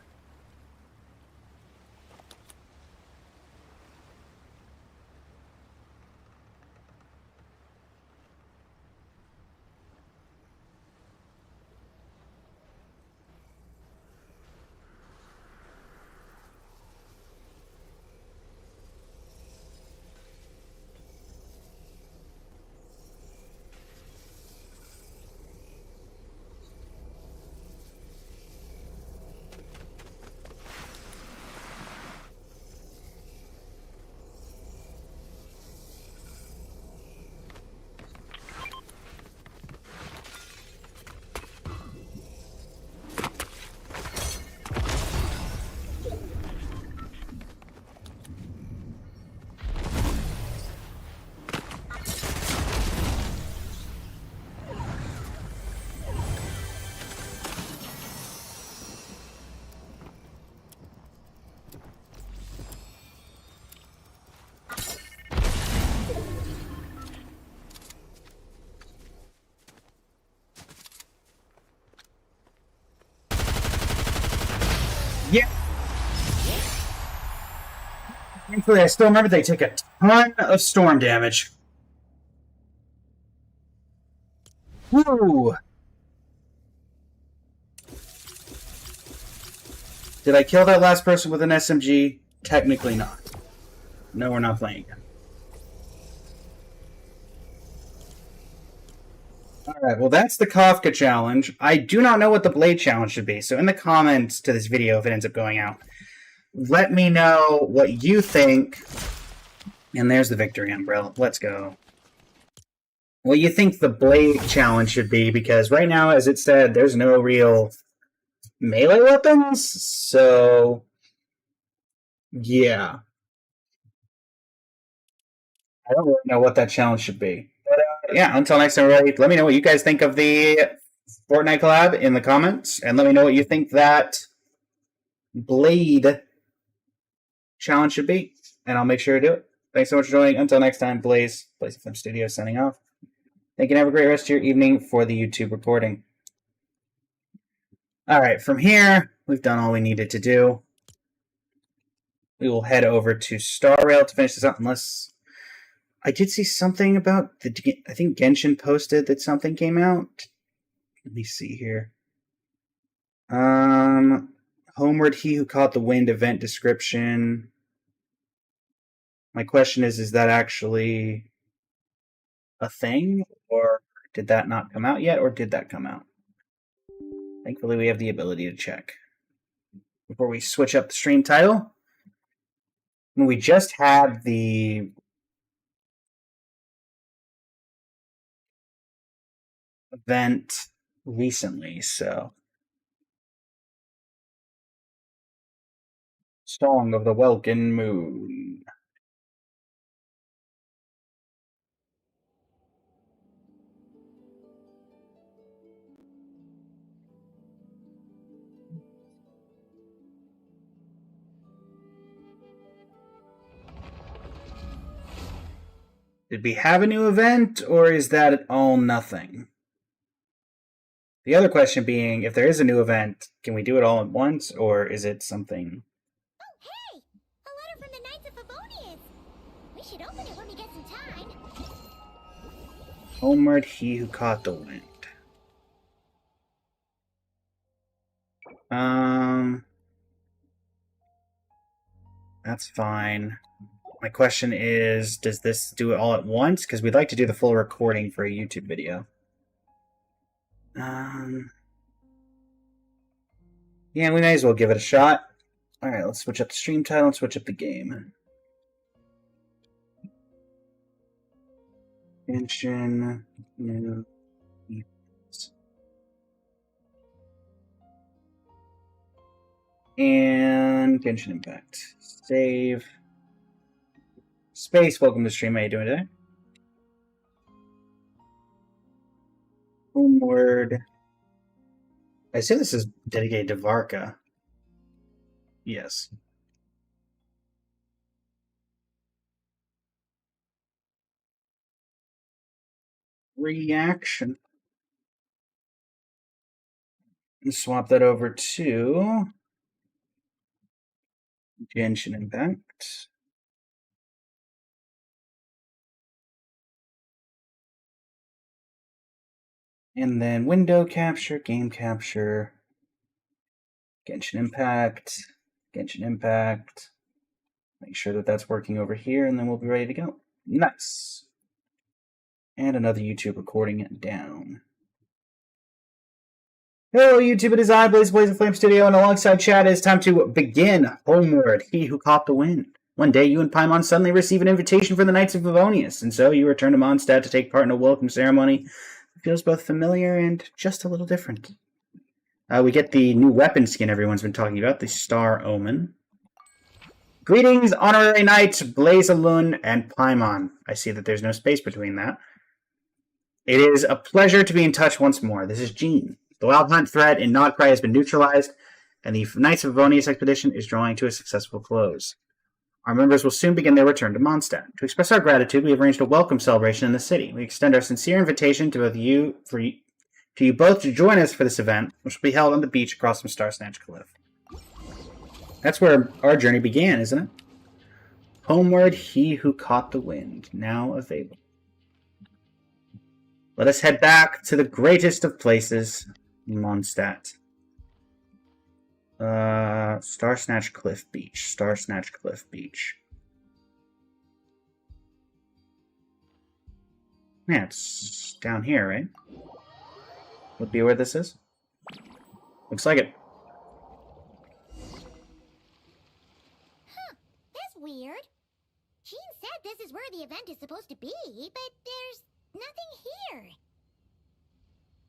Yeah. Thankfully, I still remember they take a ton of storm damage. Woo! Did I kill that last person with an SMG? Technically not. No, we're not playing again. Alright, well that's the Kafka challenge. I do not know what the Blade challenge should be, so in the comments to this video, if it ends up going out, let me know what you think. And there's the victory umbrella. Let's go. What you think the Blade challenge should be, because right now, as it said, there's no real melee weapons, so yeah. I don't really know what that challenge should be. But yeah, until next time, everybody, let me know what you guys think of the Fortnite collab in the comments, and let me know what you think that Blade challenge should be, and I'll make sure to do it. Thanks so much for joining. Until next time, Blaze Film Studio signing off. Thank you, and have a great rest of your evening for the YouTube recording. Alright, from here, we've done all we needed to do. We will head over to Star Rail to finish this up, unless... I did see something about... I think Genshin posted that something came out. Let me see here. Homeward, He Who Caught the Wind event description. My question is that actually a thing? Or did that not come out yet? Or did that come out? Thankfully, we have the ability to check. Before we switch up the stream title, we just had the event recently, so... Song of the Welkin Moon. Did we have a new event, or is that all nothing? The other question being, if there is a new event, can we do it all at once, or is it something... Oh, hey! A letter from the Knights of Favonius! We should open it when we get some time. Homeward, He Who Caught the Wind. That's fine. My question is, does this do it all at once? Because we'd like to do the full recording for a YouTube video. Yeah, we may as well give it a shot. Alright, let's switch up the stream title and switch up the game. Genshin, new events. And Genshin Impact. Save. Space, welcome to the stream. How you doing today? Homeward. I assume this is dedicated to Varka. Yes. Reaction. And swap that over to Genshin Impact. And then window capture, game capture, Genshin Impact, Genshin Impact. Make sure that that's working over here, and then we'll be ready to go. Nice. And another YouTube recording it down. Hello YouTube, it is I, Blaze Flame Studio, and alongside Chad, it's time to begin Homeward, He Who Caught the Wind. One day, you and Paimon suddenly receive an invitation from the Knights of Favonius, and so you return to Mondstadt to take part in a welcome ceremony. It feels both familiar and just a little different. We get the new weapon skin everyone's been talking about, the Star Omen. Greetings, Honorary Knights, Blazalun, and Paimon. I see that there's no space between that. It is a pleasure to be in touch once more. This is Jean. The Wild Hunt threat in Nodcry has been neutralized, and the Knights of Favonius expedition is drawing to a successful close. Our members will soon begin their return to Mondstadt. To express our gratitude, we have arranged a welcome celebration in the city. We extend our sincere invitation to both you both to join us for this event, which will be held on the beach across from Star Snatch Cliff. That's where our journey began, isn't it? Homeward, He Who Caught the Wind, now available. Let us head back to the greatest of places, Mondstadt. Star Snatch Cliff Beach. Star Snatch Cliff Beach. Yeah, it's down here, right? would be where this is. Looks like it. Huh, that's weird. Jean said this is where the event is supposed to be, but there's nothing here.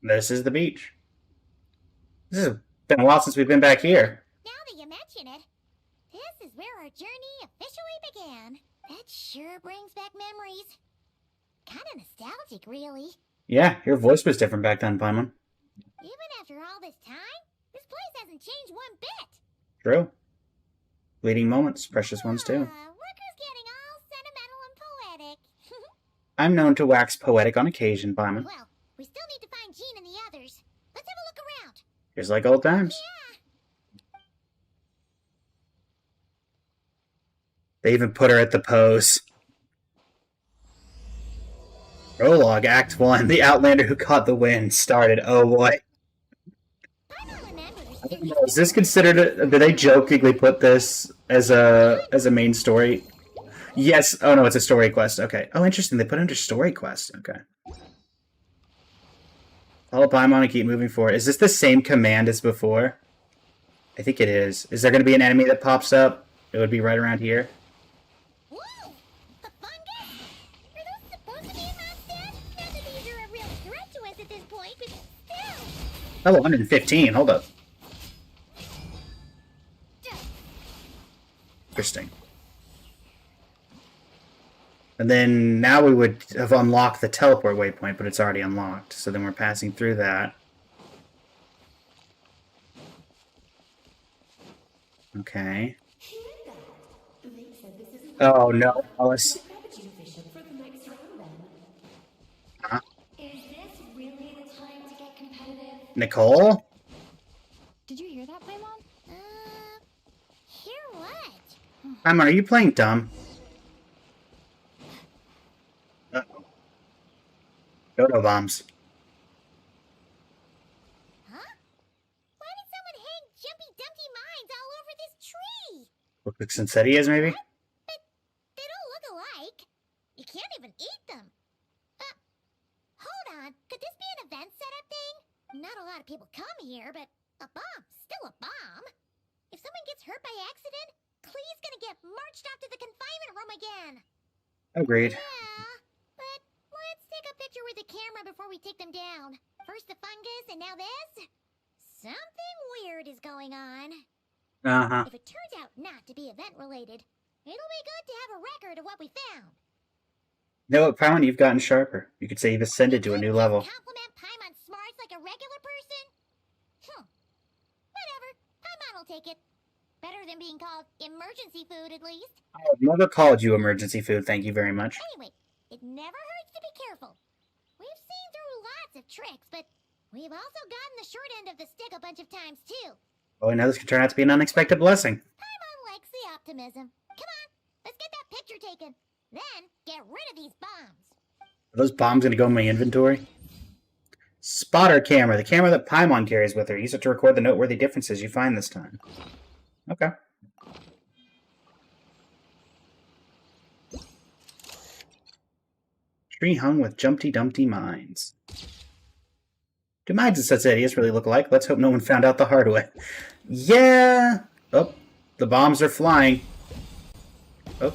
This is the beach. This has been a while since we've been back here. Now that you mention it, this is where our journey officially began. That sure brings back memories. Kind of nostalgic, really. Yeah, your voice was different back then, Paimon. Even after all this time, this place hasn't changed one bit. True. Fleeting moments, precious ones too. Look who's getting all sentimental and poetic. I'm known to wax poetic on occasion, Paimon. Well, we still need to find Jean and the others. Let's have a look around. Just like old times. Yeah. They even put her at the pose. Prologue, Act 1. The Outlander who caught the wind started. Oh boy. I don't know, is this considered do they jokingly put this as a main story? Yes. Oh no, it's a story quest. Okay. Oh, interesting. They put it under story quest. Okay. Follow Paimon and keep moving forward. Is this the same command as before? I think it is. Is there going to be an enemy that pops up? It would be right around here. Whoa! A fungus? Are those supposed to be a monster? Not that these are a real threat to us at this point, but still. Oh, 115. Hold up. Interesting. And then now we would have unlocked the teleport waypoint, but it's already unlocked. So then we're passing through that. Okay. Oh no, Alice. Huh? Is this really the time to get competitive? Nicole? Did you hear that, Paimon? Hear what? Paimon, are you playing dumb? Uh-oh. Dodo bombs. Huh? Why did someone hang Jumpy Dumpty mines all over this tree? Look like Sinsettias, maybe? But they don't look alike. You can't even eat them. Hold on. Could this be an event setup thing? Not a lot of people come here, but a bomb's still a bomb. If someone gets hurt by accident, Clee's gonna get marched off to the confinement room again. Agreed. Yeah, but let's take a picture with the camera before we take them down. First the fungus, and now this? Something weird is going on. Uh-huh. If it turns out not to be event-related, it'll be good to have a record of what we found. You know what, Paimon, you've gotten sharper. You could say you've ascended to a new level. Compliment Paimon's smarts like a regular person? Whatever. Paimon will take it. Better than being called emergency food, at least. I've never called you emergency food, thank you very much. Anyway, it never hurts to be careful. We've seen through lots of tricks, but we've also gotten the short end of the stick a bunch of times, too. Oh, I know this could turn out to be an unexpected blessing. Paimon likes the optimism. Come on, let's get that picture taken. Then, get rid of these bombs. Are those bombs going to go in my inventory? Spotter camera, the camera that Paimon carries with her. Use it to record the noteworthy differences you find this time. Okay. Tree hung with Jumpty Dumpty mines. Do mines and such idiots really look alike? Let's hope no one found out the hard way. Yeah! Oh, the bombs are flying. Oh.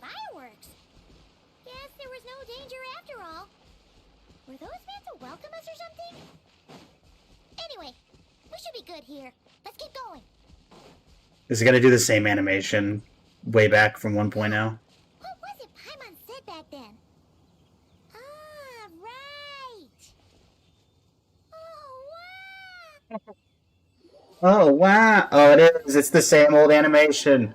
Fireworks! Guess there was no danger after all. Were those meant to welcome us or something? Anyway, we should be good here. Let's keep going. Is it going to do the same animation way back from 1.0? What was it Paimon said back then? Ah, right! Oh, wow! Oh, wow. Oh, it is. It's the same old animation.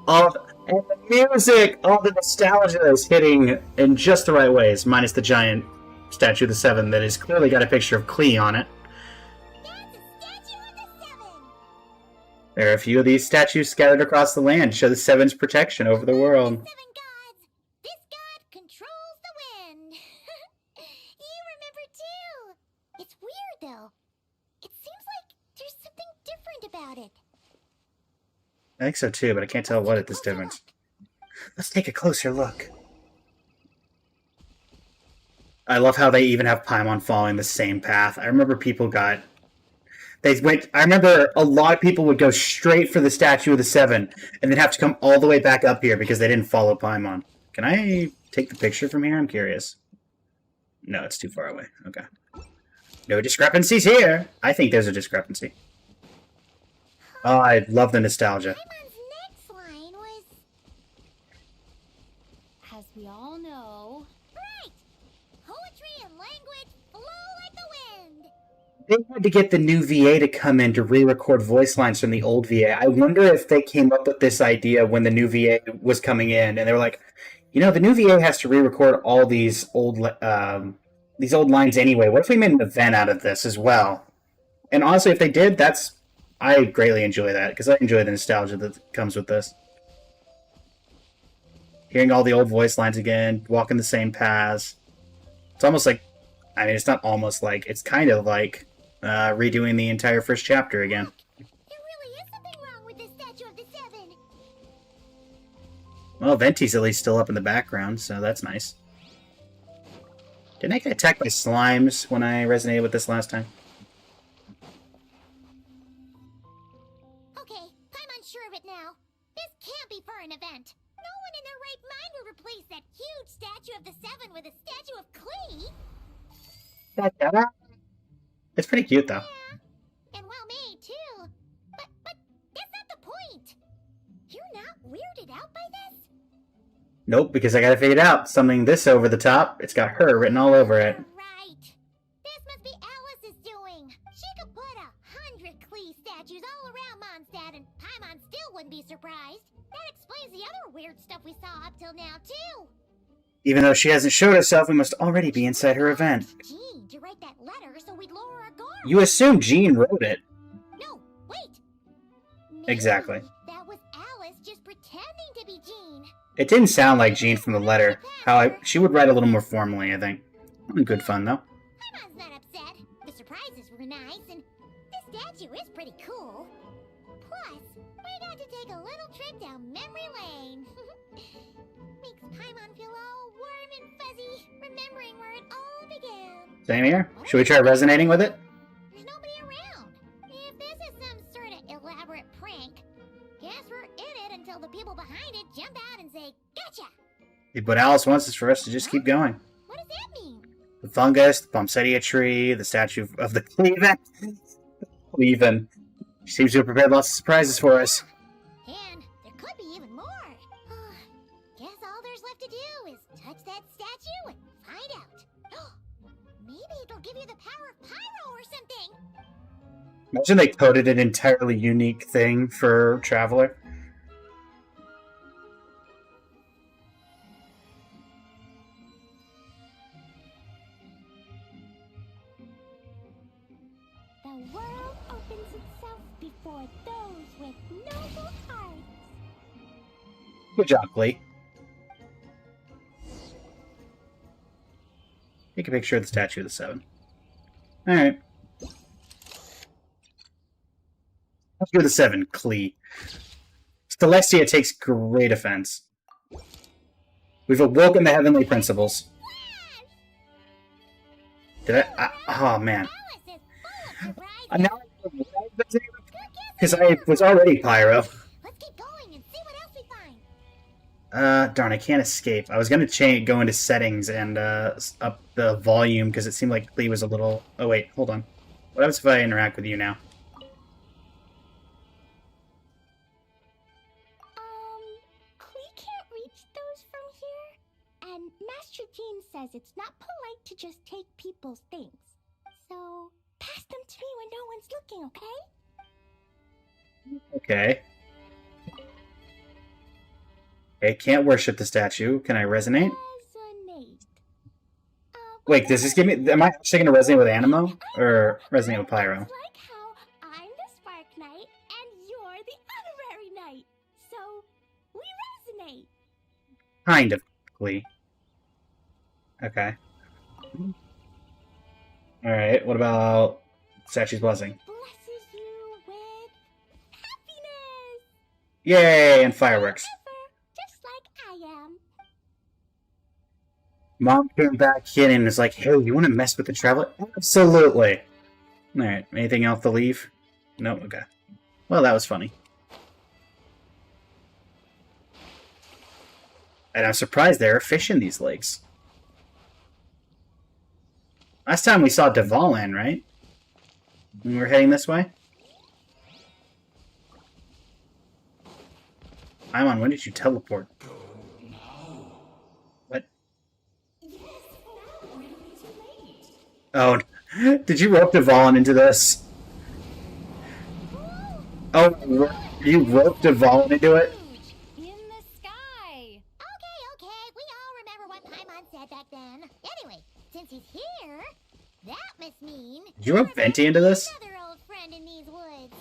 And the music! All the nostalgia is hitting in just the right ways, minus the giant statue of the Seven that has clearly got a picture of Klee on it. That's a statue of the Seven! There are a few of these statues scattered across the land to show the Seven's protection over the world. Seven gods! This god controls the wind! You remember too! It's weird though. It seems like there's something different about it. I think so too, but I can't tell what at this difference. Let's take a closer look. I love how they even have Paimon following the same path. I remember people got... I remember a lot of people would go straight for the Statue of the Seven and then have to come all the way back up here because they didn't follow Paimon. Can I take the picture from here? I'm curious. No, it's too far away. Okay. No discrepancies here. I think there's a discrepancy. Oh, I love the nostalgia. Paimon's next line was... As we all know... Right! Poetry and language flow like the wind! They had to get the new VA to come in to re-record voice lines from the old VA. I wonder if they came up with this idea when the new VA was coming in, and they were like, you know, the new VA has to re-record all these old lines anyway. What if we made an event out of this as well? And honestly, if they did, I greatly enjoy that, because I enjoy the nostalgia that comes with this. Hearing all the old voice lines again, walking the same paths. It's almost like, I mean, it's not almost like, it's kind of like redoing the entire first chapter again. There really is something wrong with this Statue of the Seven! Well, Venti's at least still up in the background, so that's nice. Didn't I get attacked by slimes when I resonated with this last time? Okay, Paimon's sure of it now. This can't be for an event. No one in their right mind would replace that huge Statue of the Seven with a statue of Klee! It's pretty cute, though. Yeah, and well made, too. But that's not the point! You're not weirded out by this? Nope, because I gotta figure it out. Something this over the top, it's got her written all over it. Right. This must be Alice's doing. She could put 100 Klee statues all around Mondstadt and Paimon still wouldn't be surprised. That explains the other weird stuff we saw up till now, too. Even though she hasn't showed herself, we must already be inside her event. Jean to write that letter so we'd lower our guard. You assume Jean wrote it. No, wait. Maybe Exactly. that was Alice just pretending to be Jean. It didn't sound like Jean from the letter. She would write a little more formally, I think. Good fun, though. Paimon's not upset. The surprises were nice, and this statue is pretty cool. Plus, we got to take a little trip down memory lane. Makes Paimon feel all warm and fuzzy, remembering where it all began. Same here. Should we try resonating with it? There's nobody around. If this is some sort of elaborate prank, guess we're in it until the people behind it jump out and say, "Gotcha!" What Alice wants is for us to just keep going. What does that mean? The fungus, the poinsettia tree, the statue of the Cleven. Cleven. She seems to have prepared lots of surprises for us. And there could be even more. Guess all there's left to do is touch that statue and find out. Maybe it'll give you the power of pyro or something. Imagine they coded an entirely unique thing for Traveler. The world opens itself before those with noble hearts. Good job, Glee. Take a picture of the Statue of the Seven. Alright. Statue of the Seven, Klee. Celestia takes great offense. We've awoken the heavenly principles. Did I oh, man. Now because I was already Pyro. Let's keep going and see what else we find. Darn, I can't escape. I was gonna go into settings and up the volume because it seemed like Klee was a little. Oh wait, hold on. What happens if I interact with you now? Klee can't reach those from here, and Master Jean says it's not polite to just take people's things. So pass them to me when no one's looking, okay? Okay. I can't worship the statue. Can I resonate? Resonate. Wait, does this give me... Am I actually going to resonate with Animo? Or resonate with Pyro? It's like how I'm the Spark Knight and you're the Honorary Knight. So, we resonate. Kind of, Glee. Okay. Alright, what about Statue's Blessing? Blesses you with happiness. Yay, and fireworks. Just like I am. Mom came back in and was like, hey, you want to mess with the Traveler? Absolutely. Alright, anything else to leave? No? Okay. Well, that was funny. And I'm surprised there are fish in these lakes. Last time we saw Dvalan, right? When we were heading this way? Paimon, when did you teleport? What? Oh, did you rope Dvalan into this? Oh, you roped Dvalan into it? In the sky. Okay, we all remember what Paimon said back then. Anyway, since he's here, that must mean... Did you rope Venti into this? Another old friend in these woods.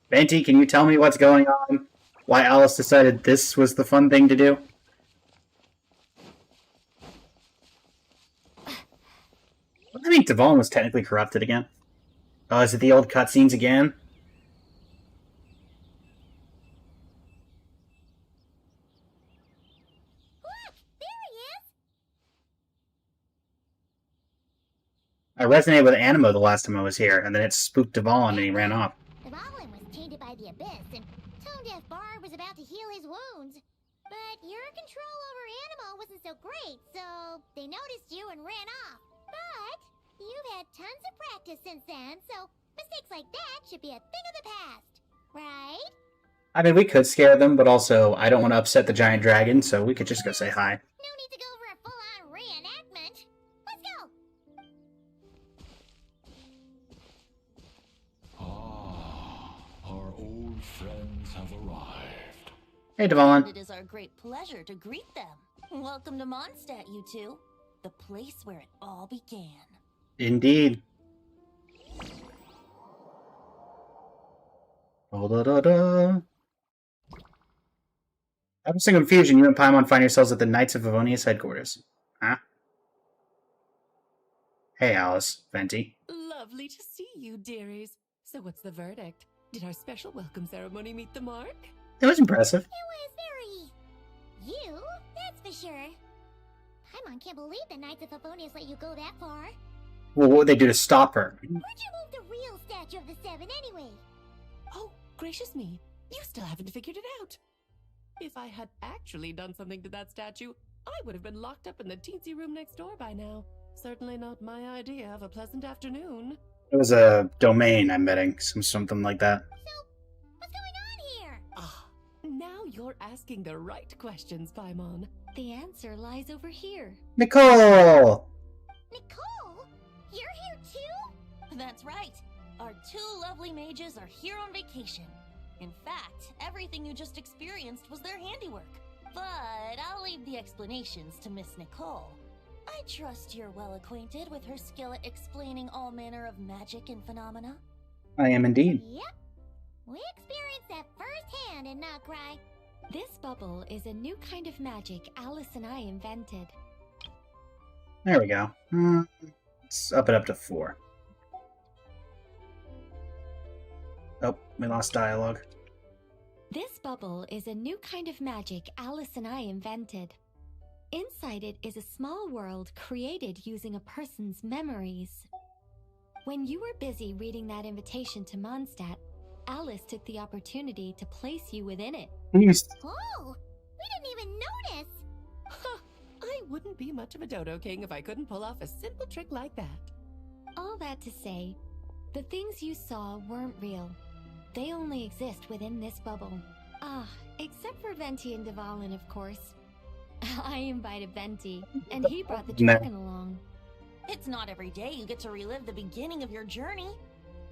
Venti, can you tell me what's going on? Why Alice decided this was the fun thing to do? I think Dvalan was technically corrupted again. Oh, is it the old cutscenes again? Look, there he is. I resonated with Animo the last time I was here, and then it spooked Dvalan and he ran off. Dvalan was tainted by the Abyss, and Tone Deaf Bard was about to heal his wounds. But your control over Animo wasn't so great, so they noticed you and ran off. But you've had tons of practice since then, so mistakes like that should be a thing of the past, right? I mean, we could scare them, but also, I don't want to upset the giant dragon, so we could just go say hi. No need to go for a full-on reenactment. Let's go! Our old friends have arrived. Hey, Dvalan. It is our great pleasure to greet them. Welcome to Mondstadt, you two. The place where it all began. Indeed. Oh, da da da. After some confusion, you and Paimon find yourselves at the Knights of Favonius headquarters. Huh? Hey, Alice. Venti. Lovely to see you, dearies. So what's the verdict? Did our special welcome ceremony meet the mark? It was impressive. It was very... you, that's for sure. Paimon can't believe the Knights of Favonius let you go that far. Well, what would they do to stop her? Where'd you move the real statue of the Seven anyway? Oh, gracious me. You still haven't figured it out. If I had actually done something to that statue, I would have been locked up in the teensy room next door by now. Certainly not my idea of a pleasant afternoon. It was a domain, I'm betting. Something like that. So, what's going on here? Ah, now you're asking the right questions, Paimon. The answer lies over here. Nicole! Nicole? You're here too? That's right. Our two lovely mages are here on vacation. In fact, everything you just experienced was their handiwork. But I'll leave the explanations to Miss Nicole. I trust you're well acquainted with her skill at explaining all manner of magic and phenomena. I am indeed. Yep. We experienced that firsthand in Notcry. This bubble is a new kind of magic Alice and I invented. There we go. Let's up it up to 4. Oh, we lost dialogue. This bubble is a new kind of magic Alice and I invented. Inside it is a small world created using a person's memories. When you were busy reading that invitation to Mondstadt, Alice took the opportunity to place you within it. Oh, we didn't even notice. I wouldn't be much of a Dodo King if I couldn't pull off a simple trick like that. All that to say, the things you saw weren't real. They only exist within this bubble. Ah, except for Venti and Dvalan, of course. I invited Venti, and he brought the dragon along. It's not every day you get to relive the beginning of your journey.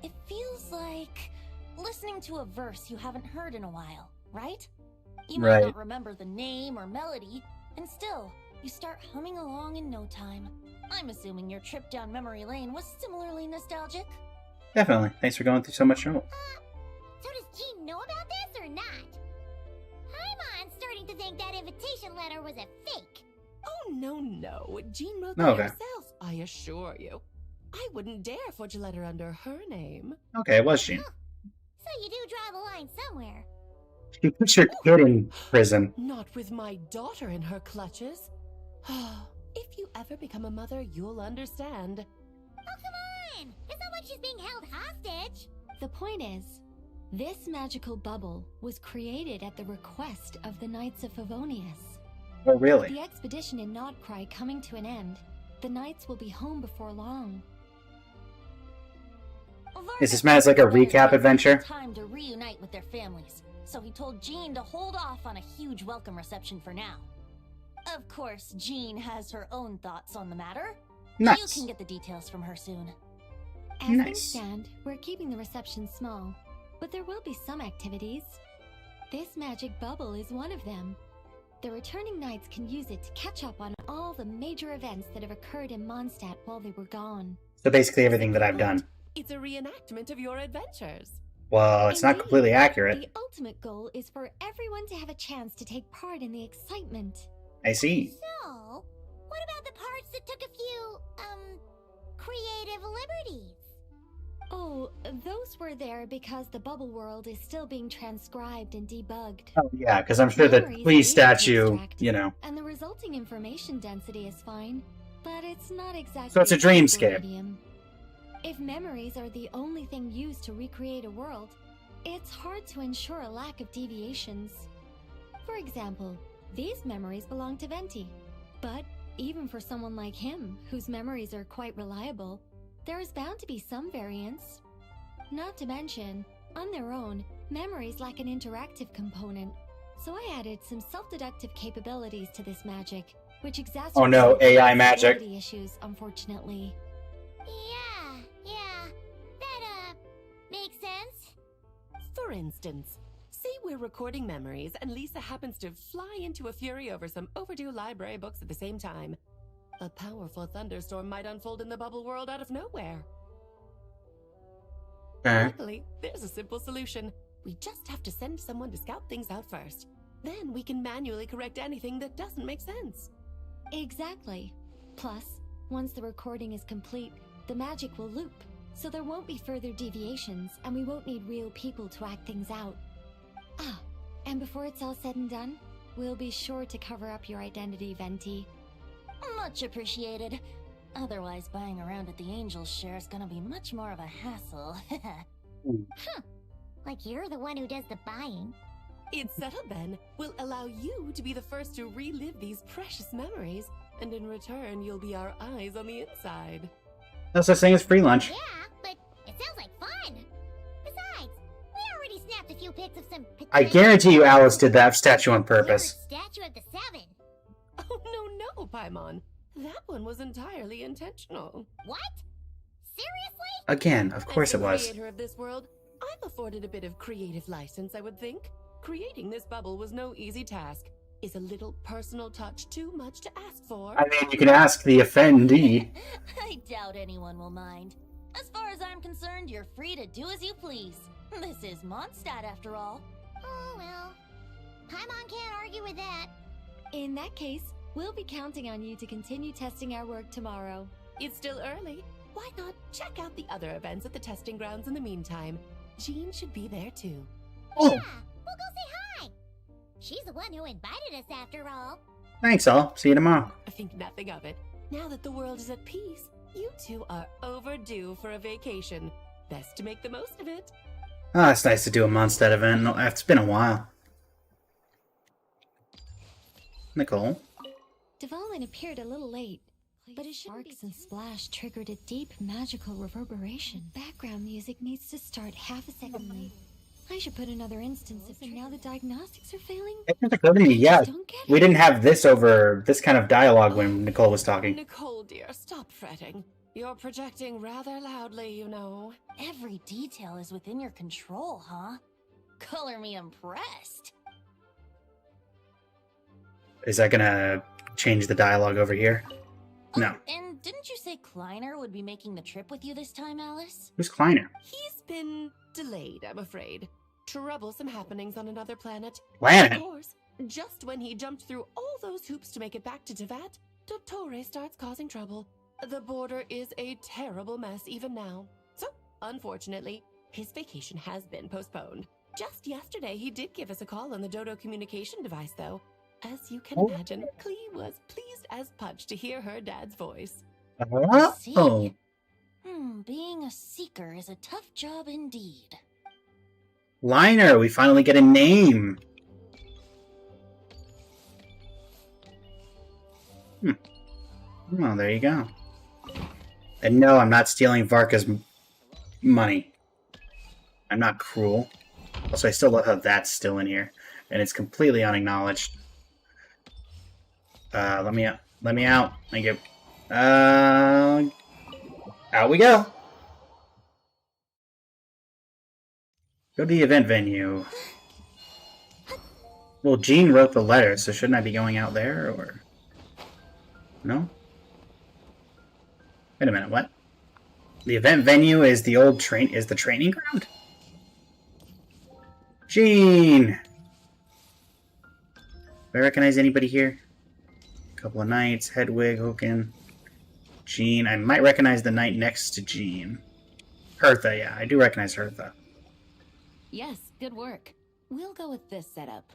It feels like listening to a verse you haven't heard in a while, right? You might not remember the name or melody, and still, you start humming along in no time. I'm assuming your trip down memory lane was similarly nostalgic? Definitely. Thanks for going through so much trouble. So does Jean know about this or not? Paimon's starting to think that invitation letter was a fake. Oh, no. Jean wrote Okay. that herself, I assure you. I wouldn't dare forge a letter under her name. Okay, it was Jean. So you do draw the line somewhere. She puts her kid in prison. Not with my daughter in her clutches. If you ever become a mother, you'll understand. Oh, come on! It's not like she's being held hostage! The point is, this magical bubble was created at the request of the Knights of Favonius. Oh, really? The expedition in Nodcry coming to an end, the Knights will be home before long. Is this meant as like a recap adventure? Time to reunite with their families, so he told Jean to hold off on a huge welcome reception for now. Of course, Jean has her own thoughts on the matter. Nice. You can get the details from her soon. As things stand, we're keeping the reception small, but there will be some activities. This magic bubble is one of them. The returning Knights can use it to catch up on all the major events that have occurred in Mondstadt while they were gone. So basically everything that I've done. It's a reenactment of your adventures. Well, it's not completely accurate. The ultimate goal is for everyone to have a chance to take part in the excitement. I see. So, what about the parts that took a few, creative liberties? Oh, those were there because the bubble world is still being transcribed and debugged. Oh, yeah, because I'm sure the please statue, you know. And the resulting information density is fine, but it's not exactly... So it's a dreamscape. Medium. If memories are the only thing used to recreate a world, it's hard to ensure a lack of deviations. For example, these memories belong to Venti. But even for someone like him, whose memories are quite reliable, there is bound to be some variance. Not to mention, on their own, memories lack an interactive component. So I added some self-deductive capabilities to this magic, which exacerbates Oh no, AI magic. Issues, unfortunately. Yeah, that, makes sense. For instance, say we're recording memories and Lisa happens to fly into a fury over some overdue library books at the same time. A powerful thunderstorm might unfold in the bubble world out of nowhere. Luckily, there's a simple solution. We just have to send someone to scout things out first. Then we can manually correct anything that doesn't make sense. Exactly. Plus, once the recording is complete, the magic will loop, so there won't be further deviations, and we won't need real people to act things out. Ah, and before it's all said and done, we'll be sure to cover up your identity, Venti. Much appreciated. Otherwise, buying around at the Angel's share is gonna be much more of a hassle. Huh. Like you're the one who does the buying. It's settled then. We'll allow you to be the first to relive these precious memories, and in return, you'll be our eyes on the inside. No such thing as free lunch. Yeah, but it sounds like fun. Besides, we already snapped a few pics of some... I guarantee you Alice did that statue on purpose. Statue of the Seven. Oh, no, Paimon. That one was entirely intentional. What? Seriously? Again, of course it was. As the creator of this world, I'm afforded a bit of creative license, I would think. Creating this bubble was no easy task. Is a little personal touch too much to ask for? I mean, you can ask the offendee. I doubt anyone will mind. As far as I'm concerned, you're free to do as you please. This is Mondstadt, after all. Oh, well. Paimon can't argue with that. In that case, we'll be counting on you to continue testing our work tomorrow. It's still early. Why not check out the other events at the testing grounds in the meantime? Jean should be there too. Oh. Yeah, we'll go say hi. She's the one who invited us after all. Thanks all. See you tomorrow. I think nothing of it. Now that the world is at peace, you two are overdue for a vacation. Best to make the most of it. Ah, it's nice to do a Mondstadt event. It's been a while. Nicole? Dvalin appeared a little late, but his sparks and splash triggered a deep magical reverberation. Background music needs to start half a second late. I should put another instance if now the diagnostics are failing. It just occurred to me, yeah, we didn't have this over this kind of dialogue when Nicole was talking. Nicole, dear, stop fretting. You're projecting rather loudly, you know. Every detail is within your control, huh? Color me impressed. Is that gonna change the dialogue over here? No. And didn't you say Kleiner would be making the trip with you this time, Alice? Who's Kleiner? He's been delayed, I'm afraid. Troublesome happenings on another planet. Planet? Of course, just when he jumped through all those hoops to make it back to Tevat, Dottore starts causing trouble. The border is a terrible mess even now. So, unfortunately, his vacation has been postponed. Just yesterday, he did give us a call on the Dodo communication device, though. As you can Oh. imagine, Clee was pleased as punch to hear her dad's voice. Oh. Being a seeker is a tough job indeed. Liner, we finally get a name. Oh, there you go. And no, I'm not stealing Varka's money. I'm not cruel. Also, I still love how that's still in here. And it's completely unacknowledged. Let me out. Let me out. Thank you. Out we go. Go to the event venue. Well, Jean wrote the letter, so shouldn't I be going out there, or... No? Wait a minute, what? The event venue is the old is the training ground? Jean! Do I recognize anybody here? A couple of knights, Hedwig, Hoken, Jean. I might recognize the knight next to Jean. Hertha, yeah, I do recognize Hertha. Yes, good work. We'll go with this setup.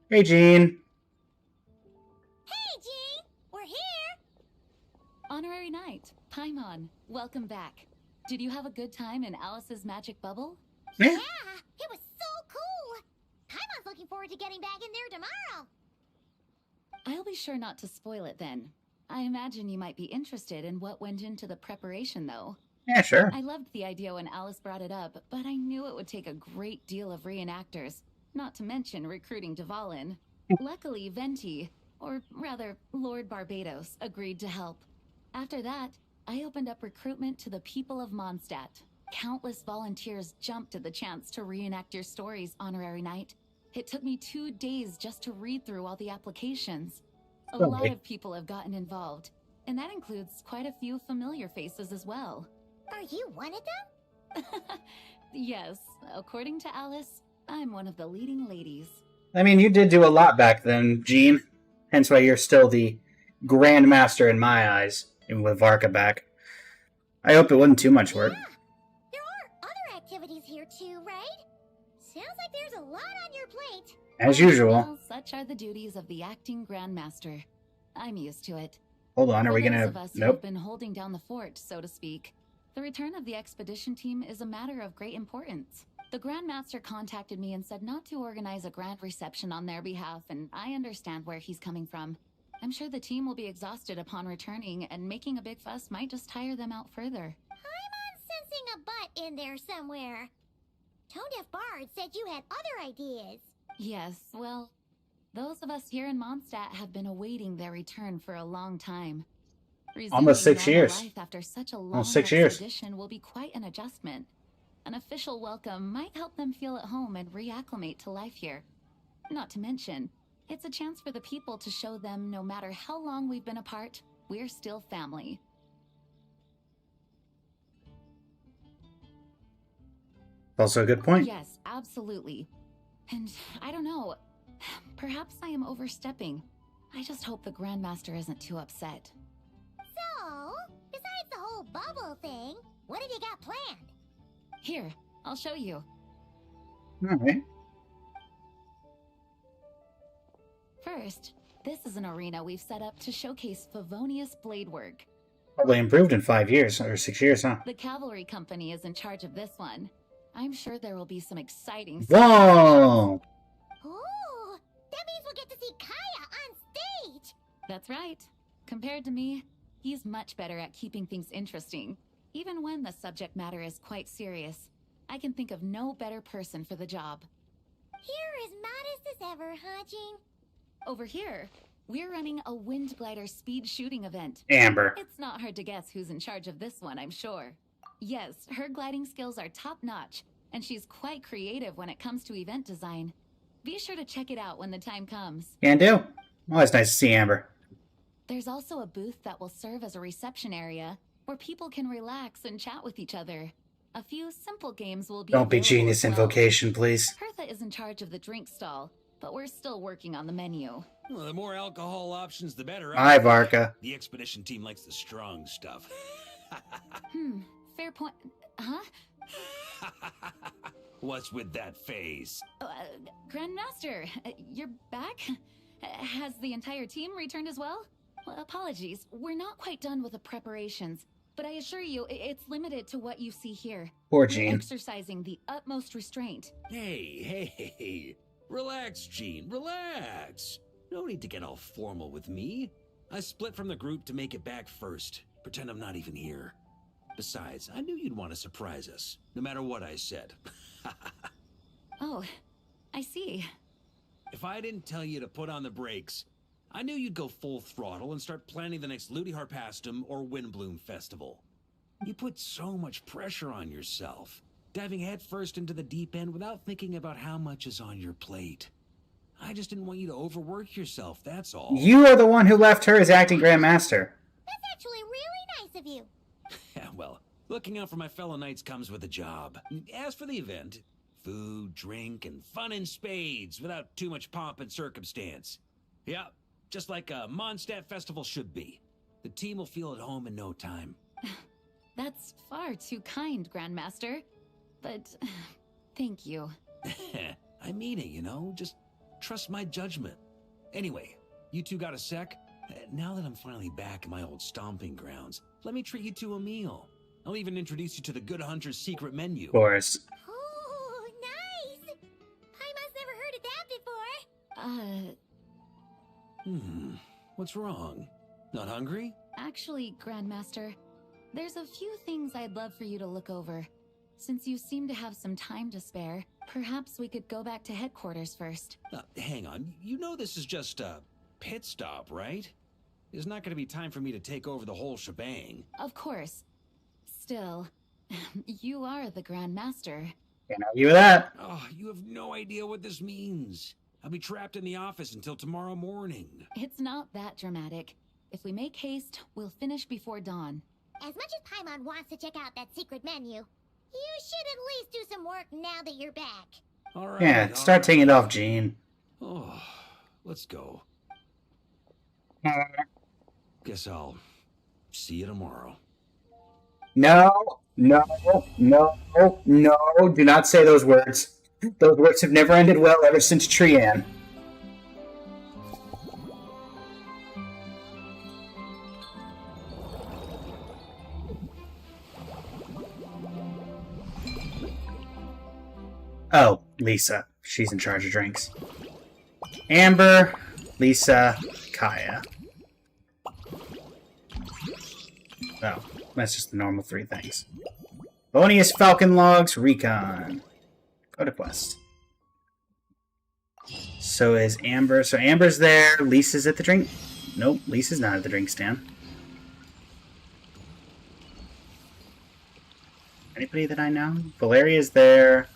Hey, Jean. Hey, Jean! We're here! Honorary Knight, Paimon, welcome back. Did you have a good time in Alice's magic bubble? Yeah. It was so cool! Paimon's looking forward to getting back in there tomorrow. I'll be sure not to spoil it then. I imagine you might be interested in what went into the preparation, though. Yeah, sure. I loved the idea when Alice brought it up, but I knew it would take a great deal of reenactors, not to mention recruiting Dvalin. Luckily, Venti, or rather, Lord Barbados, agreed to help. After that, I opened up recruitment to the people of Mondstadt. Countless volunteers jumped at the chance to reenact your stories, Honorary Knight. It took me 2 days just to read through all the applications. A lot of people have gotten involved, and that includes quite a few familiar faces as well. Are you one of them? Yes, according to Alice, I'm one of the leading ladies. I mean, you did do a lot back then, Jean. Hence why you're still the Grand Master in my eyes, even with Varka back. I hope it wasn't too much work. Yeah. There are other activities here too, right? Sounds like there's a lot on your plate. As usual. Well, such are the duties of the acting Grand Master. I'm used to it. Hold on, are we For gonna... those of us who Nope. have been holding down the fort, so to speak, the return of the expedition team is a matter of great importance. The Grand Master contacted me and said not to organize a grand reception on their behalf, and I understand where he's coming from. I'm sure the team will be exhausted upon returning, and making a big fuss might just tire them out further. I'm sensing a butt in there somewhere. Tone-Deaf Bard said you had other ideas. Yes, well, those of us here in Mondstadt have been awaiting their return for a long time. Almost 6 Resuming normal years. life after such a long Almost 6 years. expedition will be quite an adjustment. An official welcome might help them feel at home and reacclimate to life here. Not to mention, it's a chance for the people to show them no matter how long we've been apart, we're still family. Also a good point. Yes, absolutely. And I don't know, perhaps I am overstepping. I just hope the Grandmaster isn't too upset. So, besides the whole bubble thing, what have you got planned? Here, I'll show you. Alright. First, this is an arena we've set up to showcase Favonius blade work. Probably improved in 5 years, or 6 years, huh? The cavalry company is in charge of this one. I'm sure there will be some exciting... Whoa! Ooh, that means we'll get to see Kaya on stage! That's right. Compared to me, he's much better at keeping things interesting. Even when the subject matter is quite serious, I can think of no better person for the job. You're as modest as ever, huh, Jean? Over here, we're running a wind glider speed shooting event. Amber. It's not hard to guess who's in charge of this one, I'm sure. Yes, her gliding skills are top-notch, and she's quite creative when it comes to event design. Be sure to check it out when the time comes. Can do. Always nice to see Amber. There's also a booth that will serve as a reception area where people can relax and chat with each other. A few simple games will be Don't be available genius as well. invocation, please. Hertha is in charge of the drink stall, but we're still working on the menu. Well, the more alcohol options, the better. Hi, Varka. The expedition team likes the strong stuff. fair point. Huh? What's with that face? Grandmaster, you're back? Has the entire team returned as well? Apologies, we're not quite done with the preparations, but I assure you, it's limited to what you see here. Poor We're Jean. exercising the utmost restraint. Hey. Relax, Gene, relax. No need to get all formal with me. I split from the group to make it back first. Pretend I'm not even here. Besides, I knew you'd want to surprise us, no matter what I said. Oh, I see. If I didn't tell you to put on the brakes, I knew you'd go full throttle and start planning the next Ludi Harpastum or Windbloom Festival. You put so much pressure on yourself, diving headfirst into the deep end without thinking about how much is on your plate. I just didn't want you to overwork yourself, that's all. You are the one who left her as acting Grandmaster. That's actually really nice of you. Yeah, well, looking out for my fellow knights comes with a job. As for the event, food, drink, and fun in spades without too much pomp and circumstance. Yeah, just like a Mondstadt festival should be. The team will feel at home in no time. That's far too kind, Grandmaster. But thank you. I mean it, you know? Just trust my judgment. Anyway, you two got a sec? Now that I'm finally back in my old stomping grounds, let me treat you to a meal. I'll even introduce you to the Good Hunter's secret menu. Of course. Oh, nice! Paimon's never heard of that before. What's wrong? Not hungry? Actually, Grandmaster, there's a few things I'd love for you to look over. Since you seem to have some time to spare, perhaps we could go back to headquarters first. Hang on. You know this is just a pit stop, right? There's not going to be time for me to take over the whole shebang. Of course. Still, you are the Grandmaster. Can't argue with that. Oh, you have no idea what this means. I'll be trapped in the office until tomorrow morning. It's not that dramatic. If we make haste, we'll finish before dawn. As much as Paimon wants to check out that secret menu, you should at least do some work now that you're back. All right. Yeah, start taking it off, Gene. Oh, let's go. Guess I'll see you tomorrow. No. Do not say those words. Those words have never ended well ever since Trian. Oh, Lisa. She's in charge of drinks. Amber, Lisa, Kaya. Oh, that's just the normal three things. Bonius Falcon Logs, Recon. Go to quest. So is Amber. So Amber's there. Lisa's at the drink. Nope, Lisa's not at the drink stand. Anybody that I know? Valeria's there.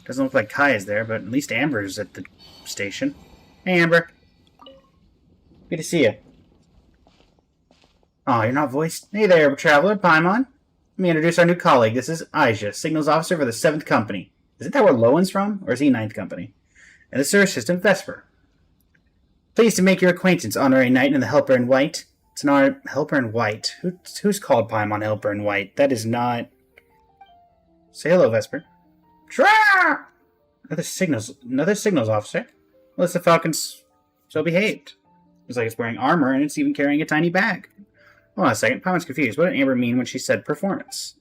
Doesn't look like Kaya's there, but at least Amber's at the station. Hey, Amber. Good to see you. Oh, you're not voiced? Hey there, Traveler, Paimon. Let me introduce our new colleague. This is Aija, Signals Officer for the 7th Company. Isn't that where Lowen's from? Or is he 9th Company? And this is her assistant, Vesper. Pleased to make your acquaintance, Honorary Knight and the Helper in White. It's an honor... Helper in White? Who's called Paimon Helper in White? That is not... Say hello, Vesper. Tra! Another signals officer. Well, it's the Falcon's so behaved. Looks like it's wearing armor, and it's even carrying a tiny bag. Hold on a second. Paimon's confused. What did Amber mean when she said performance?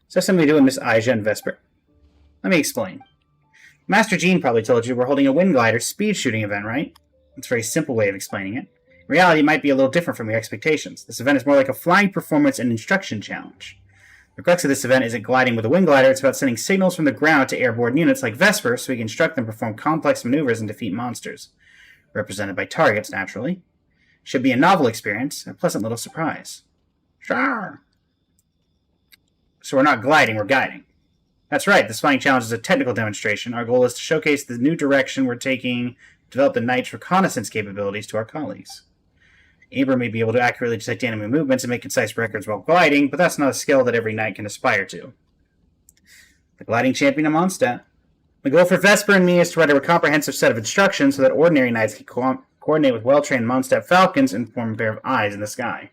Is that something to do with Miss Aija and Vesper? Let me explain. Master Jean probably told you we're holding a wind glider speed shooting event, right? That's a very simple way of explaining it. In reality, it might be a little different from your expectations. This event is more like a flying performance and instruction challenge. The crux of this event isn't gliding with a wind glider, it's about sending signals from the ground to airborne units like Vesper so we can instruct them to perform complex maneuvers and defeat monsters. Represented by targets, naturally. Should be a novel experience, a pleasant little surprise. Sure. So we're not gliding, we're guiding. That's right, this flying challenge is a technical demonstration. Our goal is to showcase the new direction we're taking, develop the Knight's reconnaissance capabilities to our colleagues. Amber may be able to accurately detect enemy movements and make concise records while gliding, but that's not a skill that every knight can aspire to. The gliding champion of Mondstadt. The goal for Vesper and me is to write a comprehensive set of instructions so that ordinary knights can coordinate with well-trained Mondstadt falcons and form a pair of eyes in the sky.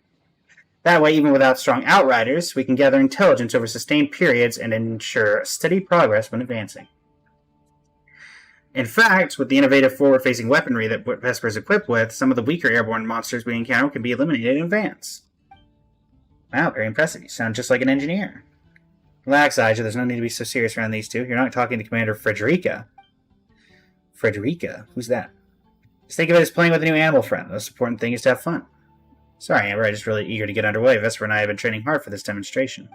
That way, even without strong outriders, we can gather intelligence over sustained periods and ensure steady progress when advancing. In fact, with the innovative forward-facing weaponry that Vesper is equipped with, some of the weaker airborne monsters we encounter can be eliminated in advance. Wow, very impressive. You sound just like an engineer. Relax, Aja. There's no need to be so serious around these two. You're not talking to Commander Frederica. Frederica? Who's that? Just think of it as playing with a new animal friend. The most important thing is to have fun. Sorry, Amber. I'm just really eager to get underway. Vesper and I have been training hard for this demonstration.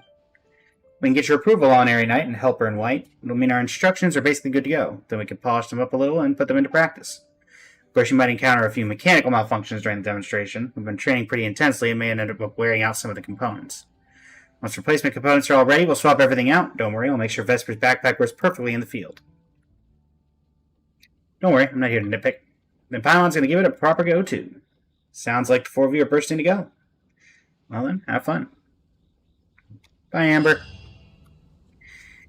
We can get your approval on Airy Knight and Helper in White. It'll mean our instructions are basically good to go. Then we can polish them up a little and put them into practice. Of course, you might encounter a few mechanical malfunctions during the demonstration. We've been training pretty intensely and may end up wearing out some of the components. Once replacement components are all ready, we'll swap everything out. Don't worry, we'll make sure Vesper's backpack works perfectly in the field. Don't worry, I'm not here to nitpick. Then Pylon's going to give it a proper go, too. Sounds like the four of you are bursting to go. Well then, have fun. Bye, Amber.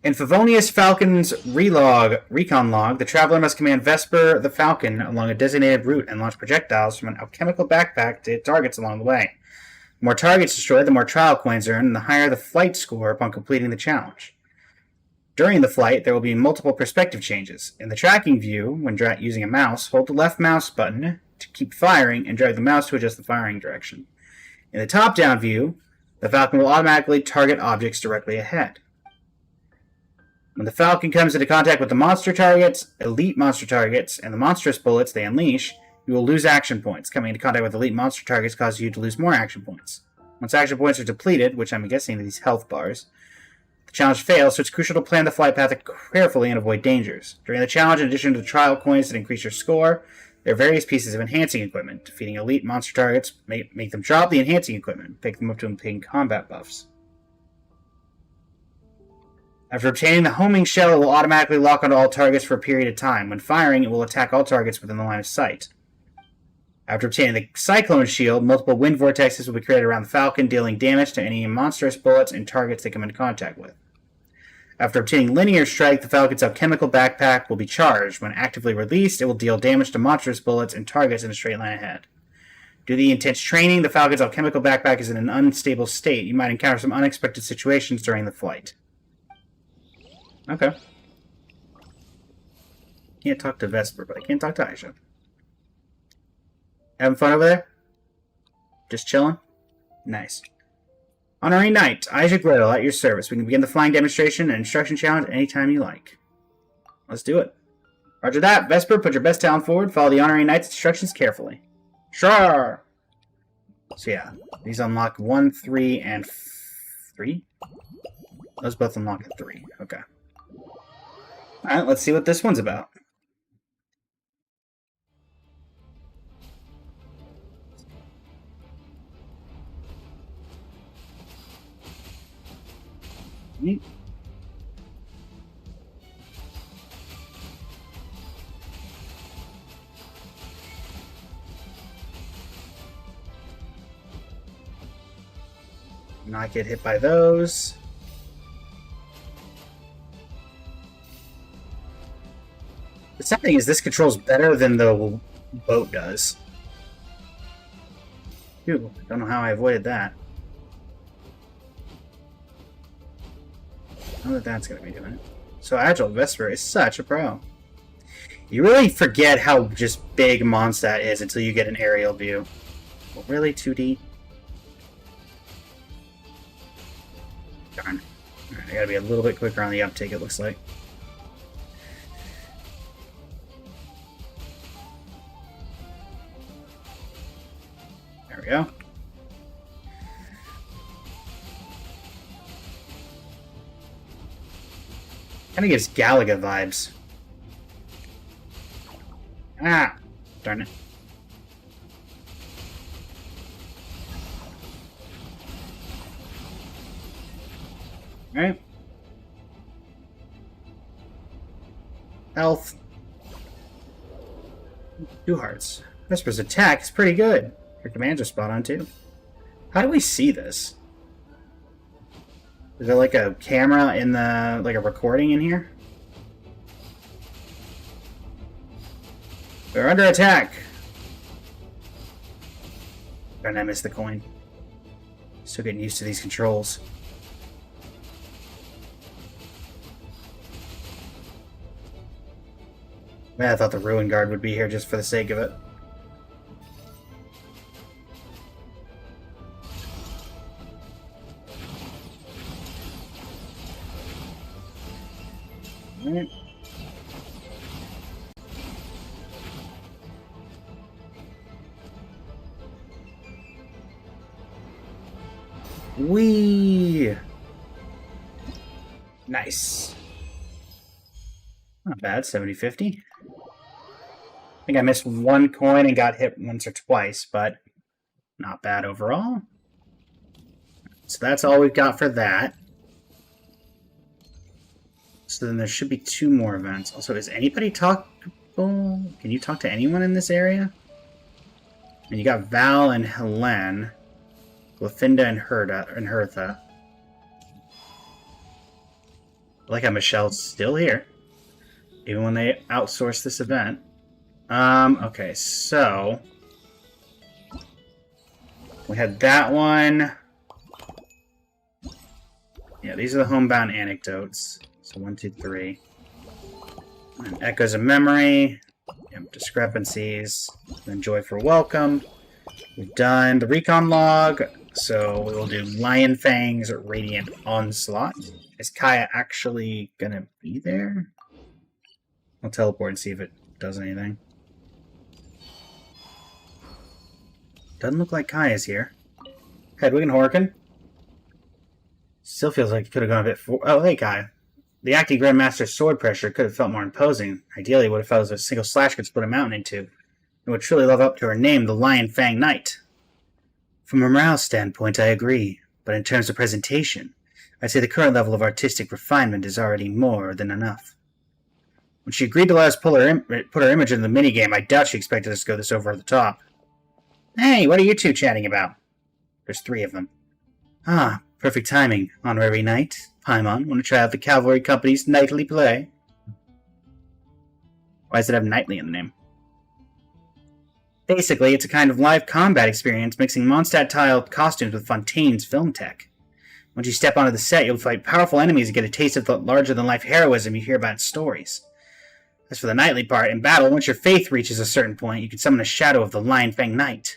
In Favonius Falcon's recon log, the traveler must command Vesper the Falcon along a designated route and launch projectiles from an alchemical backpack to hit targets along the way. The more targets destroyed, the more trial coins earned, and the higher the flight score upon completing the challenge. During the flight, there will be multiple perspective changes. In the tracking view, when using a mouse, hold the left mouse button to keep firing and drag the mouse to adjust the firing direction. In the top-down view, the Falcon will automatically target objects directly ahead. When the Falcon comes into contact with the monster targets, elite monster targets, and the monstrous bullets they unleash, you will lose action points. Coming into contact with elite monster targets causes you to lose more action points. Once action points are depleted, which I'm guessing are these health bars, the challenge fails, so it's crucial to plan the flight path carefully and avoid dangers. During the challenge, in addition to the trial coins that increase your score, there are various pieces of enhancing equipment. Defeating elite monster targets make them drop the enhancing equipment, pick them up to obtain combat buffs. After obtaining the homing shell, it will automatically lock onto all targets for a period of time. When firing, it will attack all targets within the line of sight. After obtaining the Cyclone Shield, multiple wind vortexes will be created around the Falcon, dealing damage to any monstrous bullets and targets they come into contact with. After obtaining Linear Strike, the Falcon's alchemical backpack will be charged. When actively released, it will deal damage to monstrous bullets and targets in a straight line ahead. Due to the intense training, the Falcon's alchemical backpack is in an unstable state. You might encounter some unexpected situations during the flight. Okay. Can't talk to Vesper, but I can talk to Aisha. Having fun over there? Just chilling? Nice. Honorary Knight, Aisha Gretel, at your service. We can begin the flying demonstration and instruction challenge anytime you like. Let's do it. Roger that. Vesper, put your best talent forward. Follow the Honorary Knight's instructions carefully. Sure! So yeah, these unlock 1, 3, and 3? Those both unlock at 3. Okay. Alright, let's see what this one's about. Neat. Not get hit by those. The sad thing is this controls better than the boat does. Phew, don't know how I avoided that. I know that that's going to be doing it. So Agile Vesper is such a pro. You really forget how just big Mondstadt is until you get an aerial view. Well, really, 2D? Darn. Alright, I gotta be a little bit quicker on the uptake, it looks like. There we go. Kind of gives Galaga vibes. Ah! Darn it. Alright. Health. 2 hearts. Vesper's attack is pretty good. Her commands are spot on too. How do we see this? Is there like a camera in the, like a recording in here? They're under attack. Darn, I missed the coin. Still getting used to these controls. Man, I thought the Ruin Guard would be here just for the sake of it. Alright. Whee! Nice. Not bad, 70-50. I think I missed one coin and got hit once or twice, but not bad overall. So that's all we've got for that. So then there should be 2 more events. Also, is anybody talkable? Can you talk to anyone in this area? And you got Val and Helene, Glyfinda and Hertha. I like how Michelle's still here, even when they outsource this event. Okay, so we had that one. Yeah, these are the homebound anecdotes. So 1, 2, 3. And echoes of memory. Discrepancies. Then joy for welcome. We've done the recon log. So we will do Lion Fang's Radiant Onslaught. Is Kaya actually gonna be there? I'll teleport and see if it does anything. Doesn't look like Kaya's here. Hedwig and Horkin. Still feels like it could have gone a bit oh, hey, Kaya. The acting Grandmaster's sword pressure could have felt more imposing. Ideally, it would have felt as if a single slash could split a mountain in two. It would truly live up to her name, the Lion Fang Knight. From a morale standpoint, I agree. But in terms of presentation, I'd say the current level of artistic refinement is already more than enough. When she agreed to let us put her image in the minigame, I doubt she expected us to go this over the top. Hey, what are you two chatting about? There's 3 of them. Ah, perfect timing, honorary knight. Paimon, want to try out the Cavalry Company's nightly play? Why does it have nightly in the name? Basically, it's a kind of live combat experience mixing Mondstadt-tiled costumes with Fontaine's film tech. Once you step onto the set, you'll fight powerful enemies and get a taste of the larger-than-life heroism you hear about in stories. As for the nightly part, in battle, once your faith reaches a certain point, you can summon a shadow of the Lion Fang Knight.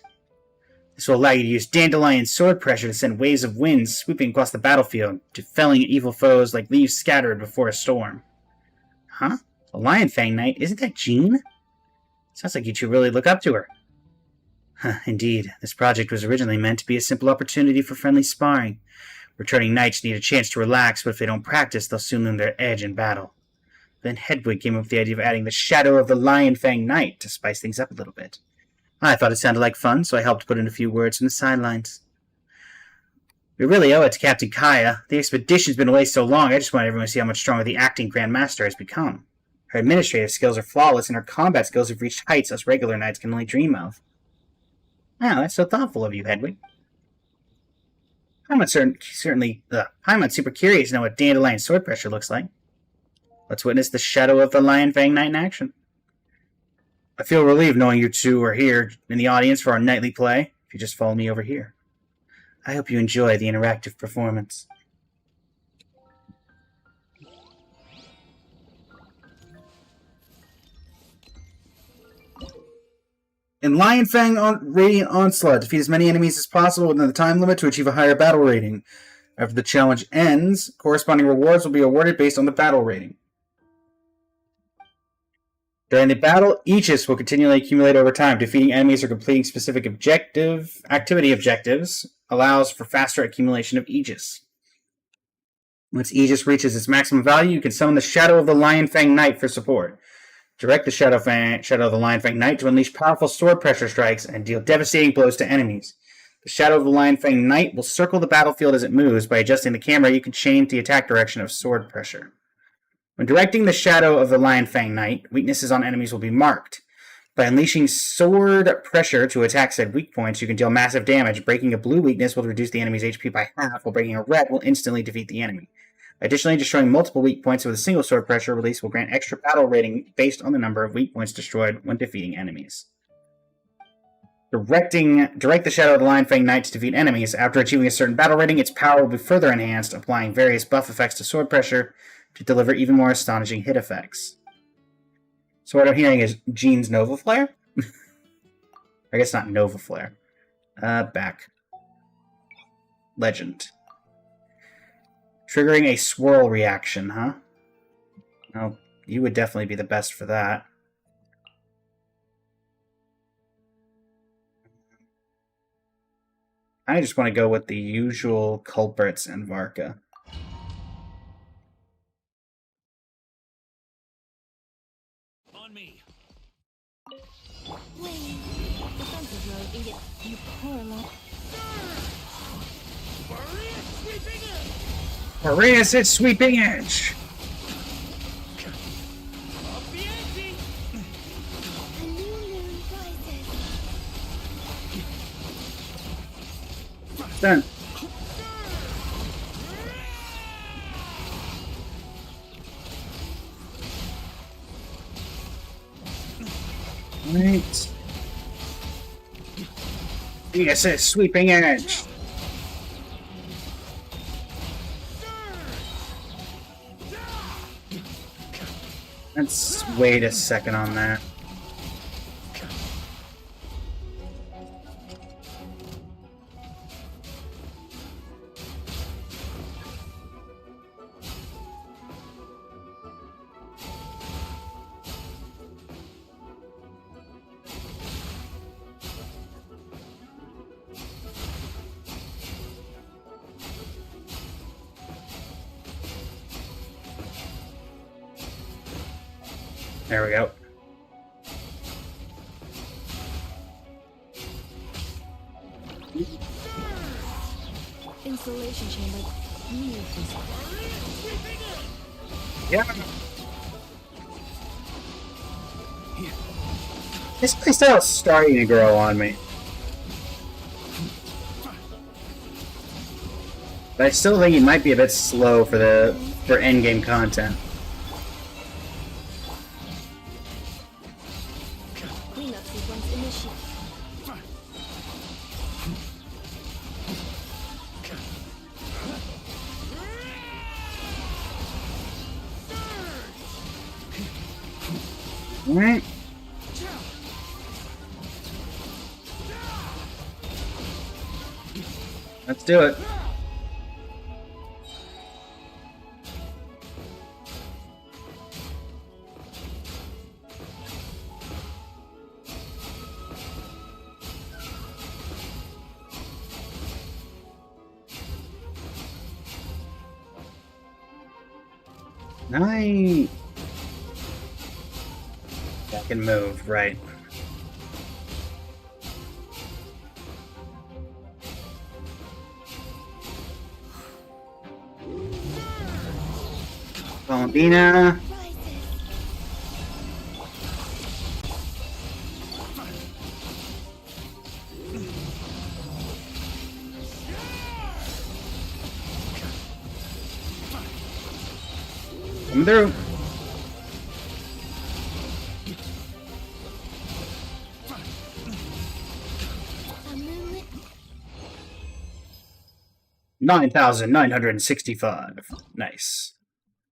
This will allow you to use dandelion sword pressure to send waves of wind sweeping across the battlefield, to felling evil foes like leaves scattered before a storm. Huh? A Lion Fang Knight? Isn't that Jean? Sounds like you two really look up to her. Indeed, this project was originally meant to be a simple opportunity for friendly sparring. Returning knights need a chance to relax, but if they don't practice, they'll soon lose their edge in battle. Then Hedwig came up with the idea of adding the shadow of the Lion Fang Knight to spice things up a little bit. I thought it sounded like fun, so I helped put in a few words from the sidelines. We really owe it to Captain Kaya. The expedition's been away so long, I just want everyone to see how much stronger the acting Grandmaster has become. Her administrative skills are flawless, and her combat skills have reached heights us regular knights can only dream of. Oh, that's so thoughtful of you, Hedwig. Paimon's super curious to know what dandelion sword pressure looks like. Let's witness the shadow of the Lion Fang Knight in action. I feel relieved knowing you two are here in the audience for our nightly play. If you just follow me over here. I hope you enjoy the interactive performance. In Lion Fang Radiant Onslaught, defeat as many enemies as possible within the time limit to achieve a higher battle rating. After the challenge ends, corresponding rewards will be awarded based on the battle rating. During the battle, Aegis will continually accumulate over time. Defeating enemies or completing specific activity objectives allows for faster accumulation of Aegis. Once Aegis reaches its maximum value, you can summon the Shadow of the Lion Fang Knight for support. Direct the Shadow of the Lion Fang Knight to unleash powerful sword pressure strikes and deal devastating blows to enemies. The Shadow of the Lion Fang Knight will circle the battlefield as it moves. By adjusting the camera, you can change the attack direction of sword pressure. When directing the Shadow of the Lion Fang Knight, weaknesses on enemies will be marked. By unleashing sword pressure to attack said weak points, you can deal massive damage. Breaking a blue weakness will reduce the enemy's HP by half, while breaking a red will instantly defeat the enemy. Additionally, destroying multiple weak points with a single sword pressure release will grant extra battle rating based on the number of weak points destroyed when defeating enemies. Direct the Shadow of the Lion Fang Knight to defeat enemies. After achieving a certain battle rating, its power will be further enhanced, applying various buff effects to sword pressure to deliver even more astonishing hit effects. So what I'm hearing is Jean's Nova Flare? I guess not Nova Flare. Back. Legend. Triggering a swirl reaction, huh? Well, you would definitely be the best for that. I just want to go with the usual culprits and Varka. On me. Wait, defensive mode, idiot. You poor lot. Maria's its sweeping edge! A new moon rises. Done. Right. Yes, it's sweeping edge. Let's wait a second on that. There we go. Installation chamber. Yeah. This playstyle's starting to grow on me. But I still think it might be a bit slow for endgame content. Cleanup sequence initiated. Alright. Let's do it. Nice. I can move, right. Valentina. Come through. A moonlit 9,965. Nice.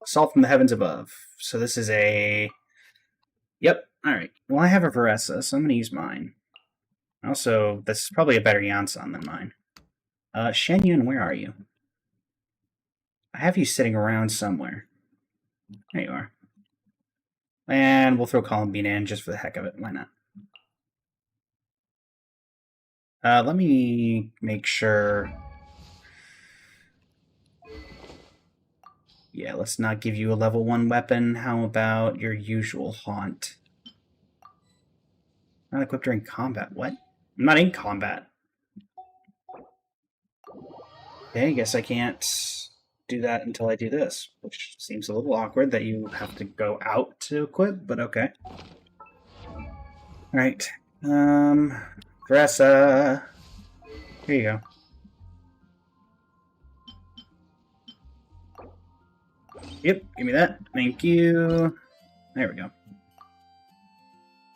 Salt from the heavens above. So this is a... Yep, alright. Well, I have a Varessa, so I'm going to use mine. Also, this is probably a better Yansan than mine. Shen Yun, where are you? I have you sitting around somewhere. There you are. And we'll throw Columbine in just for the heck of it. Why not? Let me make sure... Yeah, let's not give you a level 1 weapon. How about your usual haunt? Not equipped during combat. What? I'm not in combat. Okay, I guess I can't do that until I do this, which seems a little awkward that you have to go out to equip, but okay. Alright. Dressa. Here you go. Yep, give me that. Thank you. There we go.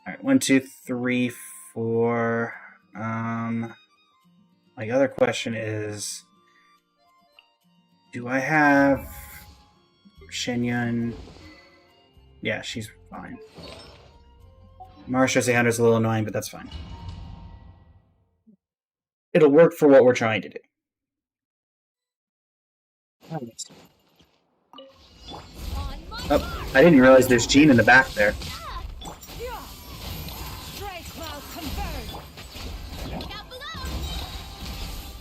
Alright, 1, 2, 3, 4. My other question is, do I have Shenyun? Yeah, she's fine. Marsha Sehander's a little annoying, but that's fine. It'll work for what we're trying to do. Oh, I didn't realize there's Jean in the back there.